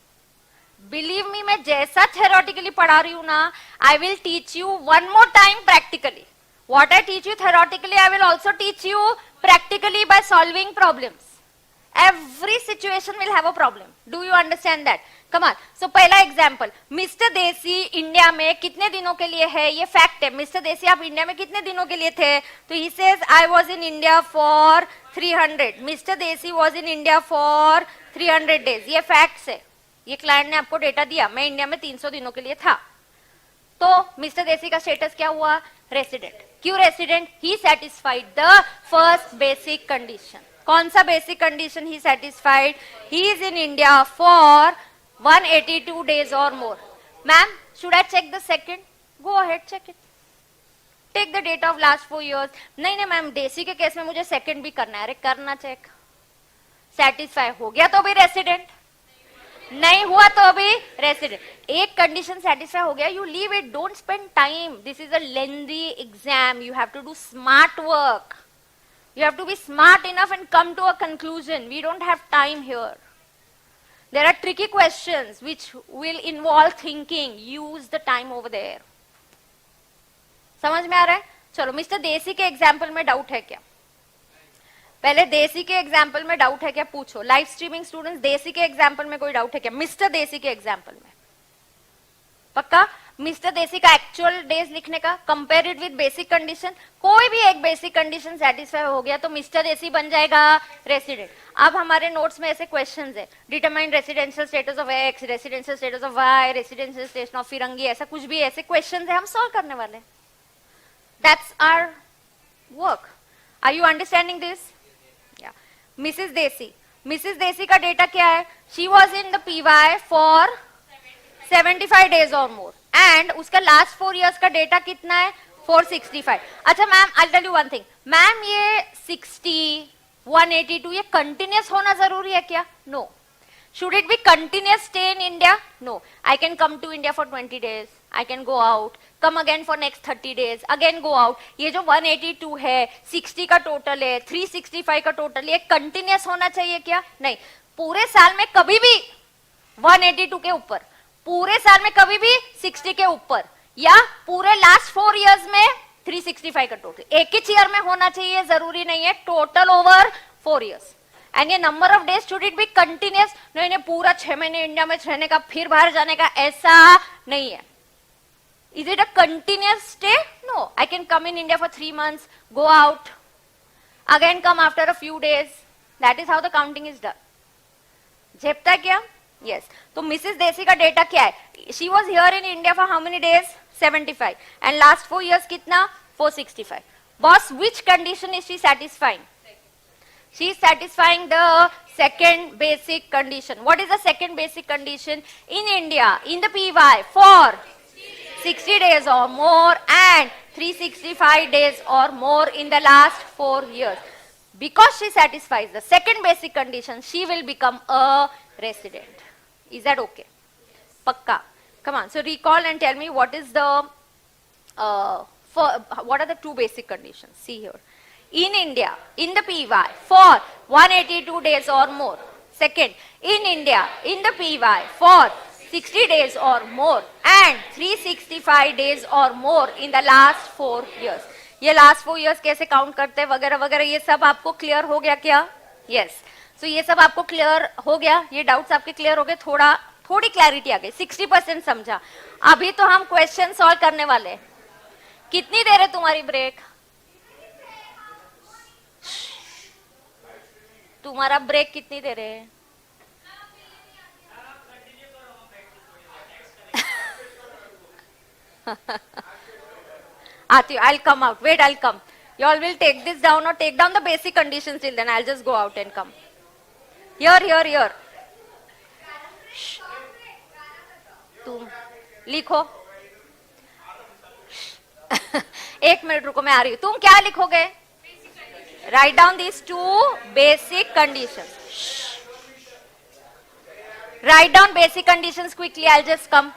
Believe me, मैं जैसा theoretically पढ़ा रही हूँ ना, I will teach you one more time practically. What I teach you theoretically, I will also teach you practically by solving problems. Every situation will have a problem. Do you understand that? Come on. So पहला example, Mr. Desi India में कितने दिनों के लिए है? ये fact है. Mr. Desi आप इंडिया में कितने दिनों के लिए थे? तो he says I was in India for 300. Mr. Desi was in India for 300 days. ये facts है. ये क्लाइंट ने आपको डेटा दिया, मैं इंडिया में 300 दिनों के लिए था. तो मिस्टर देसी का स्टेटस क्या हुआ? रेसिडेंट. क्यों resident? He satisfied the first basic condition. कौन सा basic condition he satisfied? He is in India for 182 days or more. Ma'am, should I check the second? Go ahead, check it. Take the data of last 4 years. नहीं ma'am, Desai के case में मुझे second भी करना है. अरे करना check. Satisfy हो गया तो भी रेसिडेंट, नहीं हुआ तो अभी रेसिडेंट. एक कंडीशन सेटिस्फाई हो गया, you leave it. Don't spend time. This is a lengthy exam. You have to do smart work. You have to be smart enough and come to a conclusion. We don't have time here. There are tricky questions which will involve thinking. Use the time over there. समझ में आ रहा है? चलो, mister देसी के example में doubt है क्या? पहले देसी के एग्जाम्पल में डाउट है क्या पूछो. लाइव स्ट्रीमिंग स्टूडेंट्स, देसी के एग्जाम्पल में कोई डाउट है क्या? मिस्टर देसी के एग्जाम्पल में पक्का? मिस्टर देसी का एक्चुअल डेज लिखने का, compare it with basic condition. कोई भी एक बेसिक कंडीशन सेटिस्फाई हो गया तो मिस्टर देसी बन जाएगा रेसिडेंट. अब हमारे नोट्स में ऐसे क्वेश्चंस है. Determine residential status of X, residential status of Y, residential status of फिरंगी. ऐसा कुछ भी ऐसे क्वेश्चंस है, हम सॉल्व करने वाले. That's our work. Are you understanding this? Mrs देसी का डेटा क्या है? She was in the PY for 75 days or more. And उसका लास्ट 4 years का डेटा कितना है? 465. अच्छा ma'am, I tell you one thing. Ma'am, ये 60, 182 ये कंटिन्यूस होना जरूरी है क्या? No. Should it be continuous stay in India? No. I can come to India for 20 days. I can go out, come again for next 30 days, again go out. ये जो 182 है, 60 का टोटल है, 365 का टोटल, ये कंटिन्यूस होना चाहिए क्या? नहीं. पूरे साल में कभी भी 182 के ऊपर, पूरे साल में कभी भी 60 के ऊपर, या पूरे लास्ट 4 years में 365 का टोटल. एक ही ईयर में होना चाहिए जरूरी नहीं है. Total over 4 years. एंड ये number of days should it be continuous. नहीं, पूरा 6 महीने इंडिया में रहने का, फिर बाहर जाने का, ऐसा नहीं है. Is it a continuous stay? No. I can come in India for 3 months, go out, again come after a few days. That is how the counting is done. झेपता क्या? यस. तो मिसेस देसी का डेटा क्या है? She was here in India for how many days? 75. And last 4 years कितना? 465. Boss, which condition is she satisfying? She is satisfying the second basic condition. What is the second basic condition? In India, in the PY, for 60 days or more and 365 days or more in the last 4 years. Because she satisfies the second basic condition, she will become a resident. Is that okay? Pakka. Come on. So recall and tell me what is the what are the 2 basic conditions? See here. In India, in the PY, for 182 days or more. Second, in India, in the PY, for 60 days or more and 365 days or more in the last 4 years. ये last 4 years कैसे count करते हैं वगैरह वगैरह, ये सब आपको clear हो गया क्या? Yes. So ये सब आपको क्लियर हो गया, ये डाउट्स आपके क्लियर हो गए, थोड़ी क्लैरिटी आ गई, 60% समझा. अभी तो हम क्वेश्चन सॉल्व करने वाले. कितनी देर है तुम्हारी ब्रेक? तुम्हारा ब्रेक कितनी देर है? आती हूँ. I'll come out. Wait, I'll come. You all will take this down or take down the basic conditions till then. I'll just go out and come. Here. तुम लिखो. एक मिनट रुको, मैं आ रही हूं. तुम क्या लिखोगे? Write down these two basic conditions. Write down basic conditions quickly. I'll just come.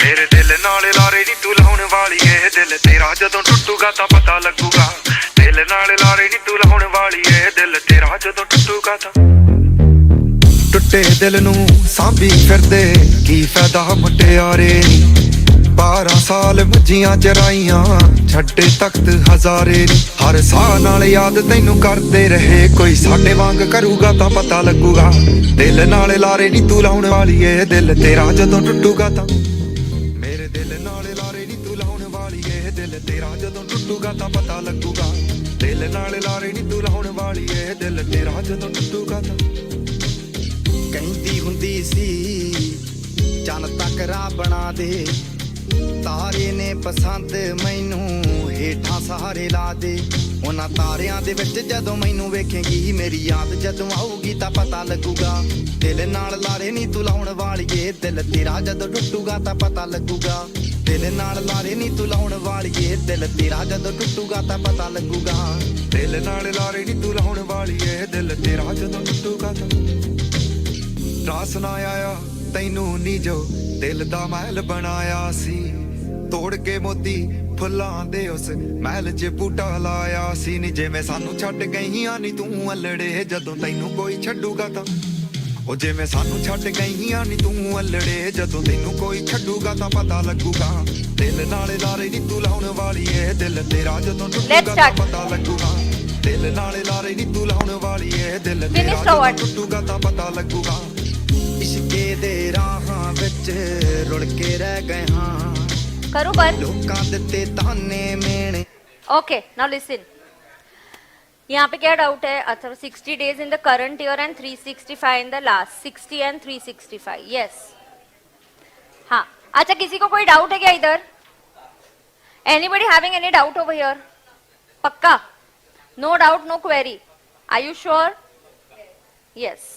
ਮੇਰੇ ਦਿਲ ਨਾਲ ਲਾਰੇ ਨੀ ਤੂੰ ਲਾਉਣ ਵਾਲੀ ਏ ਦਿਲ ਤੇਰਾ ਜਦੋਂ ਟੁੱਟੂਗਾ ਤਾਂ ਪਤਾ ਲੱਗੂਗਾ ਦਿਲ ਨਾਲ ਲਾਰੇ ਨੀ ਤੂੰ ਲਾਉਣ ਵਾਲੀ ਏ ਦਿਲ ਤੇਰਾ ਜਦੋਂ ਟੁੱਟੂਗਾ ਤਾਂ ਟੁੱਟੇ ਦਿਲ ਨੂੰ ਸਾਂਭੀ ਫਿਰਦੇ ਕੀ ਫਾਇਦਾ ਮੁਟਿਆਰੇ 12 ਸਾਲ ਮੁੱਜੀਆਂ ਚਰਾਈਆਂ ਛੱਡੇ ਤਖਤ ਹਜ਼ਾਰੇ ਹਰ ਸਾਹ ਨਾਲ ਯਾਦ ਤੈਨੂੰ ਕਰਦੇ ਰਹੇ ਕੋਈ ਸਾਡੇ ਵਾਂਗ ਕਰੂਗਾ ਤਾਂ ਪਤਾ ਲੱਗੂਗਾ ਦਿਲ ਨਾਲ ਲਾਰੇ ਨੀ ਤੂੰ ਲਾਉਣ ਵਾਲੀ ਏ ਦਿਲ ਤੇਰਾ ਜਦੋਂ ਟੁੱਟੂਗਾ ਤਾਂ ਮੇਰੇ ਦਿਲ ਨਾਲ ਲਾਰੇ ਨੀ ਤੂੰ ਲਾਉਣ ਵਾਲੀ ਏ ਦਿਲ ਤੇਰਾ ਜਦੋਂ ਟੁੱਟੂਗਾ ਤਾਂ ਪਤਾ ਲੱਗੂਗਾ ਦਿਲ ਨਾਲ ਲਾਰੇ ਨੀ ਤੂੰ ਲਾਉਣ ਵਾਲੀ ਏ ਦਿਲ ਤੇਰਾ ਜਦੋਂ ਟੁੱਟੂਗਾ ਤਾਂ ਕਹਿੰਦੀ ਹੁੰਦੀ ਸੀ ਚੰਨ ਤੱਕ ਰਾਹ ਬਣਾ ਦੇ ਤਾਰੇ ਨੇ ਪਸੰਦ ਮੈਨੂੰ ਹੇਠਾਂ ਸਹਾਰੇ ਲਾ ਦੇ ਉਹਨਾਂ ਤਾਰਿਆਂ ਦੇ ਵਿੱਚ ਜਦੋਂ ਮੈਨੂੰ ਵੇਖੇਂਗੀ ਮੇਰੀ ਯਾਦ ਜਦੋਂ ਆਊਗੀ ਤਾਂ ਪਤਾ ਲੱਗੂਗਾ ਦਿਲ ਨਾਲ ਲਾਰੇ ਨੀ ਤੂੰ ਲਾਉਣ ਵਾਲੀਏ ਦਿਲ ਤੇਰਾ ਜਦੋਂ ਟੁੱਟੂਗਾ ਤਾਂ ਪਤਾ ਲੱਗੂਗਾ ਦਿਲ ਨਾਲ ਲਾਰੇ ਨੀ ਤੂੰ ਲਾਉਣ ਵਾਲੀਏ ਦਿਲ ਤੇਰਾ ਜਦੋਂ ਟੁੱਟੂਗਾ ਤਾਂ ਪਤਾ ਲੱਗੂਗਾ ਦਿਲ ਨਾਲ ਲਾਰੇ ਨੀ ਤੂੰ ਲਾਉਣ ਵਾਲੀਏ ਦਿਲ ਤੇਰਾ ਜਦੋਂ ਟੁੱਟੂਗਾ ਤਾਂ ਰਾਸ ਨਾ ਆਇਆ ਤੈਨੂੰ ਨੀ ਜੋ ਦਿਲ ਦਾ ਮਹਿਲ ਬਣਾਇਆ ਸੀ ਤੋੜ ਕੇ ਮੋਤੀ ਫੁੱਲਾਂ ਦੇ ਉਸ ਮਹਿਲ 'ਚ ਬੂਟਾ ਲਾਇਆ ਸੀ ਨੀ ਜਿਵੇਂ ਸਾਨੂੰ ਛੱਡ ਗਈਆਂ ਨੀ ਤੂੰ ਅਲੜੇ ਜਦੋਂ ਤੈਨੂੰ ਕੋਈ ਛੱਡੂਗਾ ਤਾਂ ਉਹ ਜਿਵੇਂ ਸਾਨੂੰ ਛੱਡ ਗਈਆਂ ਨੀ ਤੂੰ ਅਲੜੇ ਜਦੋਂ ਤੈਨੂੰ ਕੋਈ ਛੱਡੂਗਾ ਤਾਂ ਪਤਾ ਲੱਗੂਗਾ ਦਿਲ ਨਾਲ ਲਾਰੇ ਨੀ ਤੂੰ ਲਾਉਣ ਵਾਲੀ ਏ ਦਿਲ ਤੇਰਾ ਜਦੋਂ ਟੁੱਟੂਗਾ ਤਾਂ ਪਤਾ ਲੱਗੂਗਾ ਦਿਲ ਨਾਲ ਲਾਰੇ ਨੀ ਤੂੰ ਲਾਉਣ ਵਾਲੀ ਏ ਦਿਲ ਤੇਰਾ ਜਦੋਂ ਟੁੱਟੂਗਾ ਤਾਂ ਪਤਾ ਲੱਗੂਗਾ ਇਸ਼ਕੇ ਦੇ ਰਾਹਾਂ ਵਿੱਚ ਰੁੜ ਕੇ ਰਹਿ ਗਏ ਹਾਂ करो बंद. ਲੋਕਾਂ ਦਿੱਤੇ ਤਾਨੇ ਮੇਣੇ. Okay, now listen. यहाँ पे क्या डाउट है? अच्छा, 60 days in the current year and 365 in the last. 60 and 365. Yes. हाँ. अच्छा, किसी को कोई डाउट है क्या इधर? Anybody having any doubt over here? पक्का? No doubt, no query. Are you sure? Yes.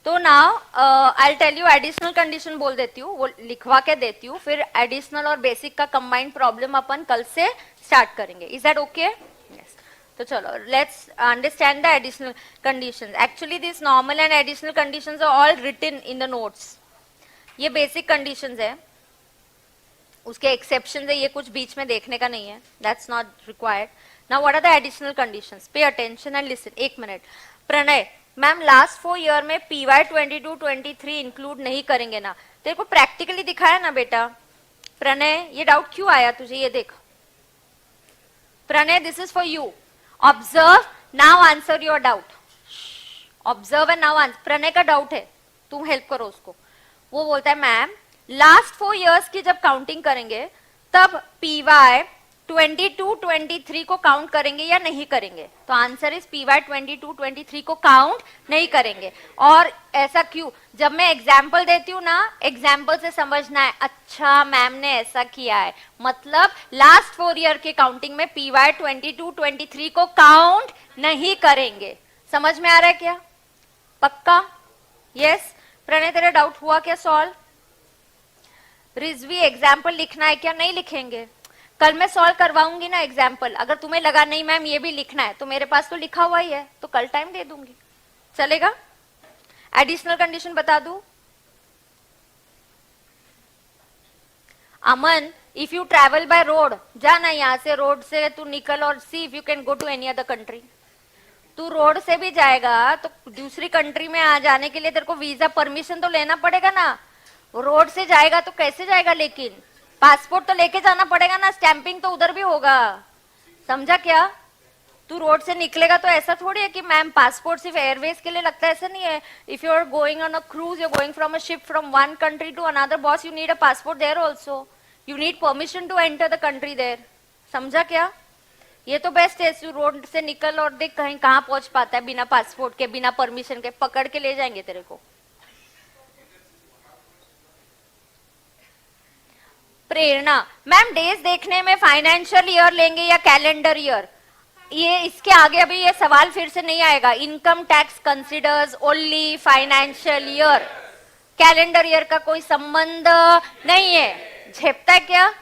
तो now I tell you additional condition बोल देती हूँ, वो लिखवा के देती हूँ, फिर एडिशनल और बेसिक का कंबाइंड प्रॉब्लम अपन कल से स्टार्ट करेंगे. Is that okay? यस. तो चलो let's understand the additional conditions. Actually this normal and additional conditions are all written in the notes. ये बेसिक कंडीशंस है, उसके एक्सेप्शंस है, ये कुछ बीच में देखने का नहीं है. That's not required. Now what are the additional conditions? Pay attention and listen. एक minute. Pranay, ma'am last 4 year में PY 22-23 इंक्लूड नहीं करेंगे ना? तेरे को प्रैक्टिकली दिखाया ना बेटा प्रणय, ये डाउट क्यों आया तुझे? ये देख Pranay, this is for you. Observe now, answer your doubt. Observe and now answer. Pranay का डाउट है, तुम हेल्प करो उसको. वो बोलता है मैम लास्ट 4 इयर्स की जब काउंटिंग करेंगे तब PY 22-23 को काउंट करेंगे या नहीं करेंगे? तो आंसर इज PY 22-23 को काउंट नहीं करेंगे. और ऐसा क्यों? जब मैं एग्जाम्पल देती हूँ ना, एग्जाम्पल से समझना है. अच्छा मैम ने ऐसा किया है, मतलब लास्ट 4 ईयर की काउंटिंग में PY 22-23 को काउंट नहीं करेंगे. समझ में आ रहा है क्या? पक्का? यस. प्रणय तेरा डाउट हुआ क्या सॉल्व? रिजवी एग्जाम्पल लिखना है क्या? नहीं लिखेंगे. कल मैं सॉल्व करवाऊंगी ना एग्जाम्पल. अगर तुम्हें लगा नहीं मैम ये भी लिखना है, तो मेरे पास तो लिखा हुआ ही है, तो कल टाइम दे दूंगी. चलेगा? एडिशनल कंडीशन बता दूं? Aman, if you travel by road, जाना यहाँ से, रोड से तू निकल और see if you can go to any other country. तू रोड से भी जाएगा तो दूसरी कंट्री में आ जाने के लिए तेरे को वीजा परमिशन तो लेना पड़ेगा ना. रोड से जाएगा तो कैसे जाएगा? लेकिन पासपोर्ट तो लेके जाना पड़ेगा ना, स्टैंपिंग तो उधर भी होगा. समझा क्या? तू रोड से निकलेगा तो ऐसा थोड़ी है कि मैम पासपोर्ट सिर्फ एयरवेज के लिए लगता है, ऐसा नहीं है. If you are going on a cruise, you are going from a ship from one country to another, boss you need a passport there also. You need permission to enter the country there. समझा क्या? ये तो best है, तू road से निकल और देख कहीं कहाँ पहुंच पाता है बिना पासपोर्ट के, बिना परमिशन के. पकड़ के ले जाएंगे तेरे को. प्रेरणा, मैम डेज देखने में फाइनेंशियल ईयर लेंगे या कैलेंडर ईयर? ये इसके आगे अभी ये सवाल फिर से नहीं आएगा. Income tax considers only financial year, calendar year का कोई संबंध नहीं है. झेपता है क्या?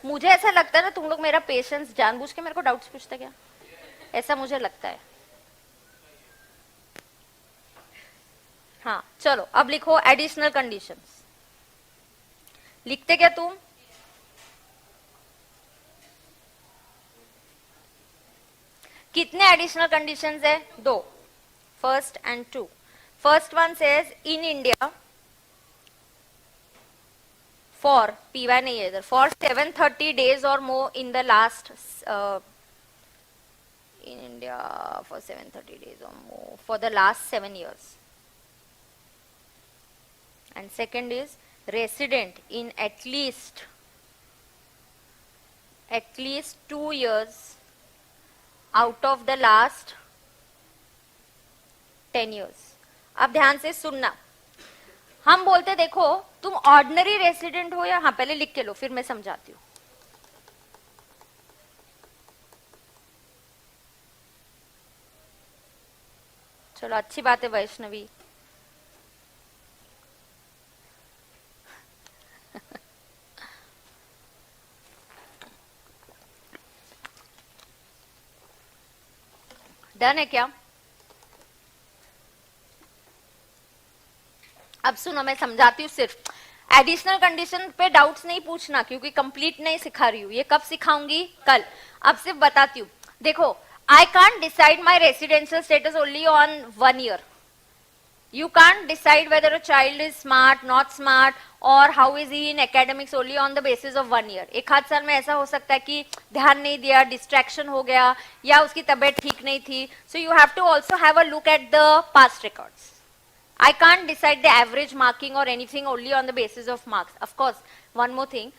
मुझे ऐसा लगता है ना तुम लोग मेरा पेशेंस जानबूझ के मेरे को डाउट्स पूछते क्या, ऐसा मुझे लगता है. हाँ चलो अब लिखो एडिशनल कंडीशंस. लिखते क्या तुम? कितने एडिशनल कंडीशंस है? 2. First and 2. First one says in India for PY नहीं है इधर, for 730 days or more in the last in India for 730 days or more for the last 7 years. And second is resident in at least 2 years out of the last 10 years. अब ध्यान से सुनना. हम बोलते देखो तुम ऑर्डिनरी रेसिडेंट हो या, हाँ पहले लिख के लो फिर मैं समझाती हूँ. चलो अच्छी बात है वैष्णवी. डन है क्या? अब सुनो मैं समझाती हूँ. सिर्फ एडिशनल कंडीशन पे डाउट्स नहीं पूछना क्योंकि कंप्लीट नहीं सिखा रही हूँ. ये कब सिखाऊंगी? कल. अब सिर्फ बताती हूँ. देखो I can't decide my residential status only on 1 year. You can't decide whether a child is smart, not smart, or how is he in academics only on the basis of 1 year. एक आध साल में ऐसा हो सकता है कि ध्यान नहीं दिया, डिस्ट्रैक्शन हो गया, या उसकी तबीयत ठीक नहीं थी. So you have to also have a look at the past records. I can't decide the average marking or anything only on the basis of marks. Of course, one more thing,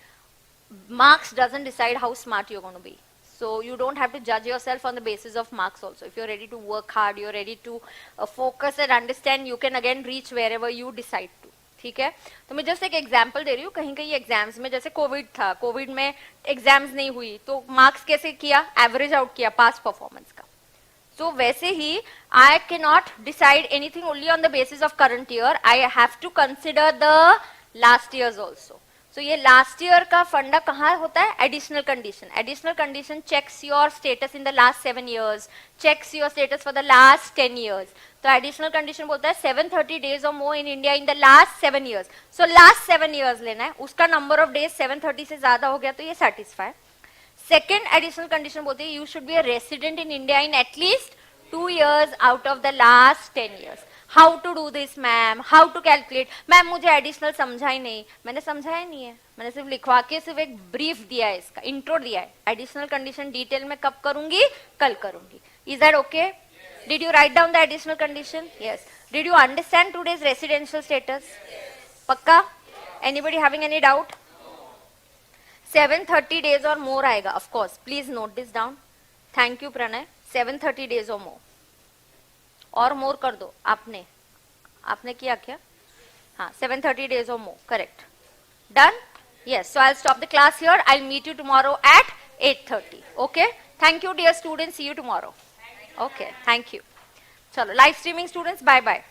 marks doesn't decide how smart you're going to be. So you don't have to judge yourself on the basis of marks also. If you're ready to work hard, you're ready to focus and understand, you can again reach wherever you decide to. ठीक है? तो मैं just एक example दे रही हूँ. कहीं कहीं exams में, जैसे कोविड था, कोविड में एग्जाम्स नहीं हुई तो मार्क्स कैसे किया? एवरेज आउट किया पास परफॉर्मेंस का. So वैसे ही I cannot decide anything only on the basis of current year. I have to consider the last years also. So ये last year का फंडा कहाँ होता है? Additional condition. Additional condition checks your status in the last 7 years, checks your status for the last 10 years. तो additional condition बोलता है 730 days or more in India in the last 7 years. So last 7 years लेना है. उसका number of days 730 से ज्यादा हो गया तो ये satisfy. Second additional condition बोलते हैं you should be a resident in India in at least 2 years out of the last 10 years. How to do this, ma'am? How to calculate? Ma'am मुझे additional समझा ही नहीं. मैंने समझाया नहीं है, मैंने सिर्फ लिखवा के सिर्फ एक ब्रीफ दिया है, इसका इंट्रो दिया है. एडिशनल कंडीशन डिटेल में कब करूंगी? कल करूंगी. Is that okay? Did you write down the additional condition? Yes. Did you understand today's residential status? पक्का? Anybody having any doubt? 730 days or more आएगा, of course. Please note this down. Thank you Pranay. 730 days or more. और मोर कर दो. आपने किया क्या? हाँ, 730 days or more. Correct. Done? Yes. So I'll stop the class here. I'll meet you tomorrow at 8:30. Okay? Thank you, dear students. See you tomorrow. Okay. Thank you. चलो, live streaming students. Bye bye.